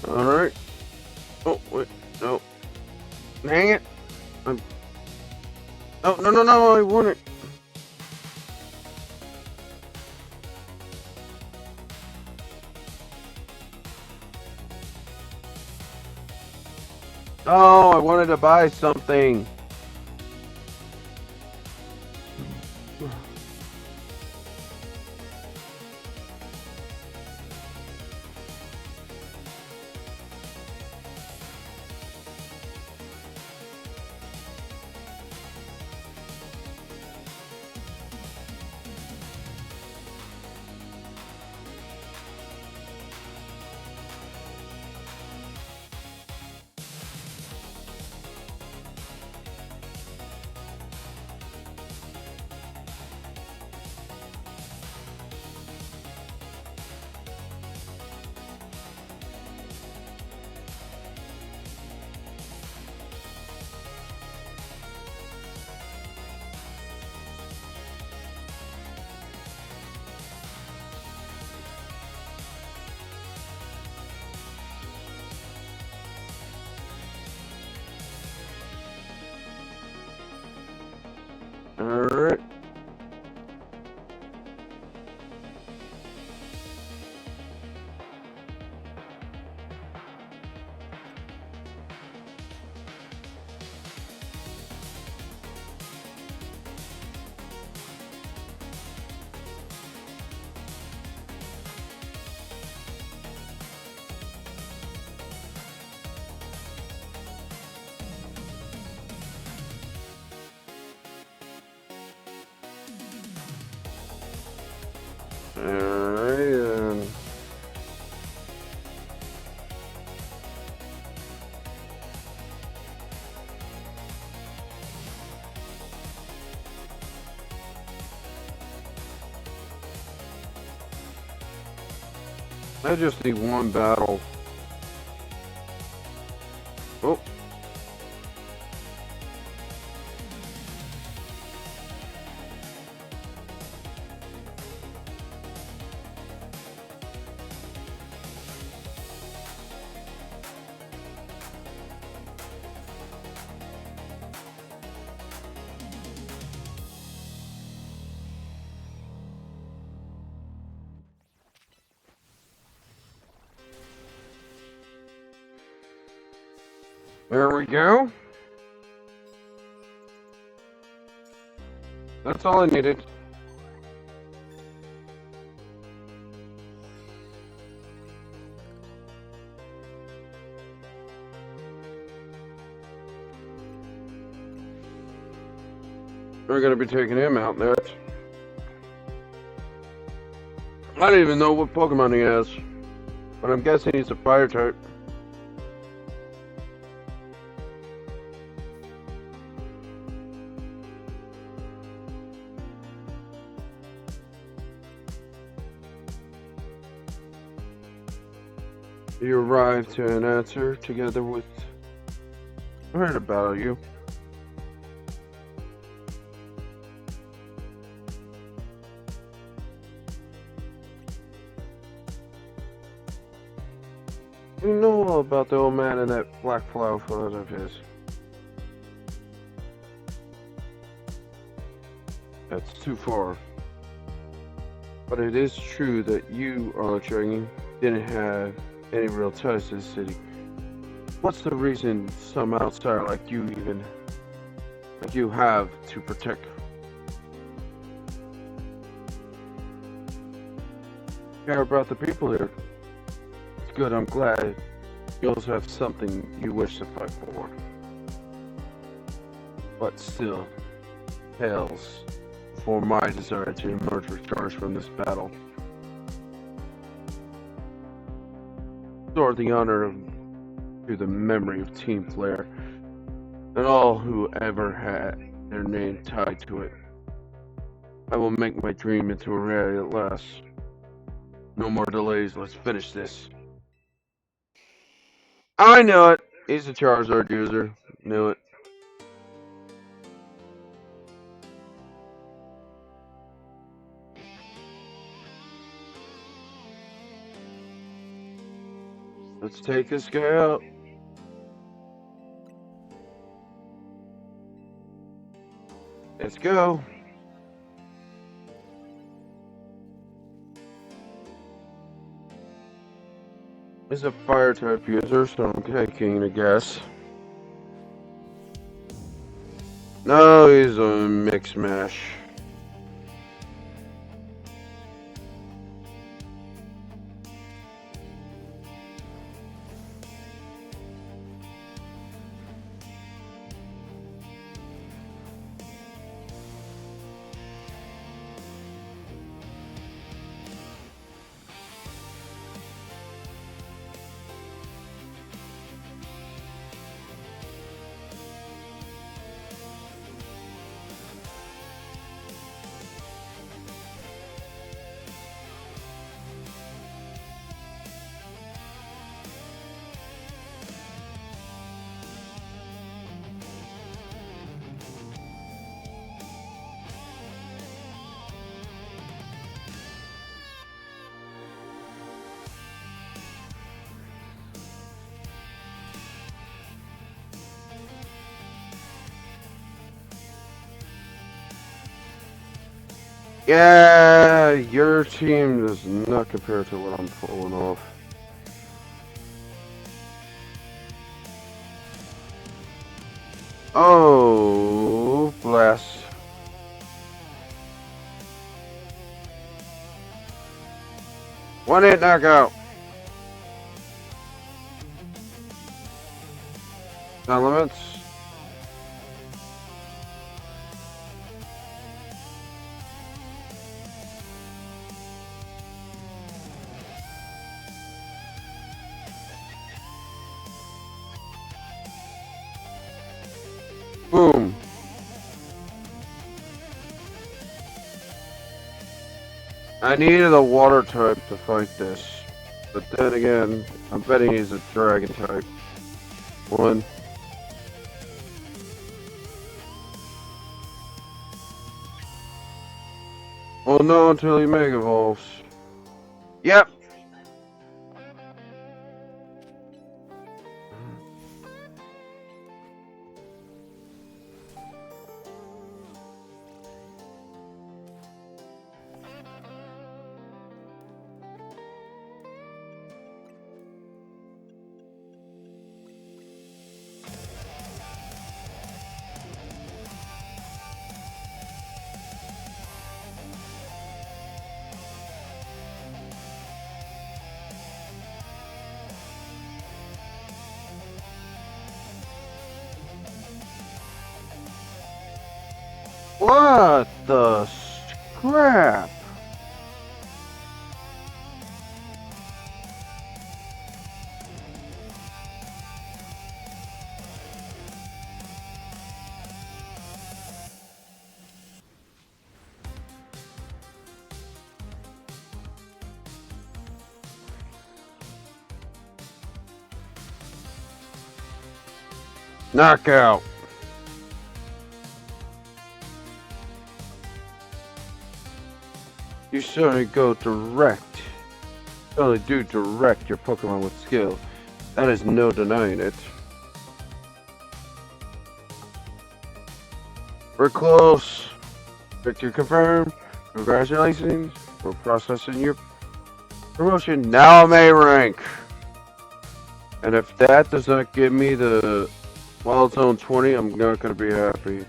Alright. Oh, wait, no. Dang it. Oh, no, I want it. Oh, I wanted to buy something. Alright, I just need one battle. Oh. There we go. That's all I needed. We're gonna be taking him out next. I don't even know what Pokemon he has, but I'm guessing he's a fire type. You arrive to an answer together with. I heard about you. You know all about the old man and that black flower foot of his. That's too far. But it is true that you, Archer, didn't have any real ties to the city. What's the reason some outsider like you have to protect? Care about the people here. It's good, I'm glad. You also have something you wish to fight for. But still, pales for my desire to emerge recharged from this battle. Restore the honor to the memory of Team Flare and all who ever had their name tied to it. I will make my dream into a reality at last. No more delays, let's finish this. I knew it! He's a Charizard user. Knew it. Let's take this guy out. Let's go. He's a fire type user, so I'm taking a guess. No, he's a mix mash. Yeah, your team does not compare to what I'm pulling off. Oh, blast. One hit knockout. Elements. Boom. I needed a water type to fight this. But then again, I'm betting he's a dragon type. One. Well, no, until he Mega Evolves. Yep. What the crap? Knockout. You certainly go direct. Certainly do direct your Pokemon with skill. That is no denying it. We're close. Victory confirmed. Congratulations for processing your promotion. Now I'm A rank. And if that does not give me the Wild Zone 20, I'm not going to be happy.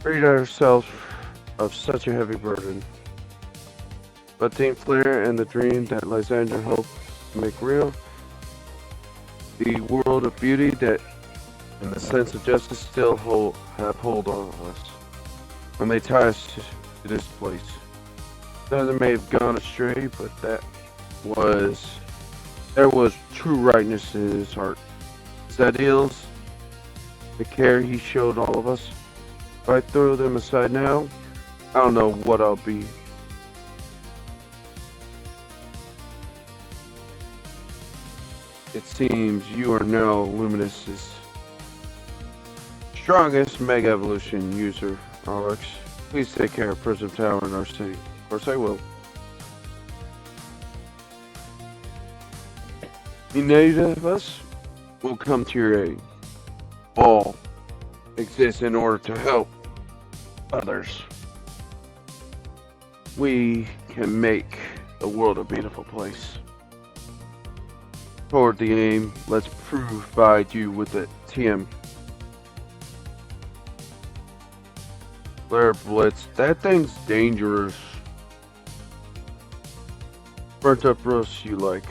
Freed ourselves of such a heavy burden. But Team Flare and the dream that Lysander hoped to make real, the world of beauty that and the sense of justice still have hold on us. When they tie us to this place. Others may have gone astray, but there was true rightness in his heart. His ideals, the care he showed all of us. If I throw them aside now, I don't know what I'll be. It seems you are now Luminous's strongest Mega Evolution user, Alex. Please take care of Prism Tower in our city. Of course I will. Neither of us will come to your aid. All exist in order to help others. We can make the world a beautiful place. Toward the aim, let's provide you with a TM. Flare Blitz, that thing's dangerous. Burnt up roast you like.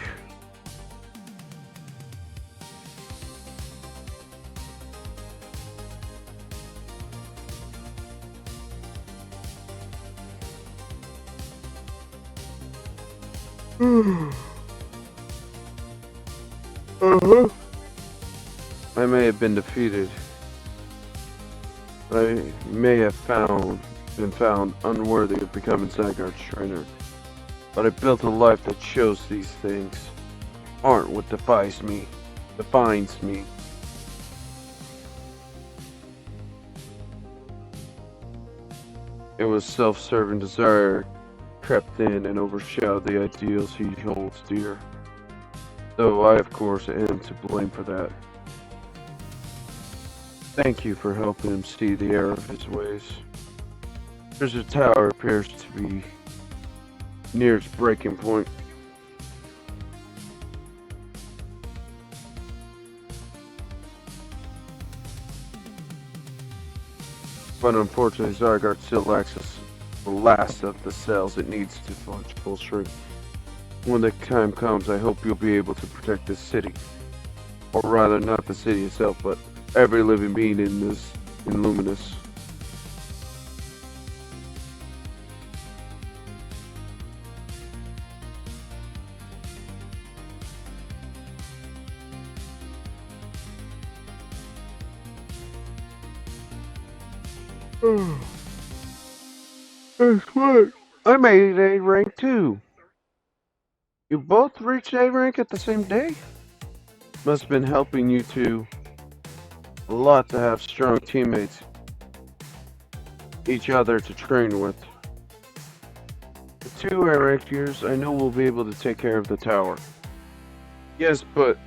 I may have been defeated. I may have been found unworthy of becoming Zygarde's trainer. But I built a life that shows these things aren't what defines me. It was self-serving desire crept in and overshadowed the ideals he holds dear. Though I, of course, am to blame for that. Thank you for helping him see the error of his ways. Treasure Tower appears to be near its breaking point. But unfortunately, Zygarde still lacks the last of the cells it needs to launch full strength. When the time comes, I hope you'll be able to protect this city. Or rather, not the city itself, but every living being in Luminous. That's what? I made A rank too. You both reached A rank at the same day? Must have been helping you two a lot to have strong teammates, each other to train with. The two A rank years, I know we'll be able to take care of the tower. Yes, but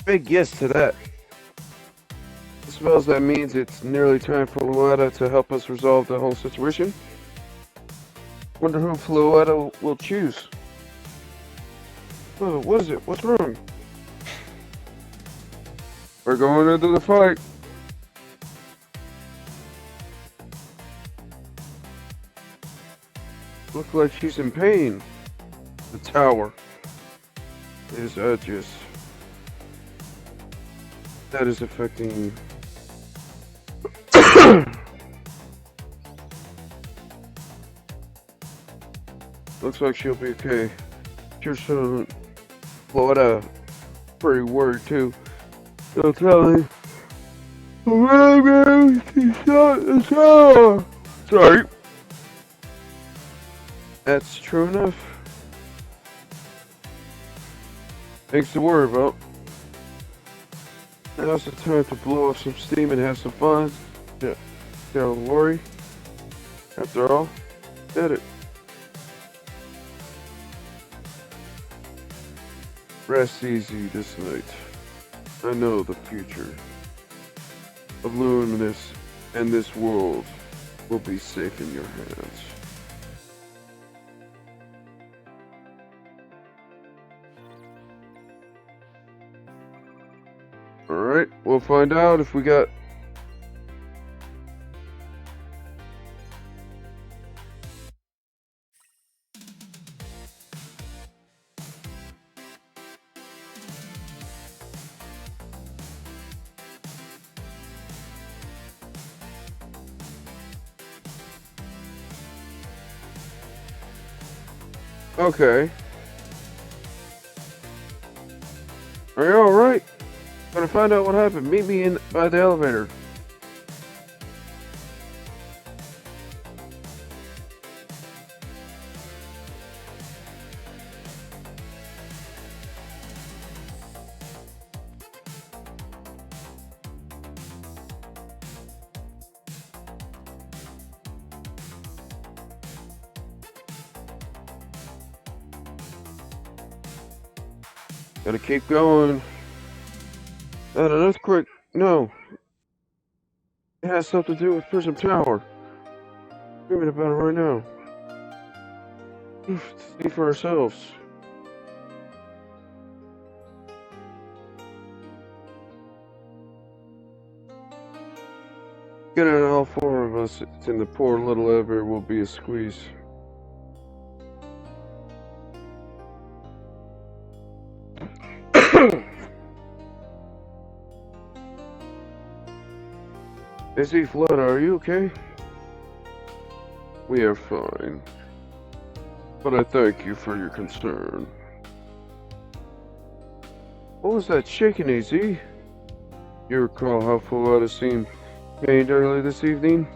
big yes to that. I suppose that means it's nearly time for Luetta to help us resolve the whole situation. Wonder who Luetta will choose. Oh, what is it? What's wrong? We're going into the fight. Look like she's in pain. The tower is just that is affecting. Looks like she'll be okay. She's Florida pretty worried too. They'll tell me. Sorry. That's true enough. Things to worry about. Now's the time to blow off some steam and have some fun. Yeah, don't worry. After all, did it. Rest easy this night. I know the future of Luminous and this world will be safe in your hands. Alright, we'll find out if we got... Okay. Are you alright? Gonna find out what happened. Meet me in by the elevator. Gotta keep going. Not an earthquake. No. It has something to do with Prism Tower. Screaming about it right now. See for ourselves. Getting all four of us in the poor little elevator will be a squeeze. Izzy, Flood, are you okay? We are fine. But I thank you for your concern. What was that shaking, Izzy? You recall how Flood seemed pained early this evening?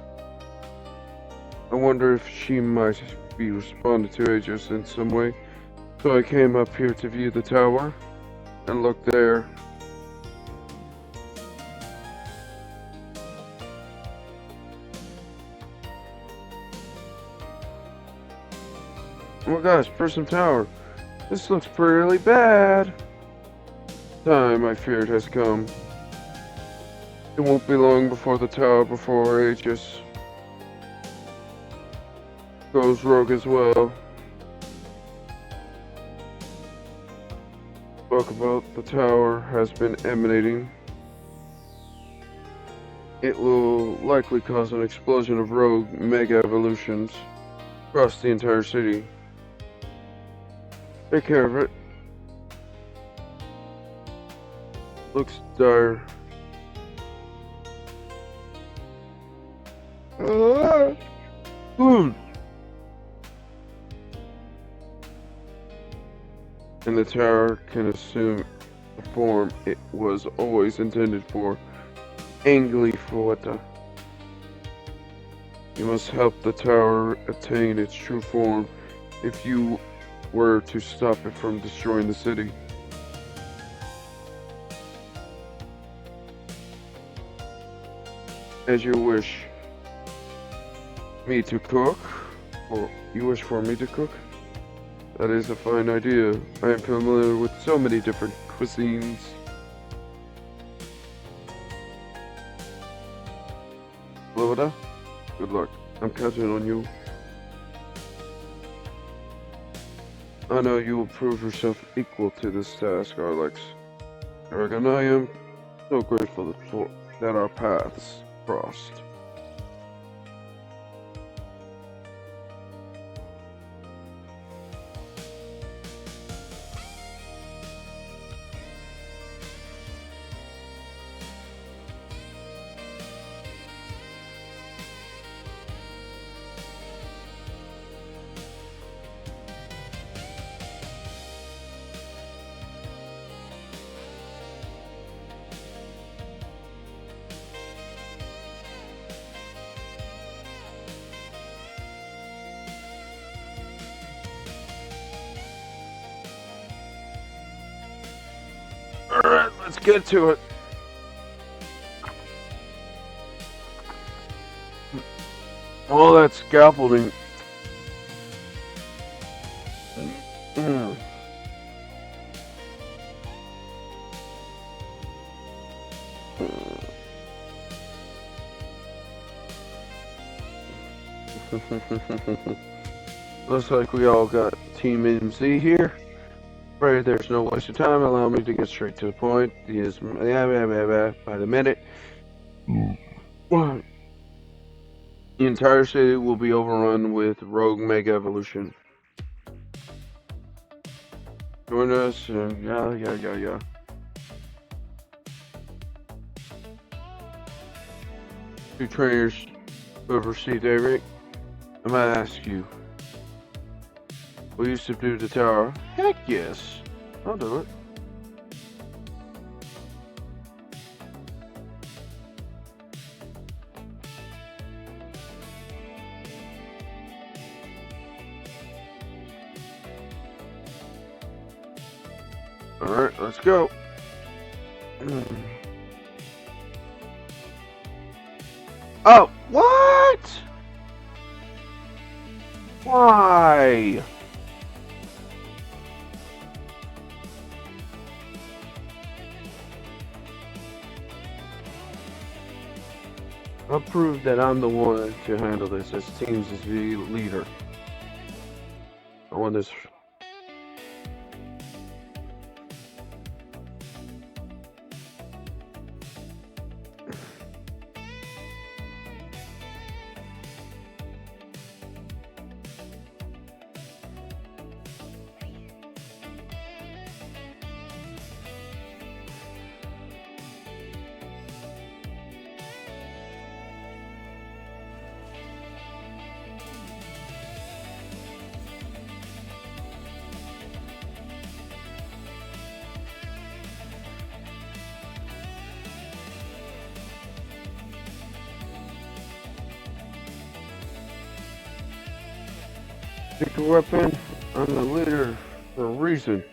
I wonder if she might be responding to Aegis in some way. So I came up here to view the tower. And look there. Oh my gosh, Prism Tower. This looks pretty bad. Time I feared has come. It won't be long before the tower before Aegis goes rogue as well. Talk about the tower has been emanating. It will likely cause an explosion of rogue mega evolutions across the entire city. Take care of it. Looks dire. And the tower can assume the form it was always intended for. Angly Fueta. You must help the tower attain its true form if you were to stop it from destroying the city. As you wish me to cook, or you wish for me to cook? That is a fine idea. I am familiar with so many different cuisines. Loda, good luck. I'm counting on you. I know you will prove yourself equal to this task, Alex. Aragon, I am so grateful that our paths crossed. Alright, let's get to it. All that scaffolding. Mm. Looks like we all got Team MZ here. Right, there's no waste of time. Allow me to get straight to the point. He is by the minute. The entire city will be overrun with rogue mega evolution. Join us, yeah. Two trainers who have received a rank. I might ask you, will you subdue the tower? Heck yes, I'll do it. Alright, let's go. Oh, what? Why? I'll prove that I'm the one to handle this as Teams is the leader. I want this. Pick a weapon. I'm the leader for a reason.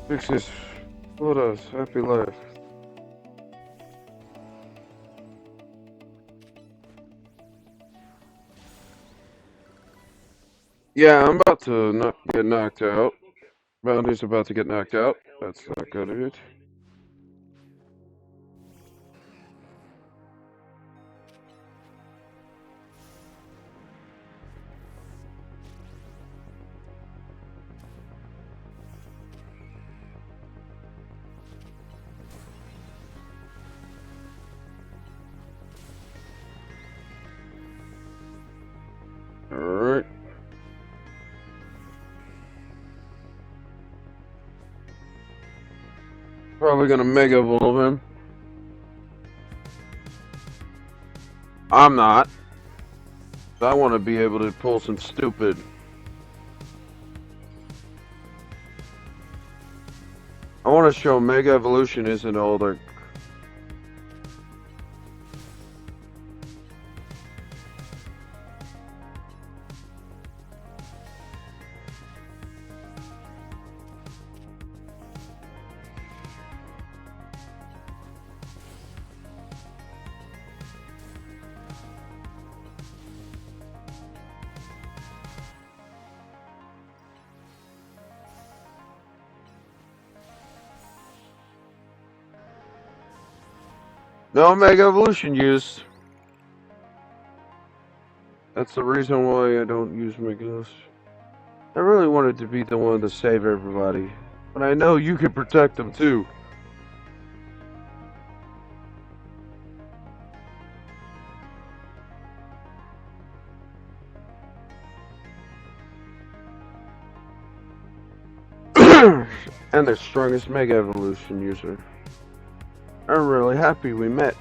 Fix this. Let us. Happy life. Yeah, I'm about to get knocked out. Bounty's about to get knocked out. That's not good of it. probably gonna Mega Evolve him. I'm not. I want to be able to pull some stupid. I want to show Mega Evolution isn't all the. No Mega Evolution used. That's the reason why I don't use Mega. I really wanted to be the one to save everybody, but I know you can protect them too. And the strongest Mega Evolution user. I'm really happy we met.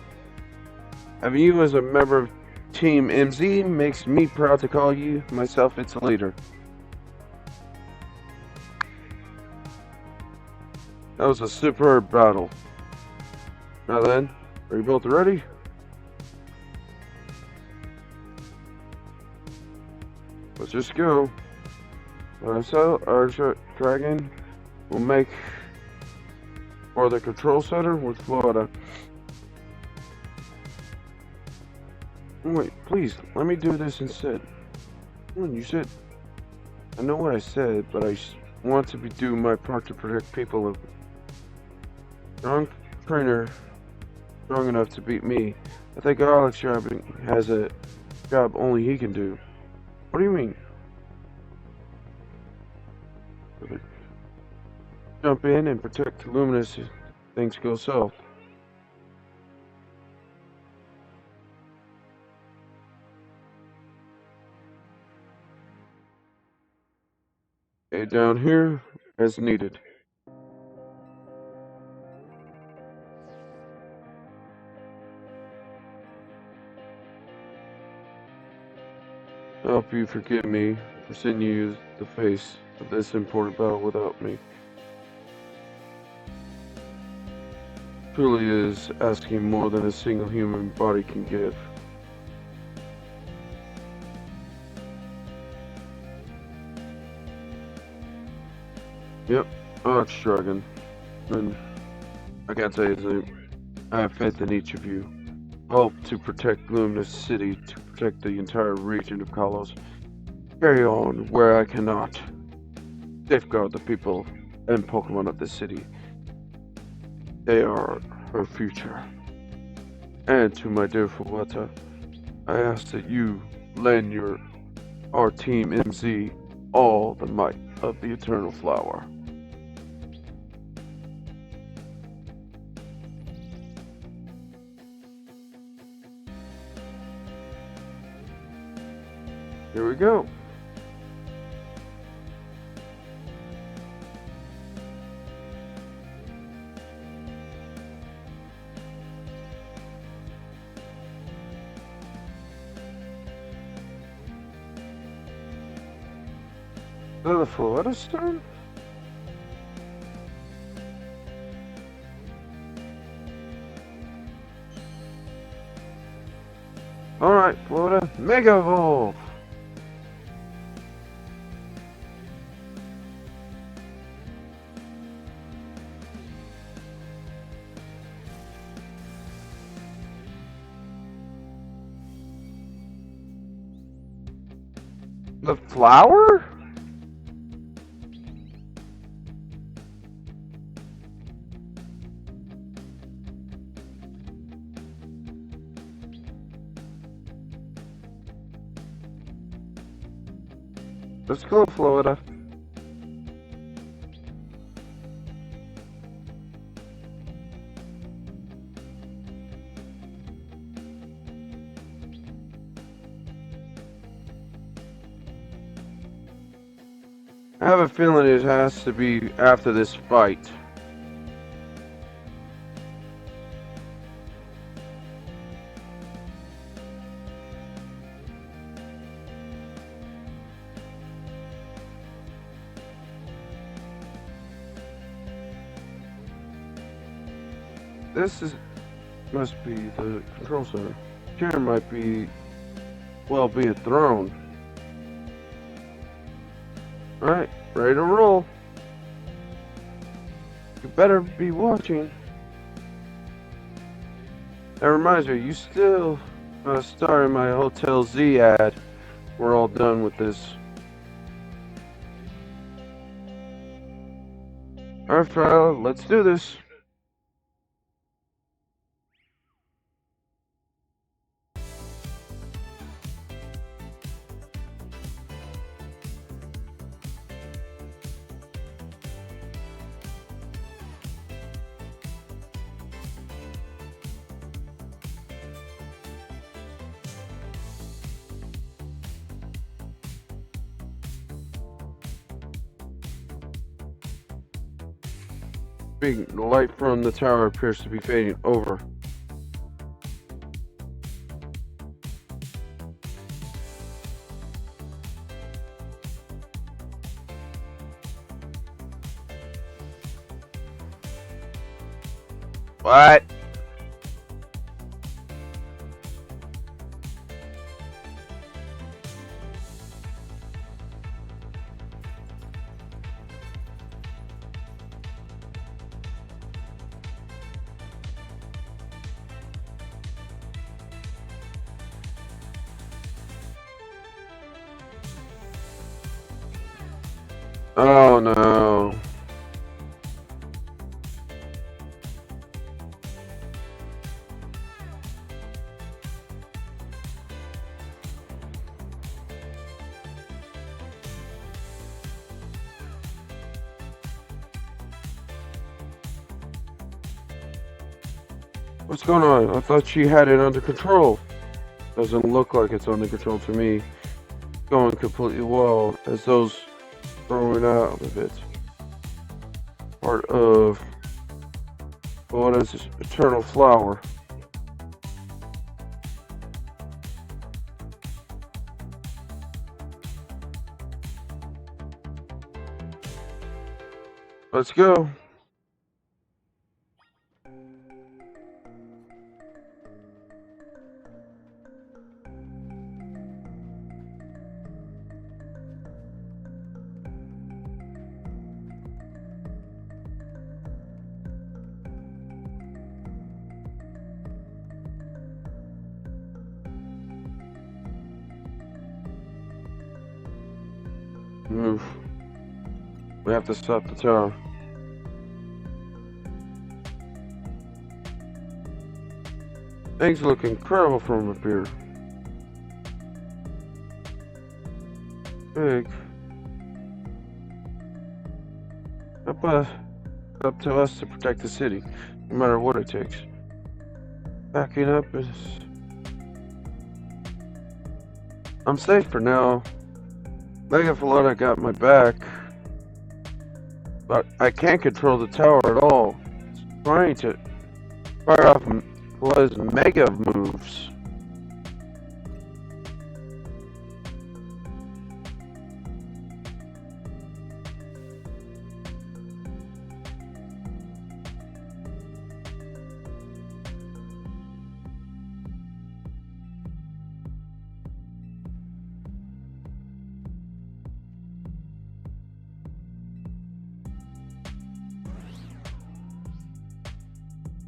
Having you as a member of Team MZ makes me proud to call you myself its leader. That was a superb battle. Now then, are you both ready? Let's just go. So, our dragon will make for the control center with Florida. Wait, please, let me do this instead. You said... I know what I said, but I want to do my part to protect people of... Strong trainer, strong enough to beat me. I think Alex has a job only he can do. What do you mean? Jump in and protect Luminous if things go south. Okay, down here as needed. I hope you forgive me for sending you the face of this important battle without me. Truly is asking more than a single human body can give. Yep, Alex Dragon. And I can't say his name. I have faith in each of you. Hope to protect Luminous City, to protect the entire region of Kalos. Carry on where I cannot. Safeguard the people and Pokemon of the city. They are her future. And to my dear Fuwata, I ask that you lend our Team MZ all the might of the Eternal Flower. Here we go. Is that a Florida stone? Alright, Florida, Mega Evolve! The flower? Let's go, Florida. I have a feeling it has to be after this fight. This must be the control center. Here might be a throne. Alright, ready to roll. You better be watching. That reminds me, you still star in my Hotel Z ad. We're all done with this. Alright, fella, let's do this. The light from the tower appears to be fading. Over. What? Oh no. What's going on? I thought she had it under control. Doesn't look like it's under control to me. Going completely well as those throwing out of it. Part of what is this eternal flower? Let's go. Move. We have to stop the tower. Things look incredible from up here. Big. Up to us to protect the city, no matter what it takes. Backing up is... I'm safe for now. Megaflota got my back. But I can't control the tower at all. It's trying to fire off was mega moves.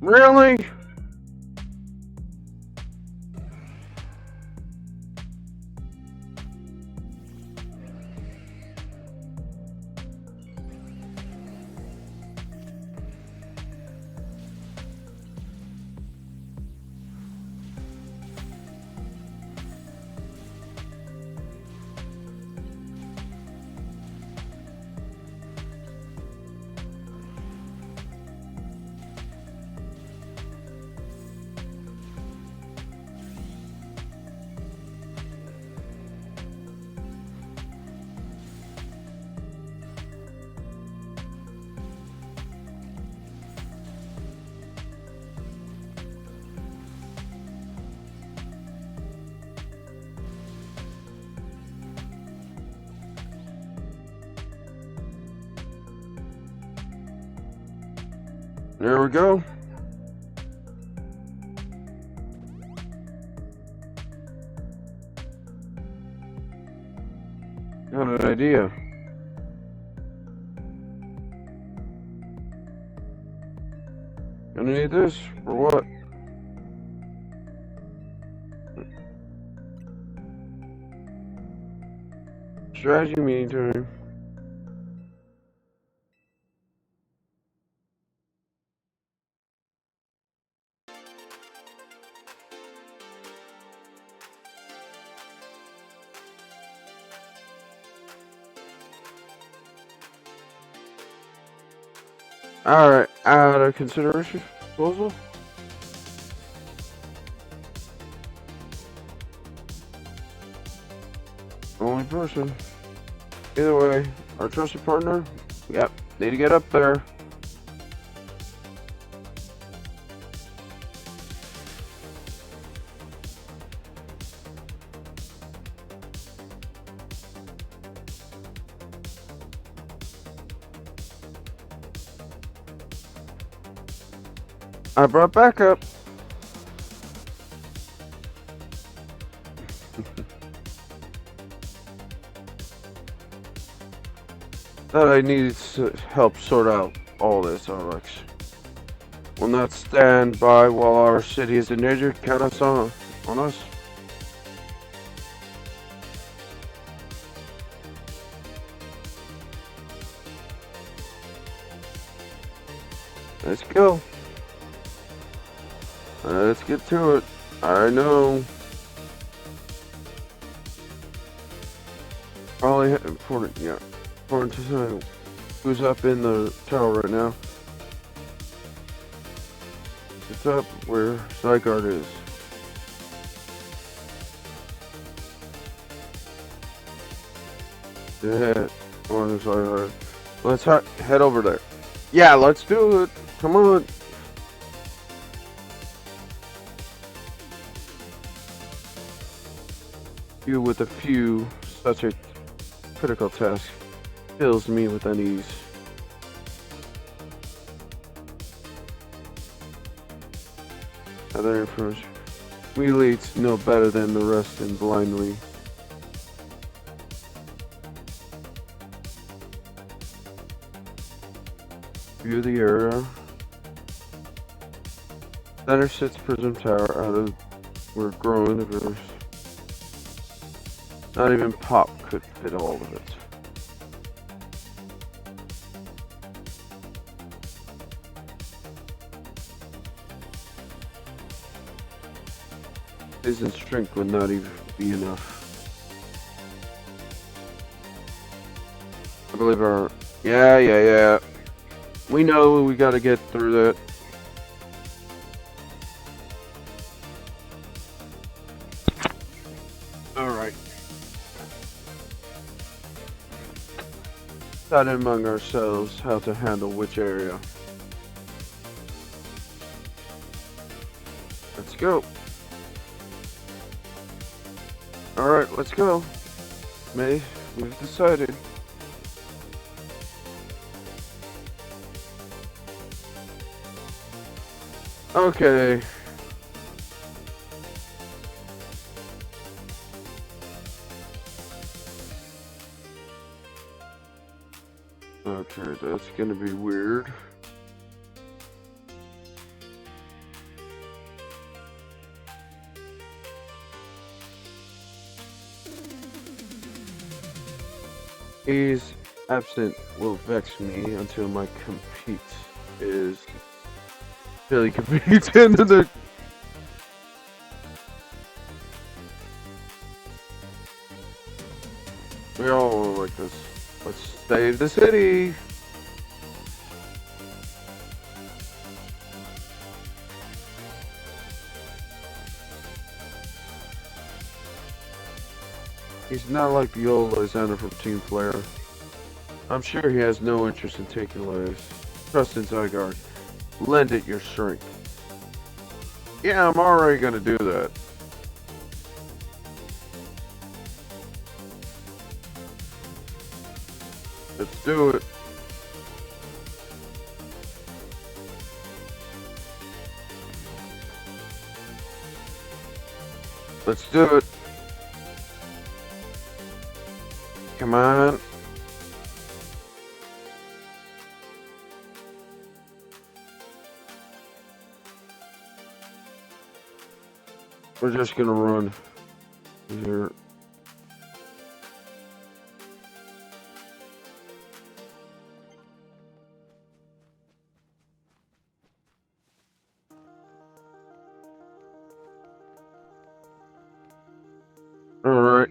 Really? There we go. idea. Gonna need this for what? Strategy meeting time. Alright, out of consideration proposal? Only person. Either way, our trusted partner, yep, need to get up there. I brought backup. Thought I needed to help sort out all this, Alex. Will not stand by while our city is endangered. Count us on us. Let's go. Let's get to it. I know. Probably important, yeah. Important to know who's up in the tower right now. It's up where Zygarde is. Yeah, on Zygarde. Let's head over there. Yeah, let's do it. Come on. You with a few such a critical task fills me with unease. Other information. We elites know better than the rest and blindly. View the area. Center sits Prism Tower out of where growing diverse. Not even Pop could fit all of it. His strength would not even be enough. I believe our... Yeah. We know we gotta get through that. Alright. Decide among ourselves how to handle which area. Let's go. Alright, let's go. May, we've decided. Okay. Okay, that's gonna be weird. He's absent will vex me until my compete is really competes into the we all like this. Let's save the city. He's not like the old Lysander from Team Flare. I'm sure he has no interest in taking lives. Trust in Zygarde. Lend it your strength. Yeah, I'm already gonna do that. Let's do it. Let's do it. Come on. We're just gonna run here. Alright.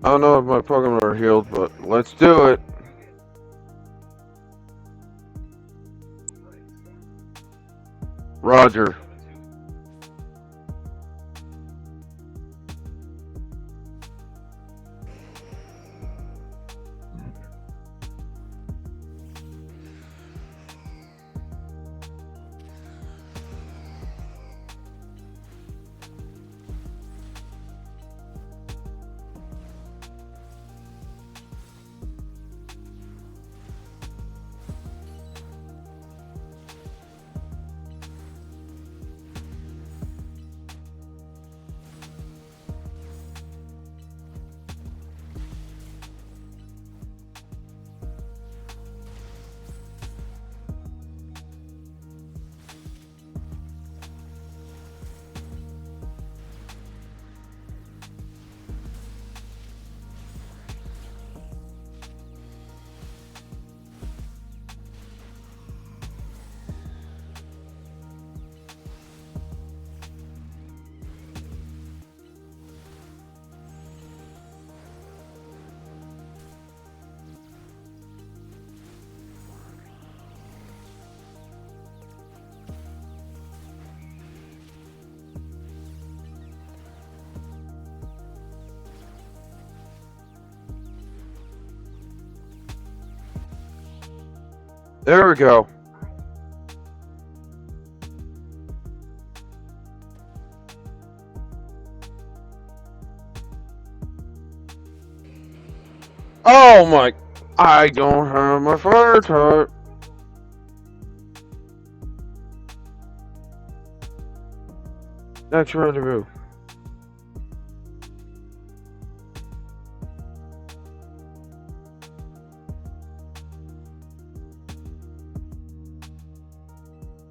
I don't know if my Pokemon are healed, but let's do it. Roger. There we go. Oh my! I don't have my fire type. That's rendezvous.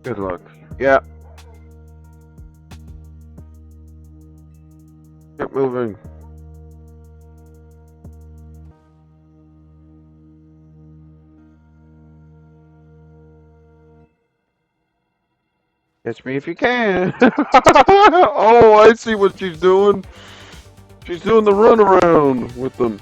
Good luck. Yeah. Keep moving. Catch me if you can. Oh, I see what she's doing. She's doing the runaround with them.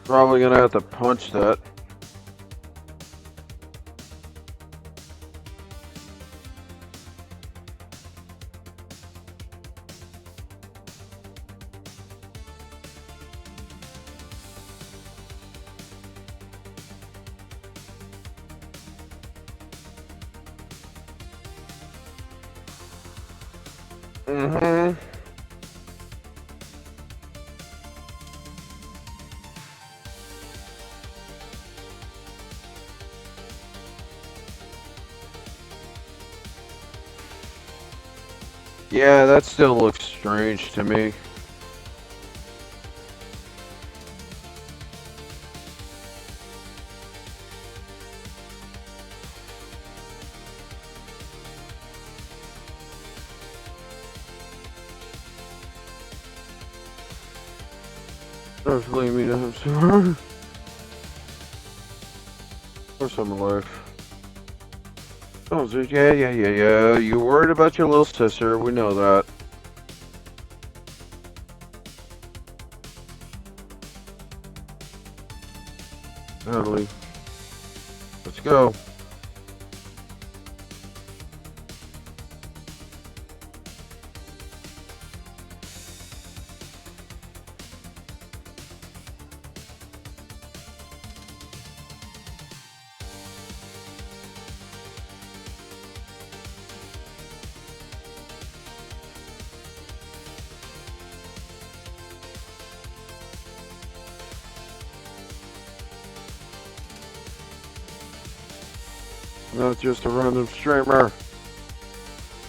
Probably gonna have to punch that. Mm-hmm. Yeah, that still looks strange to me. Don't leave me to have some. Of course I'm alive. Oh, yeah. You're worried about your little sister. We know that. Natalie. Let's go. not just a random streamer.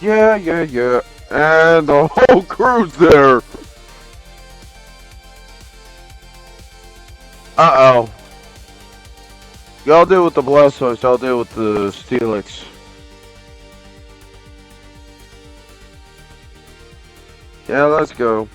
Yeah. And the whole crew's there. Uh-oh. Y'all deal with the Blastoise, I'll deal with the Steelix. Yeah, let's go.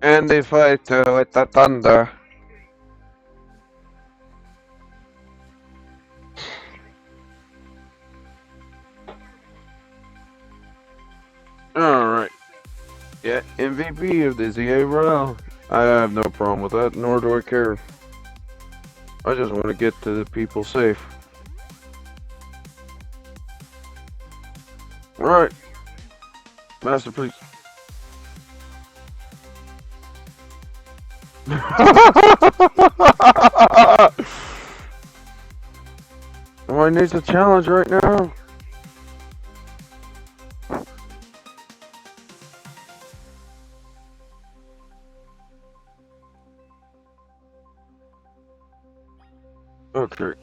And they fight with the thunder. Alright. Yeah, MVP of the ZA Royale. I have no problem with that, nor do I care. I just want to get to the people safe. Alright. Master, please. Oh, I need a challenge right now. Okay.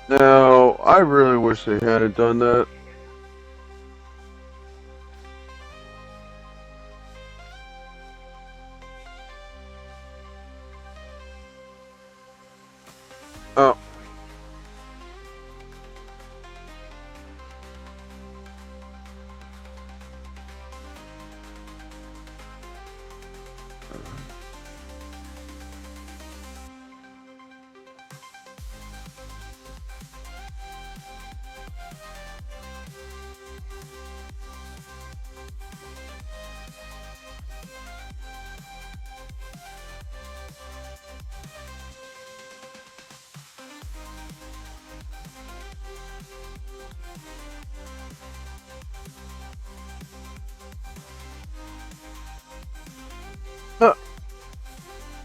Now, I really wish they hadn't done that. Oh.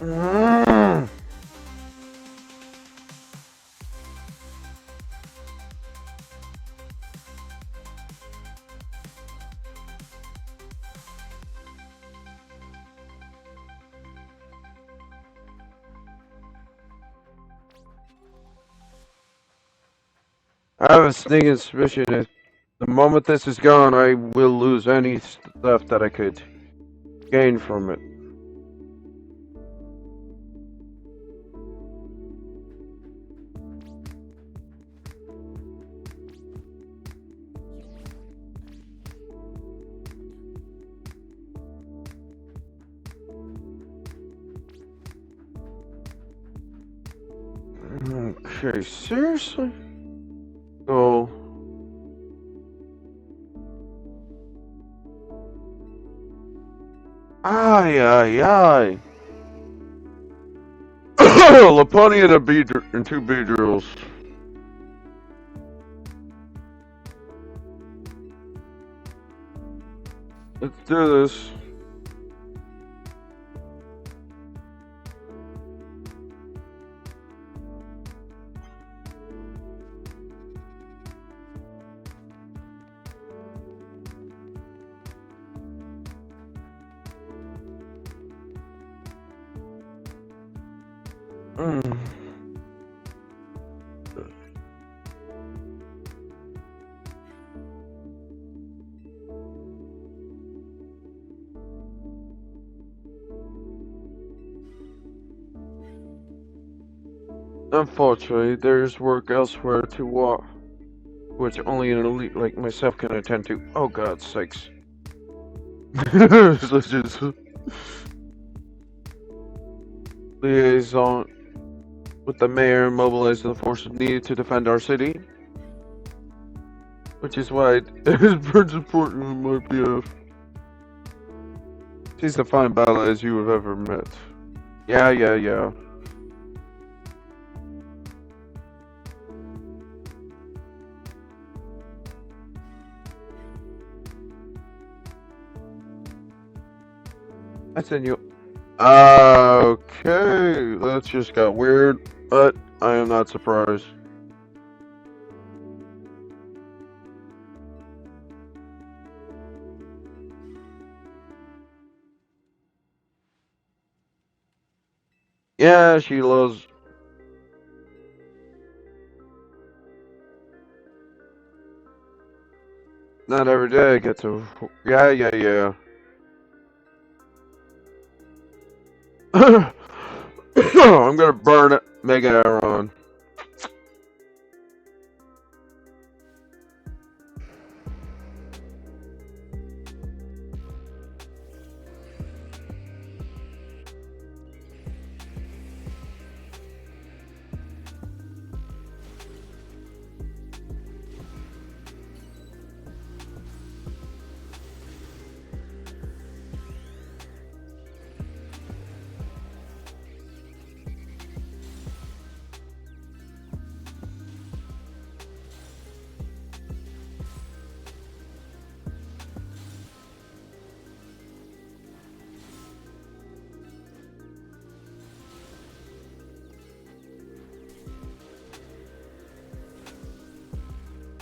Mm. I have a sneaking suspicion that the moment this is gone, I will lose any stuff that I could gain from it. Okay, seriously? Oh. Ay, ay, ay. Laponia and two Beedrills. Let's do this. Mm. Unfortunately, there's work elsewhere to walk, which only an elite like myself can attend to. Oh God's sakes. Let's just liaison with the mayor and mobilize the forces needed to defend our city. Which is why it is Prince important in my behalf. She's a fine bella as you have ever met. Yeah. I send you. Okay, that just got weird, but I am not surprised. Yeah, she loves. Not every day I get to. Yeah. I'm gonna burn it, Mega Aaron.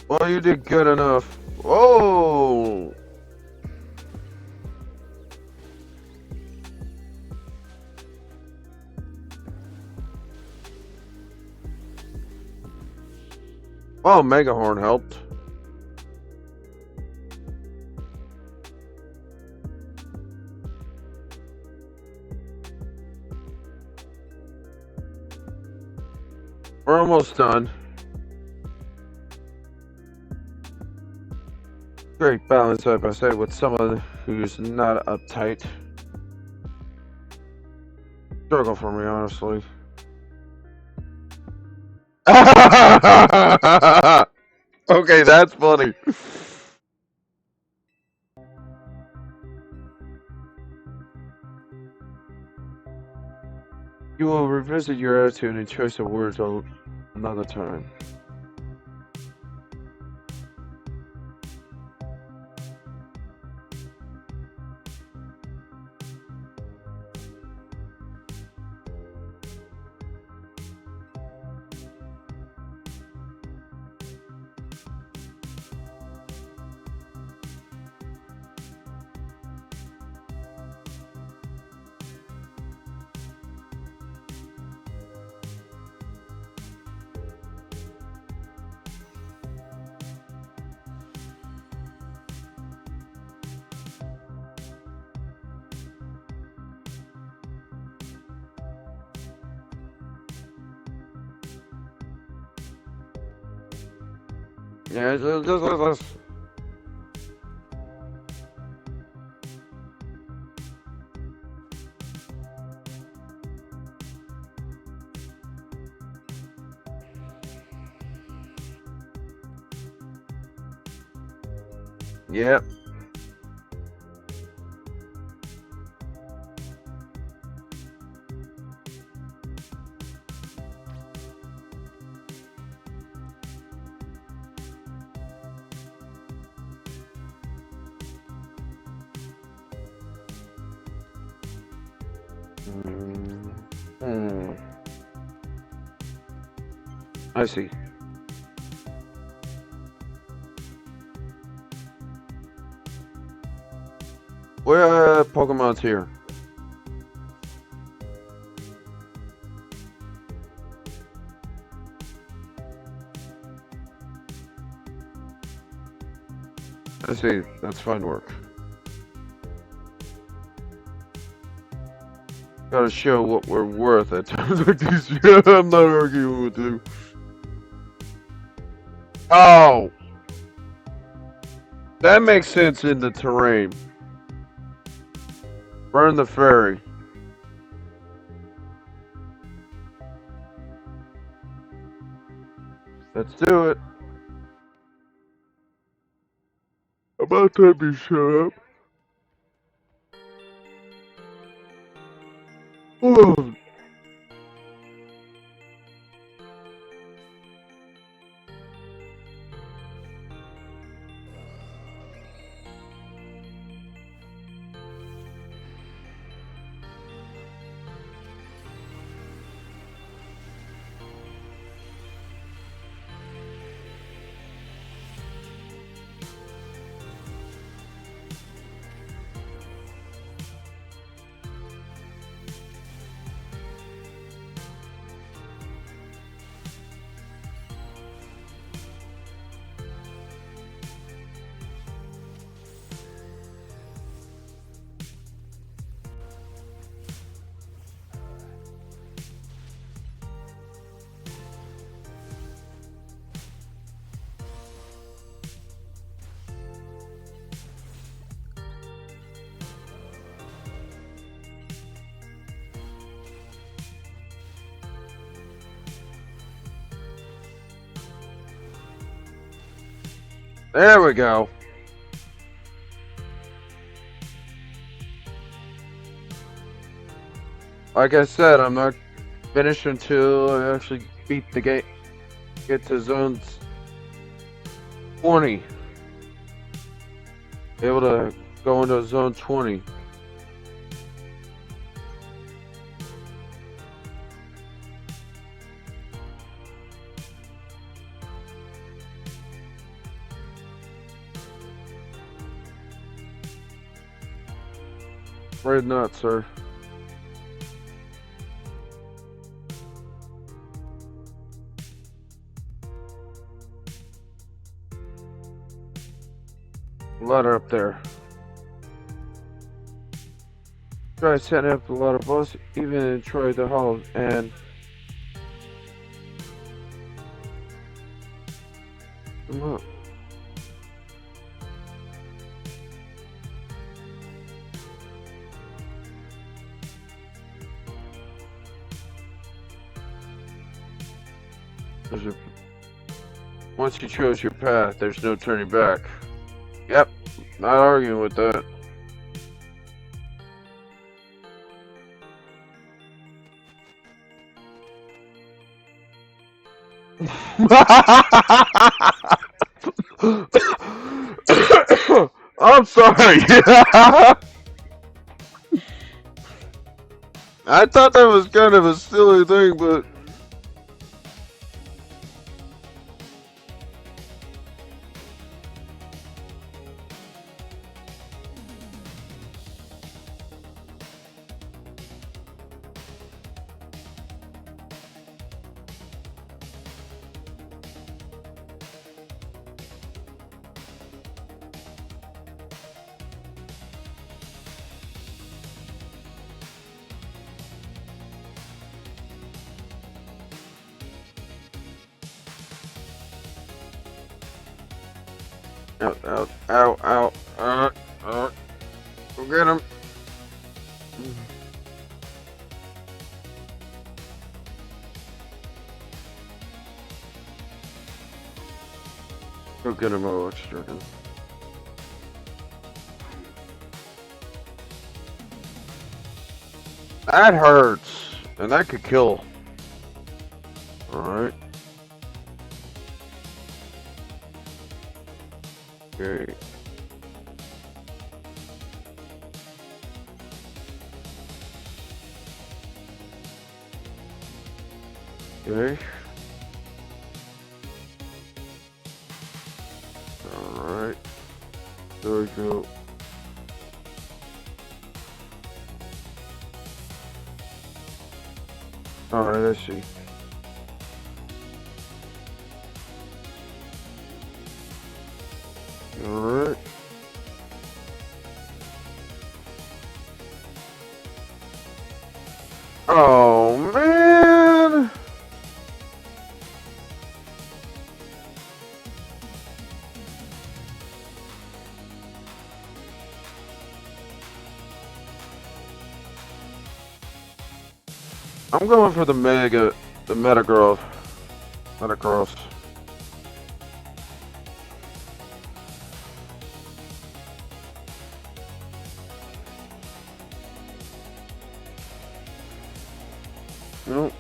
Well, you did good enough. Oh! Well, Megahorn helped. We're almost done. Great balance side by side with someone who's not uptight. Struggle for me, honestly. Okay, that's funny. You will revisit your attitude and choice of words another time. Yeah, just. Yep. Hmm. I see. What Pokemon's here? I see. That's fine work. Gotta show what we're worth at times like these. I'm not arguing with you. Oh! That makes sense in the terrain. Burn the ferry. Let's do it. About time you shut up. Oh. There we go. Like I said, I'm not finished until I actually beat the gate. Get to zone 20. Be able to go into zone 20. Afraid not, sir. Ladder up there. Try setting up the ladder boss, even in Troy the Hall, and come on. Once you chose your path, there's no turning back. Yep, not arguing with that. I'm sorry. I thought that was kind of a silly thing, but ow, ow, ow, ow, go get him. Go get him, oh, stricken. That hurts, and that could kill. Alright. Okay. Okay. Alright. There we go. Alright, I see. Alright. Oh, man! I'm going for the Metagross. Metagross. Nope.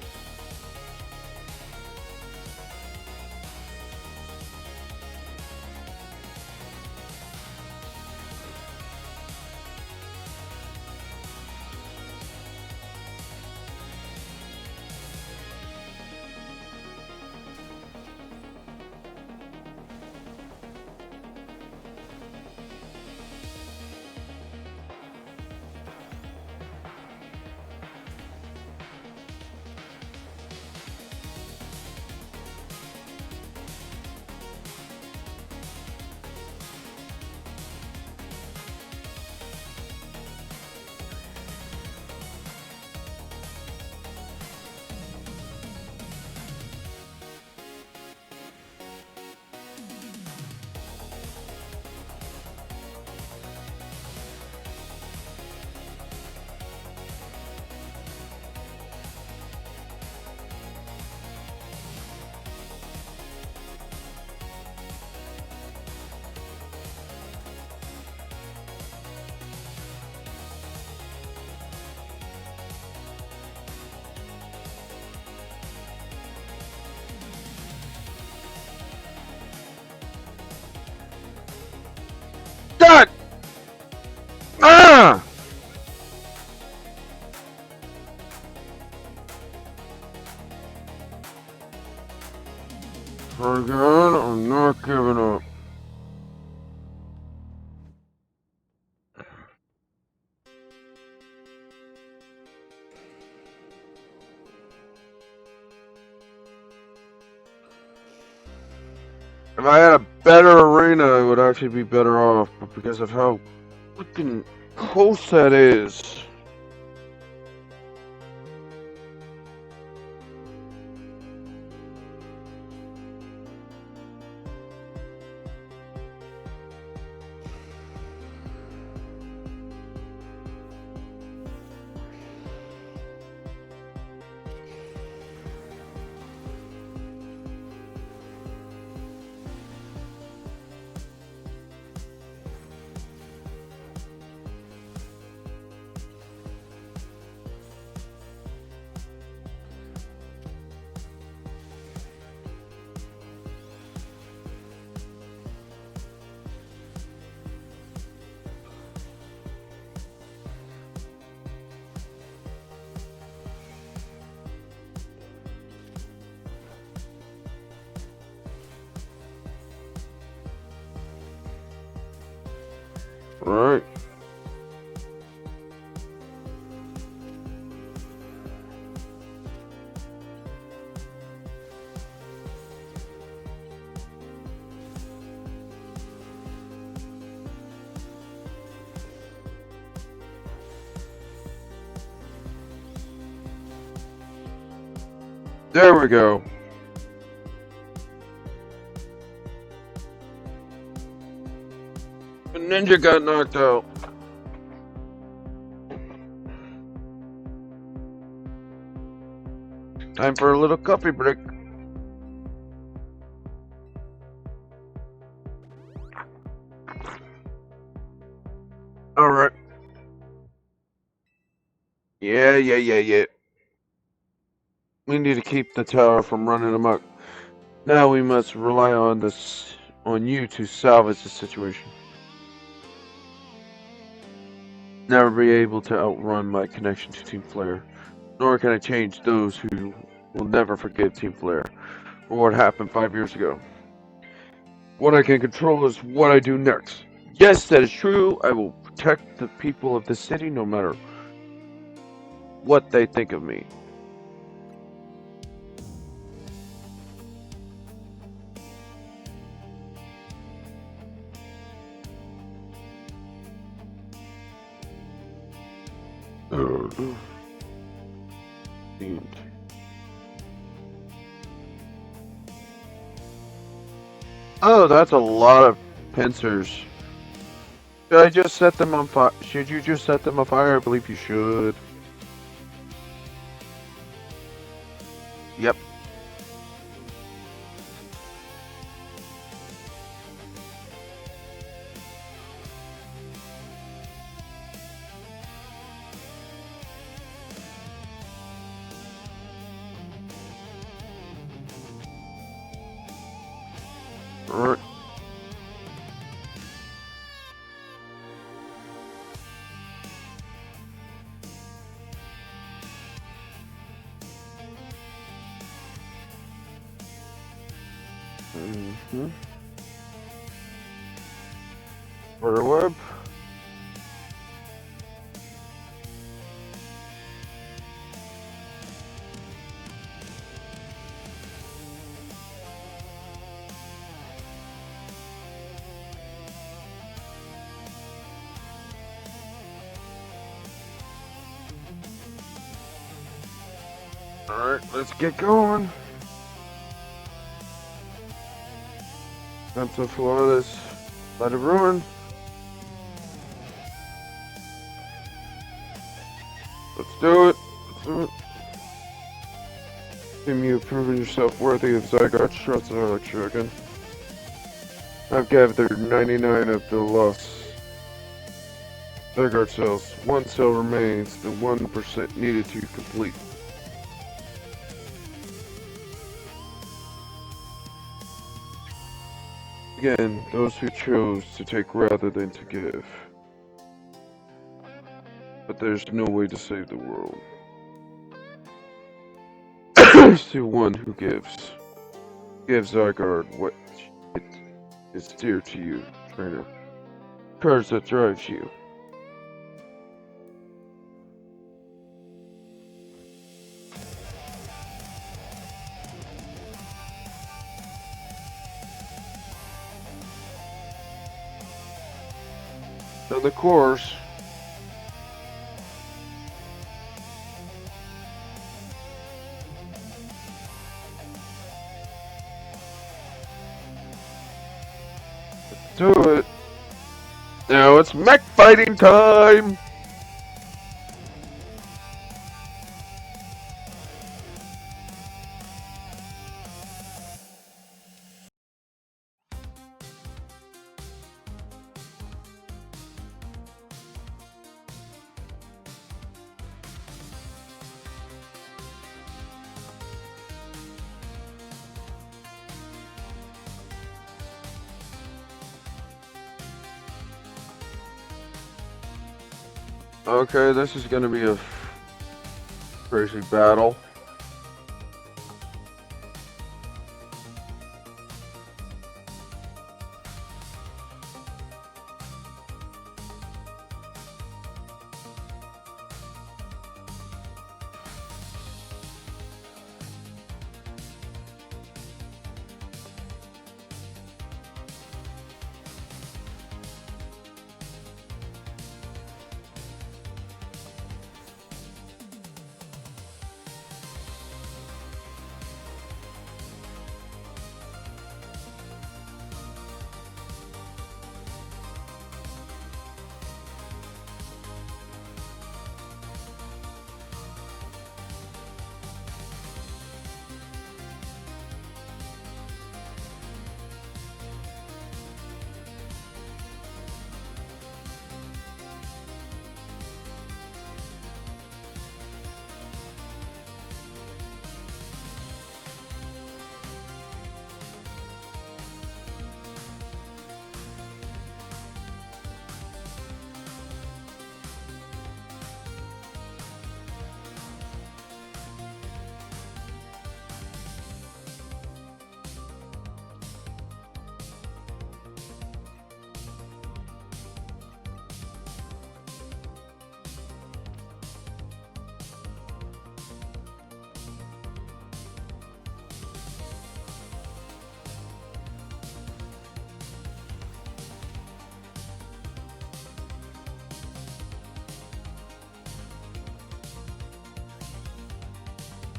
God! Ah! Again, I'm not giving up. If I had a better arena, I would actually be better off, but because of how freaking close that is. Right. There we go. The ninja got knocked out. Time for a little coffee break. Alright. Yeah. We need to keep the tower from running amok. Now we must rely on you to salvage the situation. Never be able to outrun my connection to Team Flare, nor can I change those who will never forget Team Flare or what happened 5 years ago. What I can control is what I do next. Yes, that is true. I will protect the people of the city no matter what they think of me. themed. Oh, that's a lot of pincers. Should I just set them on fire? Should you just set them on fire? I believe you should. Yep. Alright. Mm-hmm. Spider web. Alright, let's get going. That's a flawless. Let it ruin. Let's do it. Let's do it. Tim, you have proven yourself worthy of Zygarde's trust, Electrogan. I've gathered 99 of the lost Zygarde cells. One cell remains, the 1% needed to complete. Again, those who chose to take rather than to give. But there's no way to save the world. It's to one who gives. Give Zygarde what it is dear to you, trainer. Courage that drives you. And the course. Do it. Now it's mech fighting time! Okay, this is gonna be a crazy battle.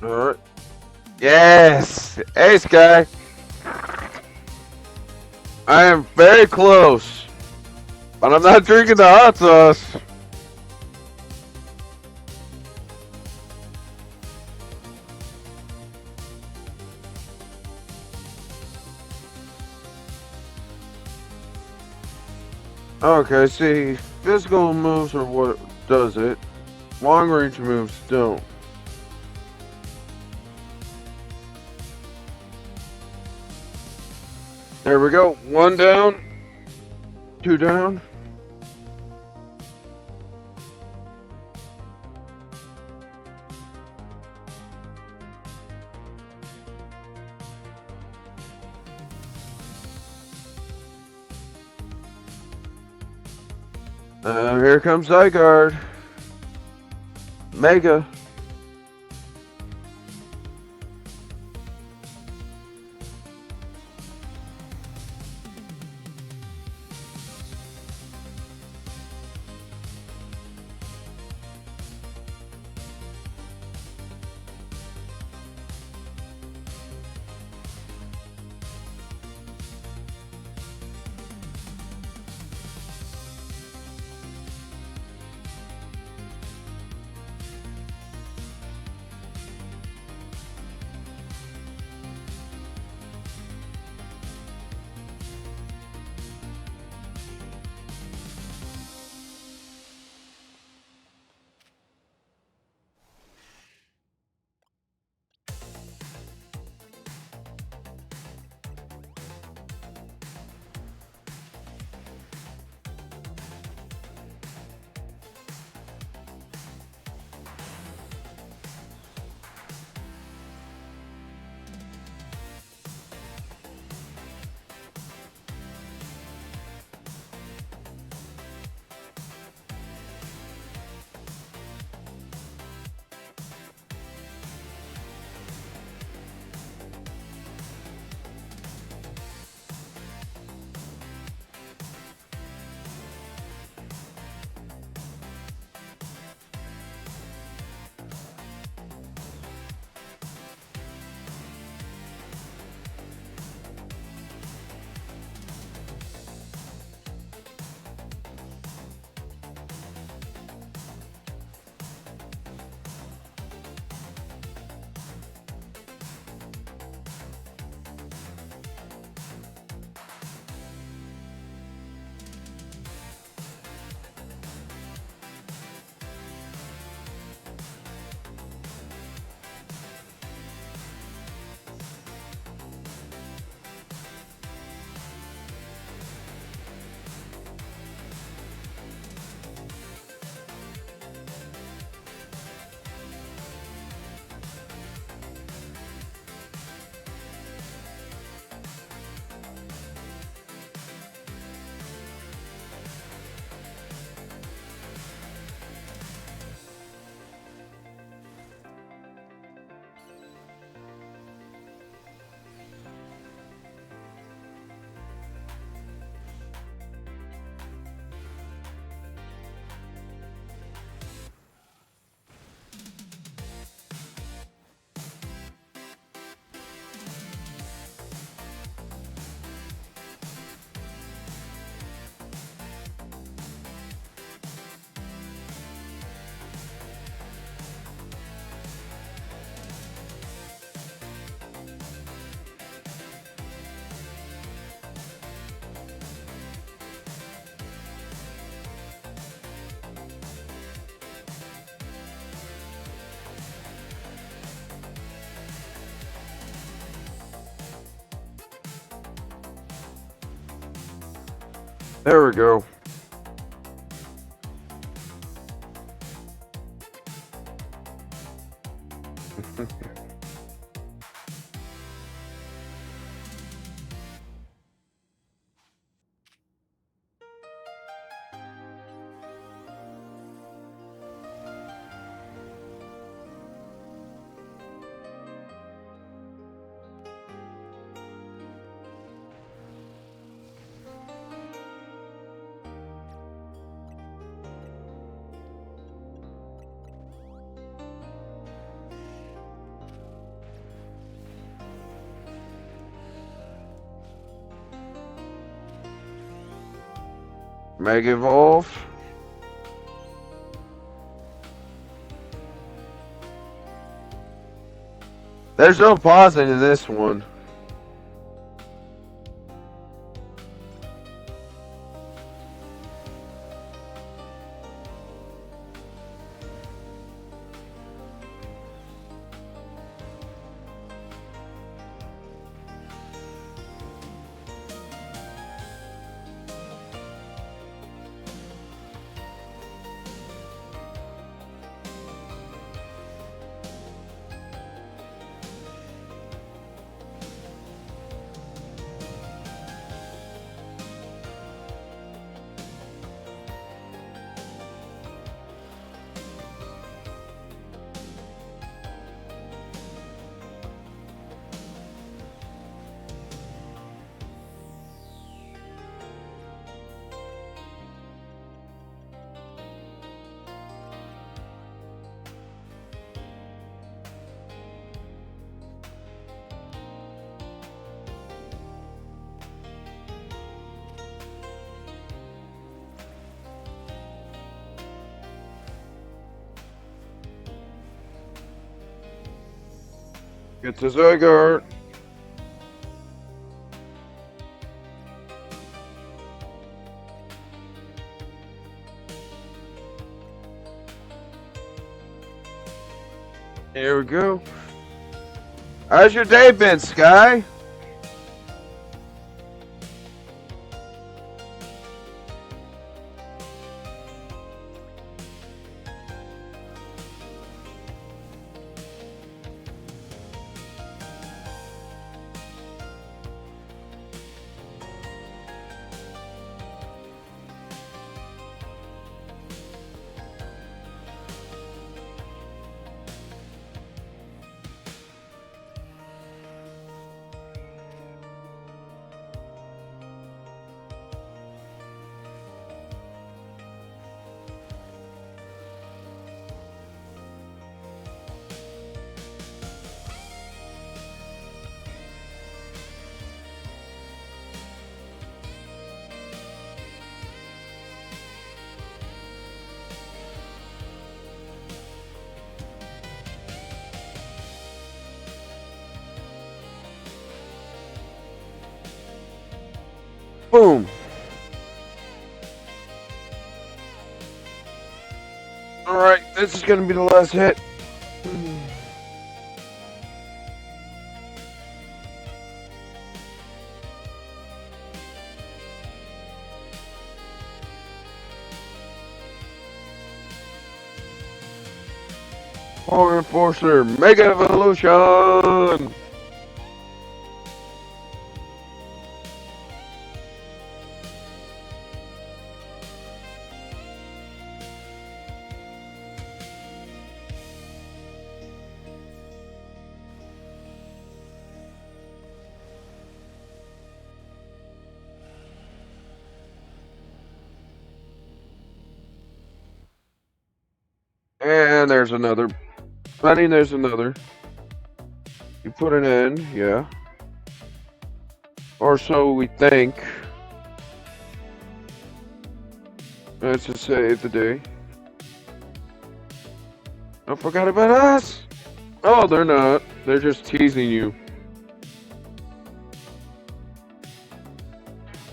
Alright. Yes! Hey, Sky! I am very close. But I'm not drinking the hot sauce. Okay, see, physical moves are what does it. Long range moves don't. There we go. 1 down. 2 down. Here comes Zygarde. Mega. There we go. Mega Evolve. There's no pausing in this one. Get to Zygarde. Here we go. How's your day been, Sky? Boom. Alright, this is gonna be the last hit. Power Enforcer, Mega Evolution! And there's another. I mean, there's another. You put it in, yeah. Or so we think. Let's just save the day. I forgot about us! Oh, they're not. They're just teasing you.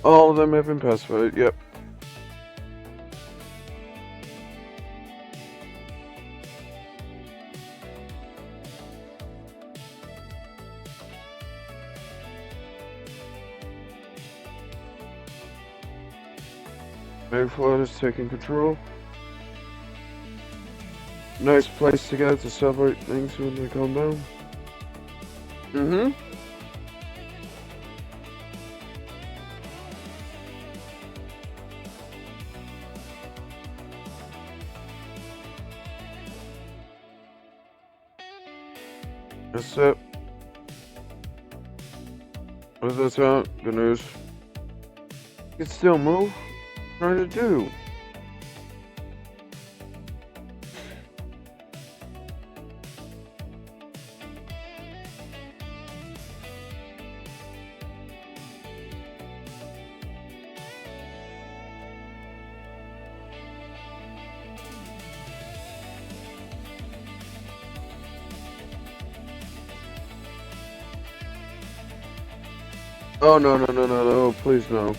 All of them have been pacified, yep. Megaflood is taking control. Nice place to go to celebrate things when they calm down. Mm-hmm. That's it. What does that sound? Good news. You can still move. What are you trying to do? Oh, no, no, no, no, no, please no.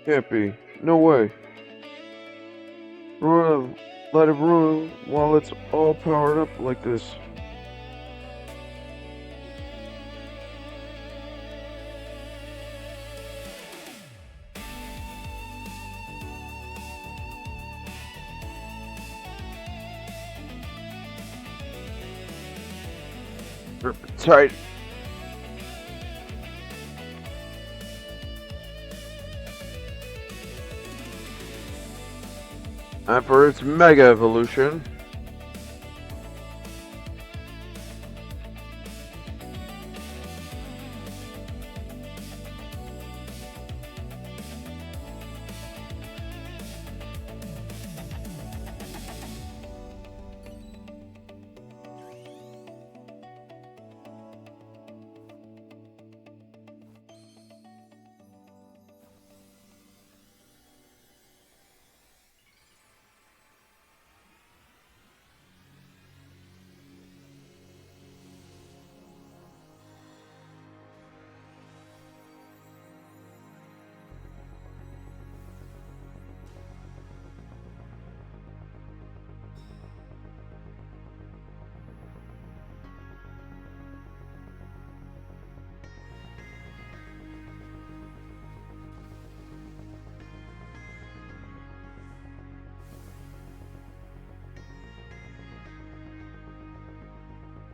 Can't be. No way. Let it run while it's all powered up like this. Grip it tight. And for its mega evolution.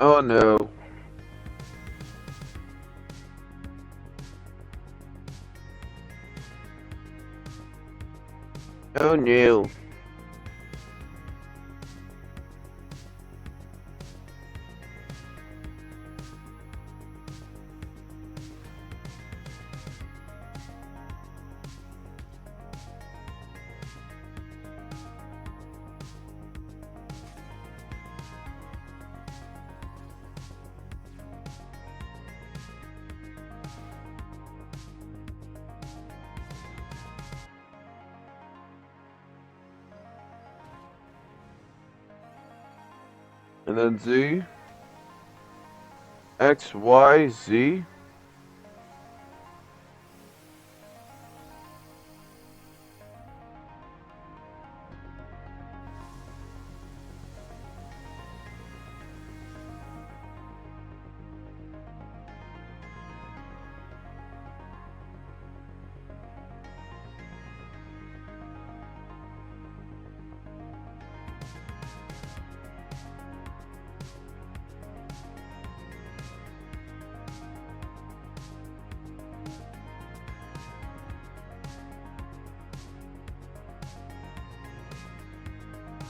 Oh no. Oh no. And then Z. X, Y, Z.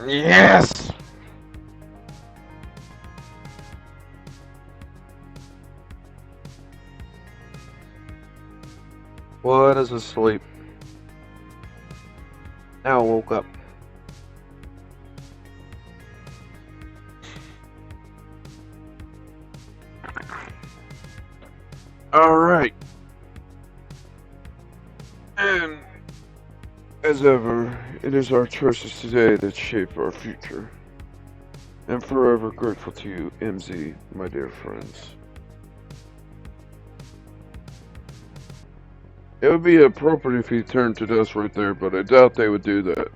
Yes! What is asleep? Now I woke up. Alright. And as ever, it is our choices today that shape our future. I'm forever grateful to you, MZ, my dear friends. It would be appropriate if he turned to dust right there, but I doubt they would do that.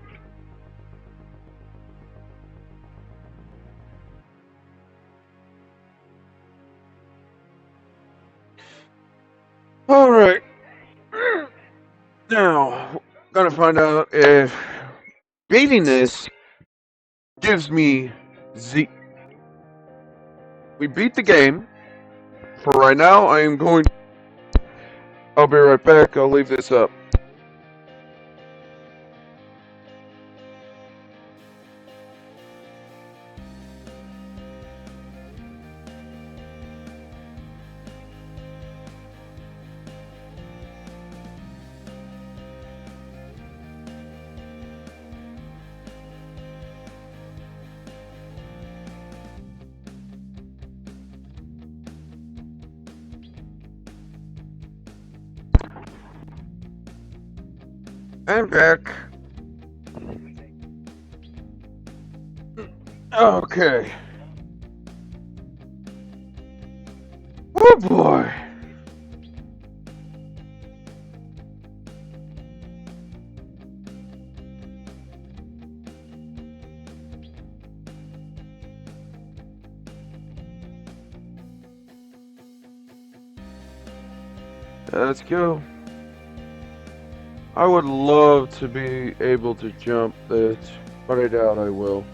Alright. Now, gotta find out if beating this gives me Z. We beat the game. For right now, I am going. I'll be right back. I'll leave this up. I'm back. Okay. Oh boy. Let's go. I would love to be able to jump this, but I doubt I will.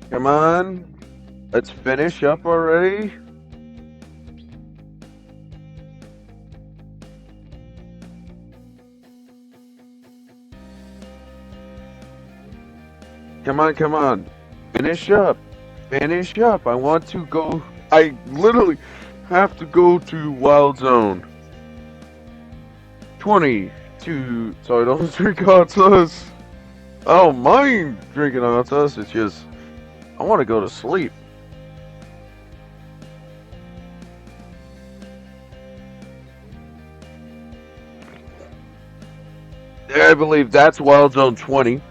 Come on, let's finish up already. Come on, come on. Finish up. Finish up. I want to go. I literally have to go to Wild Zone 22 so I don't drink hot sauce. I don't mind drinking hot sauce. It's just, I want to go to sleep. I believe that's Wild Zone 20.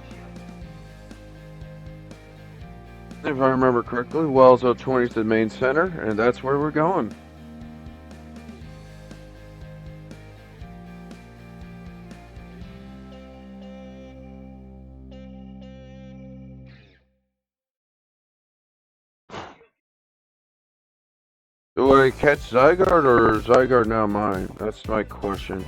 If I remember correctly, Wild Zone 20 is the main center, and that's where we're going. Do I catch Zygarde or is Zygarde now mine? That's my question.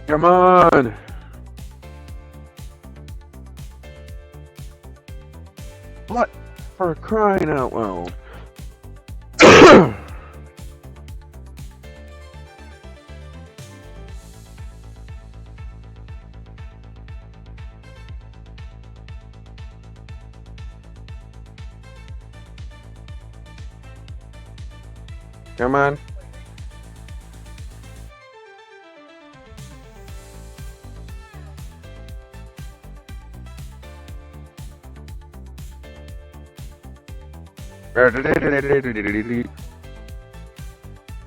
Come on! What? For crying out loud. Come on.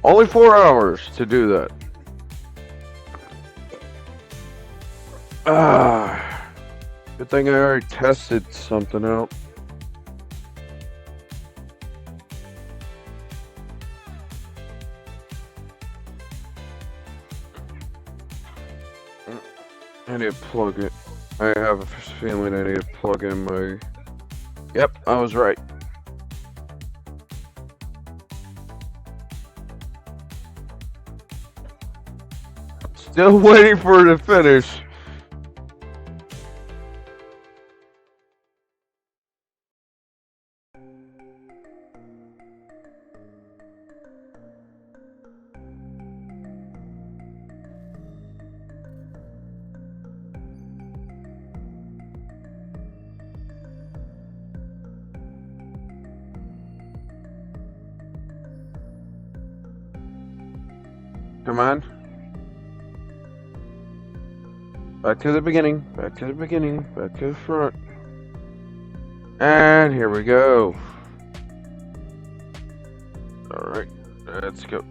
Only 4 hours to do that. Good thing I already tested something out. I need to plug it. I have a feeling I need to plug in my... Yep, I was right. Still waiting for it to finish. Come on. Back to the beginning. Back to the beginning. Back to the front. And here we go. Alright, let's go.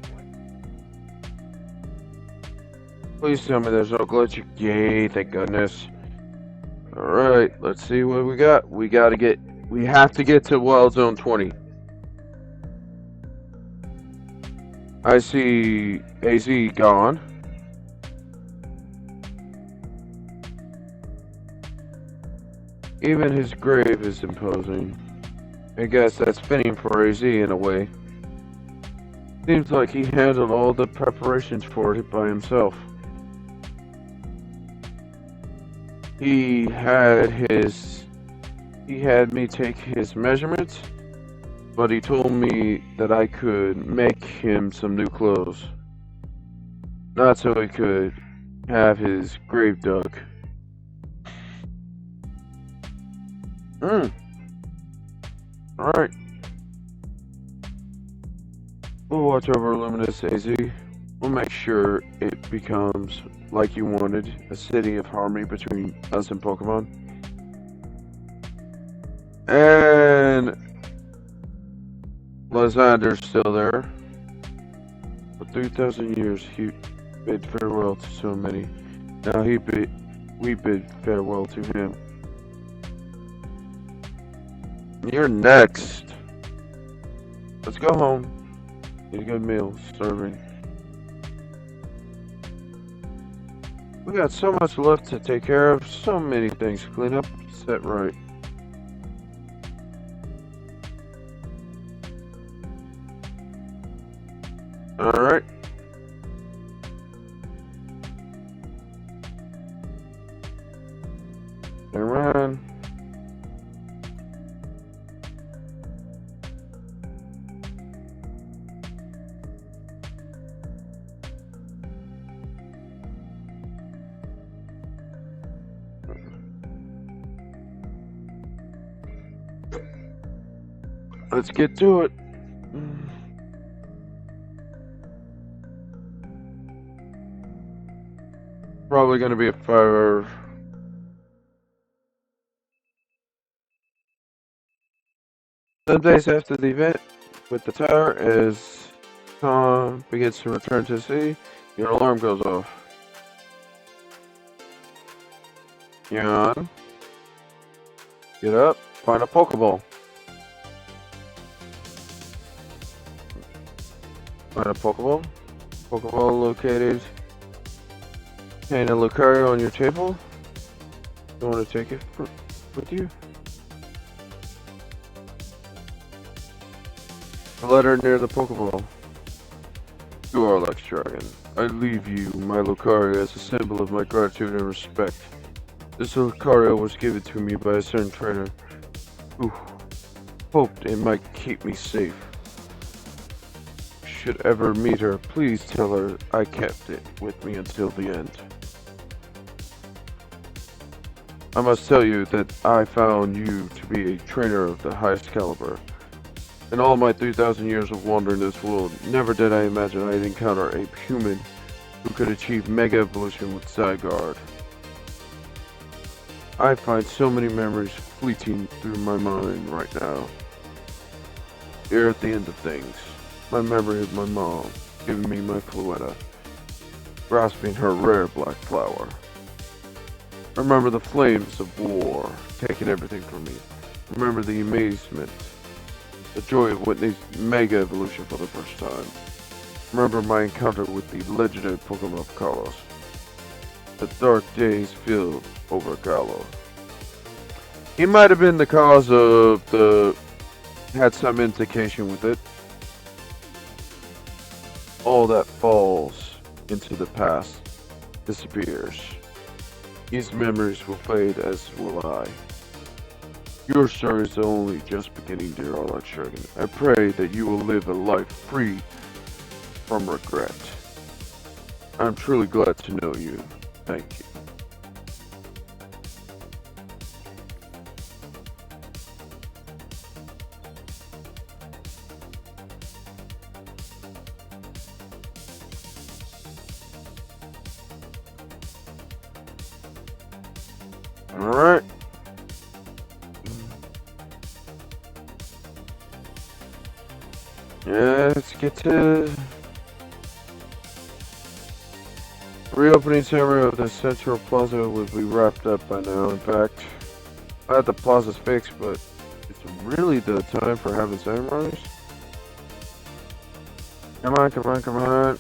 Please tell me there's no glitch. Yay, thank goodness. Alright, let's see what we got. We have to get to Wild Zone 20. I see AZ gone. Even his grave is imposing. I guess that's fitting for AZ in a way. Seems like he handled all the preparations for it by himself. He had me take his measurements, but he told me that I could make him some new clothes. Not so he could have his grave dug. Alright. We'll watch over Luminous AZ. We'll make sure it becomes, like you wanted, a city of harmony between us and Pokemon. And Lysander's still there. For 3,000 years, he bid farewell to so many. Now we bid farewell to him. You're next. Let's go home. Get a good meal, serving. We got so much left to take care of, so many things to clean up, set right. Alright. Turn around. Let's get to it. Probably gonna be a fire. Some days after the event with the tower, as Tom begins to return to the city, your alarm goes off. Yawn. Get up, find a Pokeball. Find a Pokeball. Pokeball located and a Lucario on your table. You want to take it with you? A letter near the Pokeball. You are Luxdragon. I leave you my Lucario as a symbol of my gratitude and respect. This Lucario was given to me by a certain trainer who hoped it might keep me safe. Should ever meet her, please tell her I kept it with me until the end. I must tell you that I found you to be a trainer of the highest caliber. In all my 3,000 years of wandering this world, never did I imagine I'd encounter a human who could achieve Mega Evolution with Zygarde. I find so many memories fleeting through my mind right now. Here at the end of things, my memory of my mom giving me my Fluetta, grasping her rare black flower. Remember the flames of war taking everything from me. Remember the amazement, the joy of witnessing Mega Evolution for the first time. Remember my encounter with the legendary Pokemon of Kalos. The dark days filled over Kalos. He might have been the cause of had some indication with it. All that falls into the past disappears. These memories will fade, as will I. Your story is only just beginning, dear Luxdragon. I pray that you will live a life free from regret. I'm truly glad to know you. Thank you. Alright. Yeah, let's get to reopening ceremony of the Central Plaza would be wrapped up by now. In fact, I had the plaza's fixed, but it's really the time for having ceremonies. Come on, come on, come on.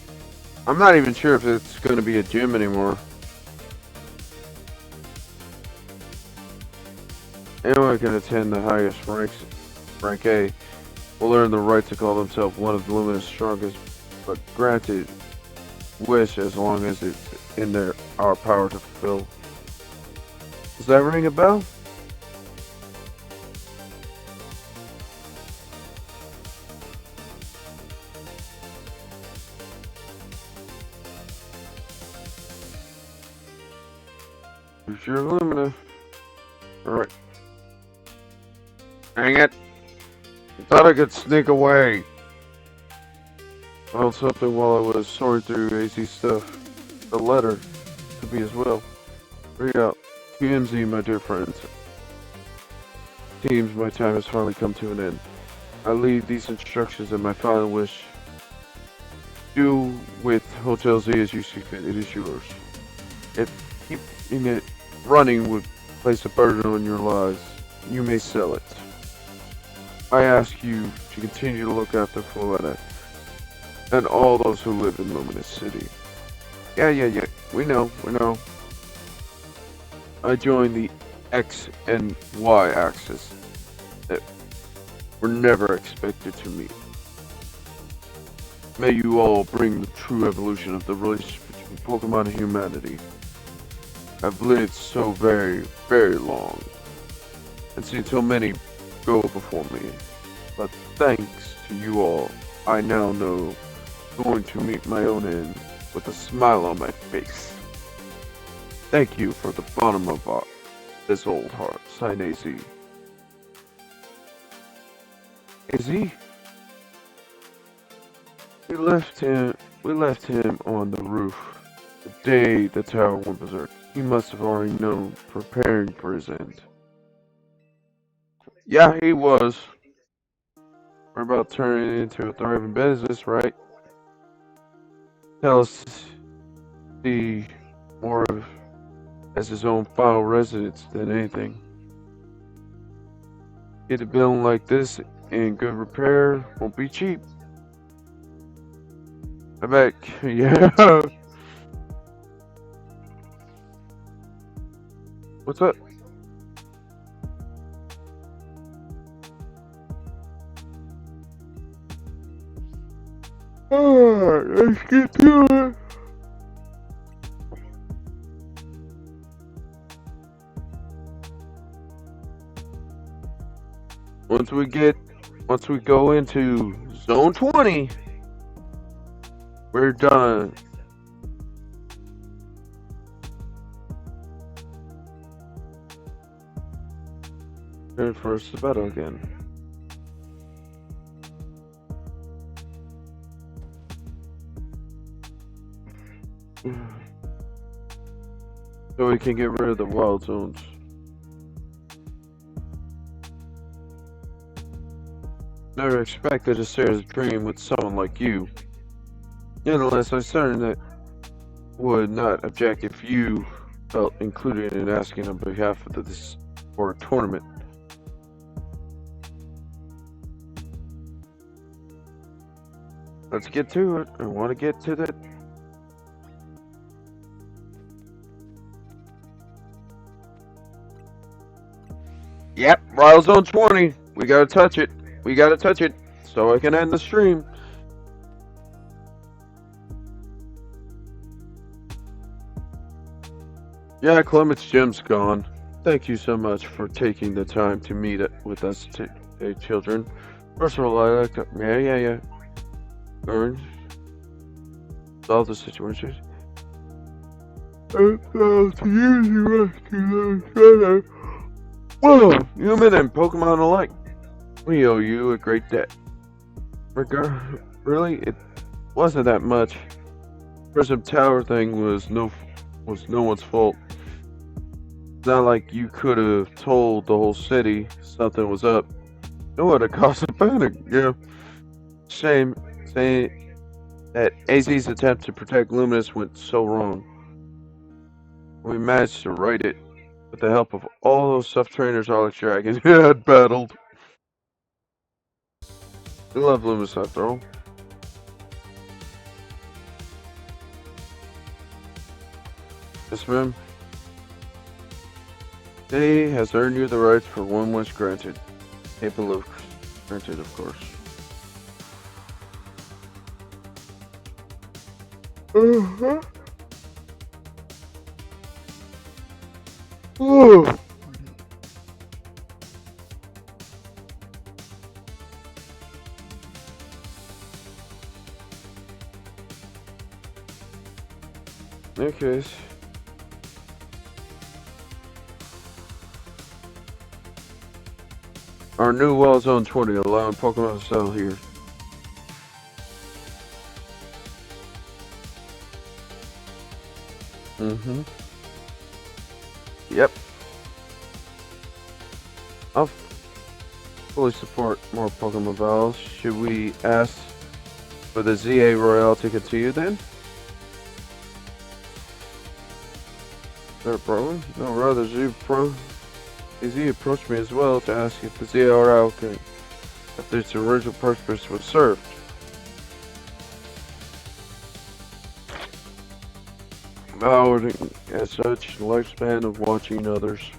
I'm not even sure if it's going to be a gym anymore. Anyone can attend the highest rank A, will earn the right to call themselves one of the Luminous strongest, but granted wish as long as it's in our power to fulfill. Does that ring a bell? Use your Lumina. Alright. Dang it. I thought I could sneak away. Found something while I was sorting through AZ stuff. The letter could be as well. Read out. TMZ, my dear friends. Teams, my time has finally come to an end. I leave these instructions and my final wish. Do with Hotel Z as you see fit. It is yours. If keeping it running would place a burden on your lives, you may sell it. I ask you to continue to look after Floretta and all those who live in Luminous City. Yeah. We know. I joined the X and Y axis that were never expected to meet. May you all bring the true evolution of the relationship between Pokemon and humanity. I've lived so very, very long and seen so many go before me, but thanks to you all, I now know I'm going to meet my own end with a smile on my face. Thank you for the bottom of this old heart. Sign AZ. AZ? We left him on the roof the day the tower went berserk. He must have already known, preparing for his end. Yeah, he was. We're about turning it into a thriving business, right? Tell us the more of as his own final residence than anything. Get a building like this in good repair won't be cheap. I bet, yeah. What's up? Alright, let's get to it. Once we go into Zone 20, we're done. And first the battle again. So we can get rid of the wild zones. Never expected to share a dream with someone like you. Nonetheless, I'm certain that would not object if you felt included in asking on behalf of this for a tournament. Let's get to it. I want to get to that. Yep, Wild Zone 20. We gotta touch it. So I can end the stream. Yeah, Clement's gym's gone. Thank you so much for taking the time to meet with us today, children. First of all, I like to... Yeah. Earn. Solve the situation. To use you rescue. Whoa! Human and Pokemon alike. We owe you a great debt. Really? It wasn't that much. Prism Tower thing was no one's fault. It's not like you could have told the whole city something was up. It would have caused a panic, yeah. Shame saying that AZ's attempt to protect Luminous went so wrong. We managed to right it with the help of all those sub-trainers Alex Dragon had battled. We love Luminous after all. Yes, ma'am. He has earned you the rights for one wish granted. Capable of granted, of course. Uh-huh. Oh. Okay. Our new Wild Zone 20 allowing Pokemon to sell here. Mm-hmm. Yep. I'll fully support more Pokemon battles. Should we ask for the ZA Royale to continue then? Is there a problem? No, rather Z approached me as well to ask if the ZA Royale could, if its original purpose was served. Powered as such, lifespan of watching others.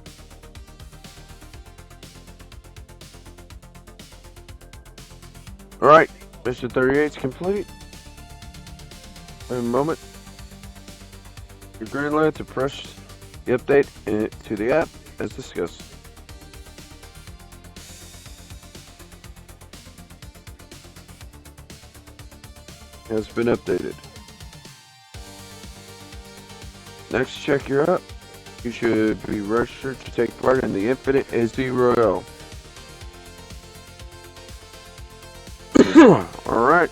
Alright, mission 38 is complete. In a moment, your green light to press the update to the app as discussed. Has been updated. Next, check your app. You should be registered to take part in the Infinite AZ Royale. Alright.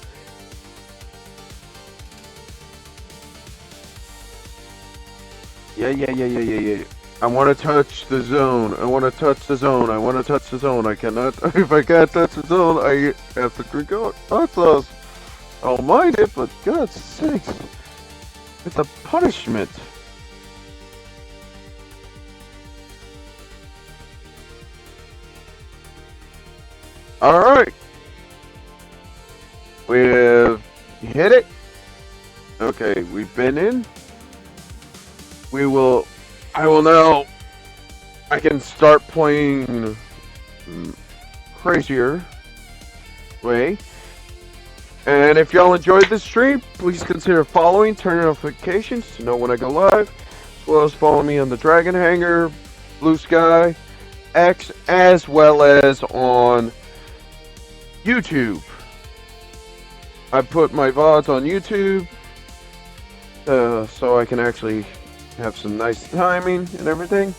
Yeah. I want to touch the zone. I want to touch the zone. I cannot. If I can't touch the zone, I have to drink hot sauce. I don't mind it, but God's sakes. It's a punishment. Alright. We've hit it. Okay, we've been in. I can start playing crazier way. And if y'all enjoyed this stream, please consider following, turn notifications to know when I go live, as well as follow me on the Dragon Hanger, Blue Sky, X, as well as on YouTube. I put my VODs on YouTube, so I can actually have some nice timing and everything.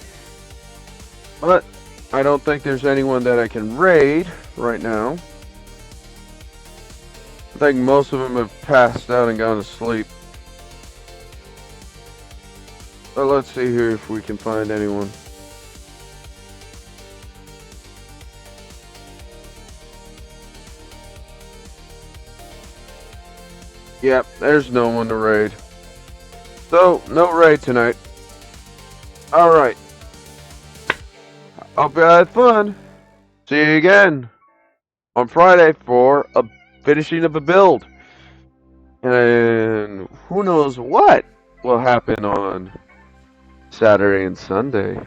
But I don't think there's anyone that I can raid right now. I think most of them have passed out and gone to sleep. But let's see here if we can find anyone. Yep, there's no one to raid. So, no raid tonight. Alright. Hope you had fun. See you again on Friday for a finishing of a build. And who knows what will happen on Saturday and Sunday.